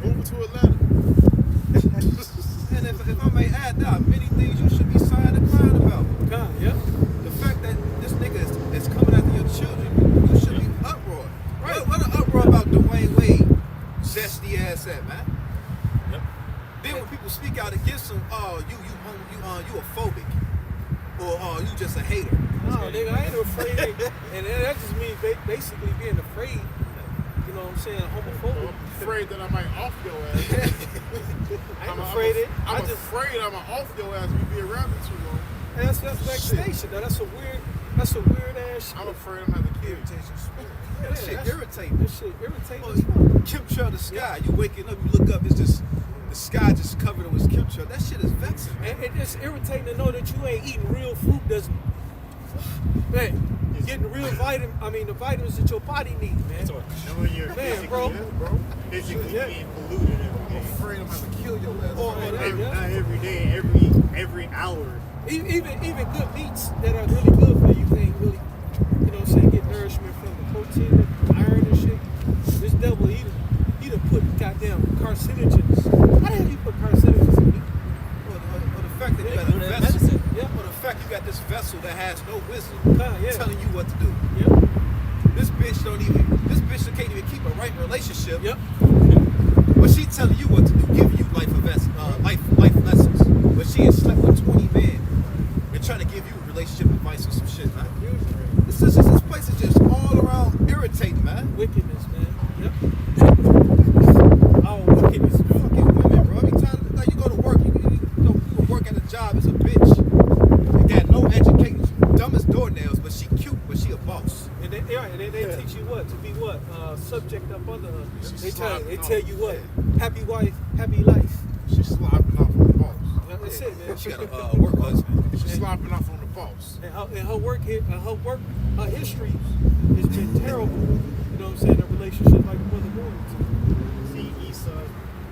Over to Atlanta. And if I may add, there are many things you should be signed and crying about. God, yeah. The fact that this nigga is coming after your children, you should be uproar. Right? What an uproar about Dwayne Wade, zesty ass at, man. Yep. Then when people speak out against him, oh, you a phobic, or oh, you just a hater. No, nigga, I ain't afraid. And that just means basically being afraid. You know what I'm saying? Homophobic. I'm afraid that I might off your ass. I ain't afraid of it. I'm I just, afraid I'm off your ass if you be around me too long. and that's vexation. Now, that's a weird ass shit. I'm afraid I'm gonna have to kill you. Yeah, That shit that's- irritating. That shit irritating Well, as fuck. Chemtrail the sky. You waking up, you look up, it's just the sky just covered with chemtrail. That shit is vexing, man. And it's irritating to know that you ain't eating real food that's, man, getting real the vitamins that your body needs, man. Knowing you're Man, bro. physically Yeah. being polluted every I'm day. afraid I'm gonna kill your ass. Oh, man. man. Not every day, every hour. Even good meats that are really good for you can't really, you know what I'm saying, get nourishment from the protein, the iron and shit. This devil, he done put goddamn carcinogens. How the hell you put carcinogens in meat? Well, the fact that you got a vessel. Medicine. Yeah. Well, the fact you got this vessel that has no wisdom Yeah. telling you what to do. Yep. This bitch can't even keep a right relationship. Yep. But she telling you what to do, giving you life lessons. But she has slept with 20 men and trying to give you relationship advice or some shit, man. This place is just all around agitating, man. Wickedness, man. Yep. All wickedness, man. Fucking women, bro. Every time like, you go to work, you work at a job as a bitch. You got no education. Dumb as doornails, but she cute, but she a boss. And they teach you what? To be what? Subject up under her. They tell you what? Happy wife, happy life. She's slopping off on the boss. That's it, man. She got a work husband. She's slopping off on the boss. And her history has been terrible. You know what I'm saying? A relationship like Brother Gordon. See Esau,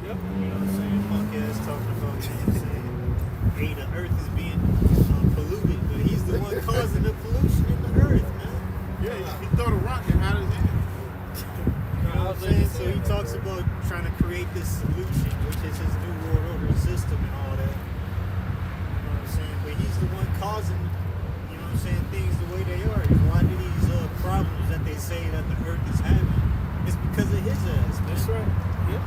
Yep. you know what I'm saying? Punk ass talking about, you know what I'm saying? Hey, the earth is being polluted, but he's the one causing the pollution in the earth, man. Yeah, he throw the rock and out his hand. You know what I'm saying? So he talks about trying to create this solution, which is his new world order system and all that. You know what I'm saying? But he's the one causing, you know what I'm saying, things the way they are. A lot of these problems that they say that the earth is having, it's because of his ass, man. That's right. Yep.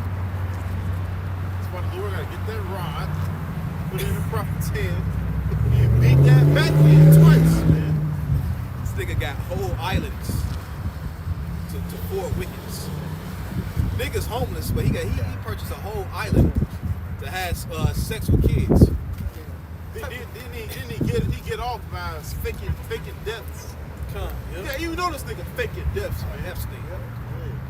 That's why the Lord gotta get that rod, put it in the prophet's hand, and beat that back in twice, man. This nigga got whole islands to four wickedness. Nigga's homeless, but he purchased a whole island to have sex with kids. Didn't he get off by faking deaths? Yep. Yeah, even though this nigga faking deaths, man. Epstein.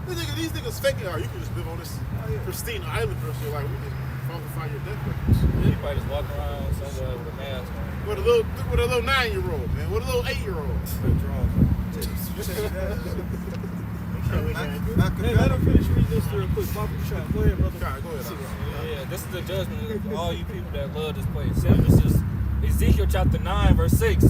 These niggas faking, you can just live on this pristine island for your life. We can falsify your death records. Anybody just walking around somewhere with a mask on. With a little 9-year-old, man. With a little 8-year-old. Hey, let him finish reading this real quick. Bobby Shot. Go ahead, brother. Go ahead. Yeah, this is the judgment of all you people that love this place. This is Ezekiel chapter 9, verse 6.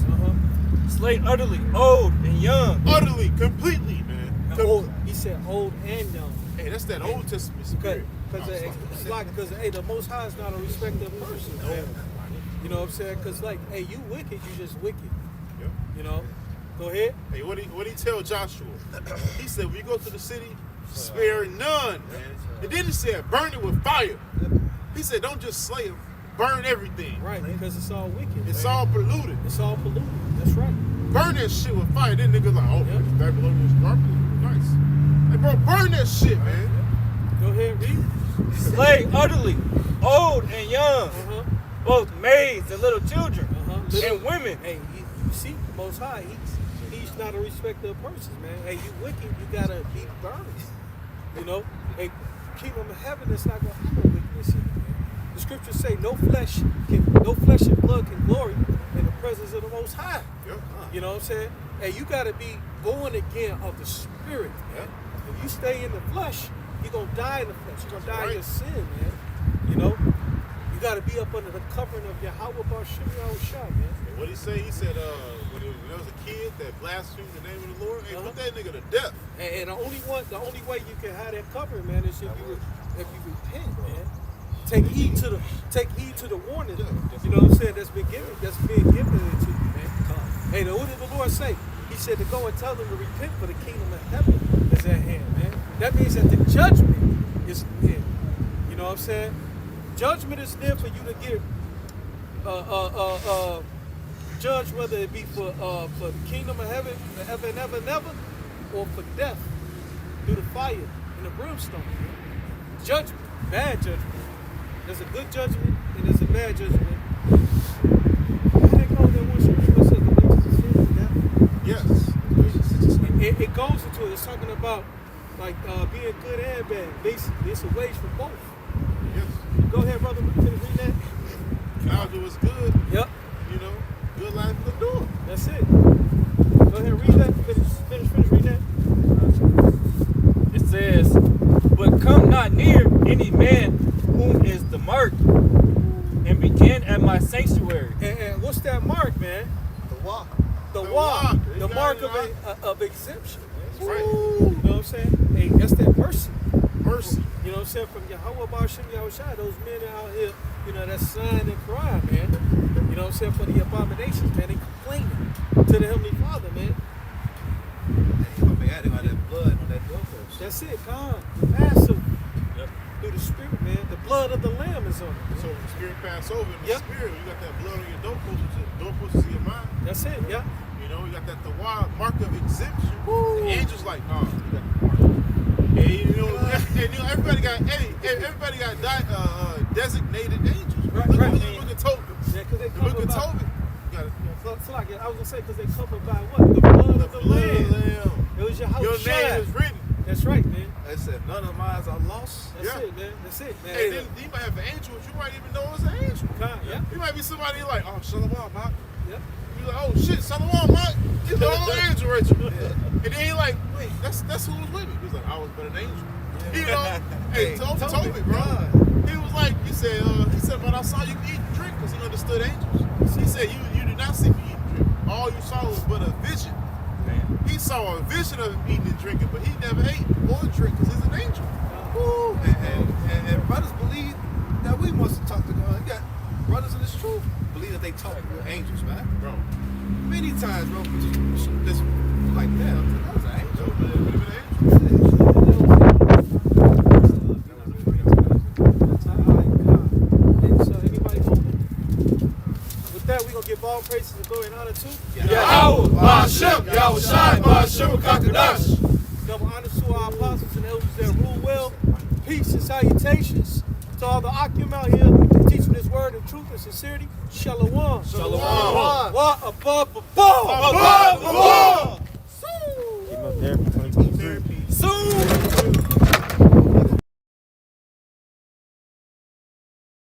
Slay utterly, old and young. Utterly, completely, man. Old, he said old and young. Hey, that's that Old Testament spirit. Because the Most High is not a respecter of person. Man. You know what I'm saying? Because hey, you wicked, you just wicked. Yep. You know? Go ahead. Hey, what he tell Joshua? He said, when you go to the city, spare none, man. And then he said, burn it with fire. He said, don't just slay them, burn everything. Right, because it's all wicked. It's all polluted. It's all polluted. That's right. Burn that shit with fire. Then niggas like, oh, it's Babylonian garbage. Nice. Hey, bro, burn that shit, man. Go ahead, read. Slay utterly, old and young, both maids and little children, and women. Hey, you see, the Most High, he's not a respecter of persons, man. Hey, you wicked, you gotta be burned. You know, hey, kingdom of heaven is not gonna have no wickedness in it, man. The scriptures say no flesh and blood can glory in the presence of the Most High. Yep. You know what I'm saying? Hey, you gotta be born again of the Spirit, man. If you stay in the flesh, you're gonna die in the flesh. You're gonna die in your sin, man. You know, you gotta be up under the covering of Yahweh Bar Shem Yahushua, man. And what he say? He said, when there was a kid that blasphemed the name of the Lord, hey, put that nigga to death. And the only way you can have that covering, man, is if you repent, man. Take heed to the warning. You know what I'm saying? That's being given to you, man. Hey, what did the Lord say? He said to go and tell them to repent, for the kingdom of heaven is at hand, man. That means that the judgment is near. You know what I'm saying? Judgment is there for you to get judged, whether it be for the kingdom of heaven, forever and ever and ever, or for death through the fire and the brimstone. Judgment, bad judgment. There's a good judgment and there's a bad judgment. Yes. It goes into it. It's talking about being good and bad. Basically, it's a wage for both. Yes. Go ahead, brother. Finish reading that. Calendar was good. Yep. You know, good life in the door. That's it. Go ahead, read that. Finish reading that. It says, but come not near any man whom is the mark, and begin at my sanctuary. And what's that mark, man? The walk. The mark of exemption. That's right. You know what I'm saying? Hey, that's that mercy. Mercy. You know what I'm saying? From Yahweh Bar Shem Yahushua, those men out here, you know, that's sighing and crying, man. You know what I'm saying? For the abominations, man. They complaining to the Heavenly Father, man. Hey, my man, they got that blood on that doorpost. That's it, God. Massive. Yep. through the spirit, man. The blood of the Lamb is on it. So the spirit pass over in the Yep. spirit. You got that blood on your doorposts of your mind. That's it, yeah. You know, you got that the wild mark of exemption. Woo. The angels like, nah, you got the mark. And you know, everybody got designated angels. Right, Look right. at the book of Tobit. Yeah, because they The book covered of by, Tobit. You got it. so like, I was going to say, because they covered by what? The blood The of the blood of the Lamb. Lamb. It was your house. Your name is written. That's right, man. They said none of mine are lost. That's Yeah. it, man. That's it, man. Hey, then you might have an angel, you might even know it's an angel. Yeah. You might be somebody like, oh, Shalom, Mark. Yeah. You like, oh shit, Shalom, Mark. You know, angel, Rachel. And then he like, wait, that's who was with me. He's like, I was but an angel. You know, hey, Toby, bro. He was like, he said, but I saw you eat and drink because he understood angels. He said, you did not see me eat and drink. All you saw was but a vision. He saw a vision of him eating and drinking, but he never ate or drank because he's an angel. Woo. And brothers believe that we must talk to God. You got brothers in this truth believe that they talk with angels, man. Bro. Many times, bro, just like that. That was an angel. With that, we're going to give all praises and glory and honor to Yahweh, Ba'ashem, Yahweh Shai, Ba'ashem, Kakadash. double honors to our apostles and elders that rule well. Peace and salutations to all the Akim out here teaching this word of truth and sincerity. Shalom. Shalom. What above, above. Above, above.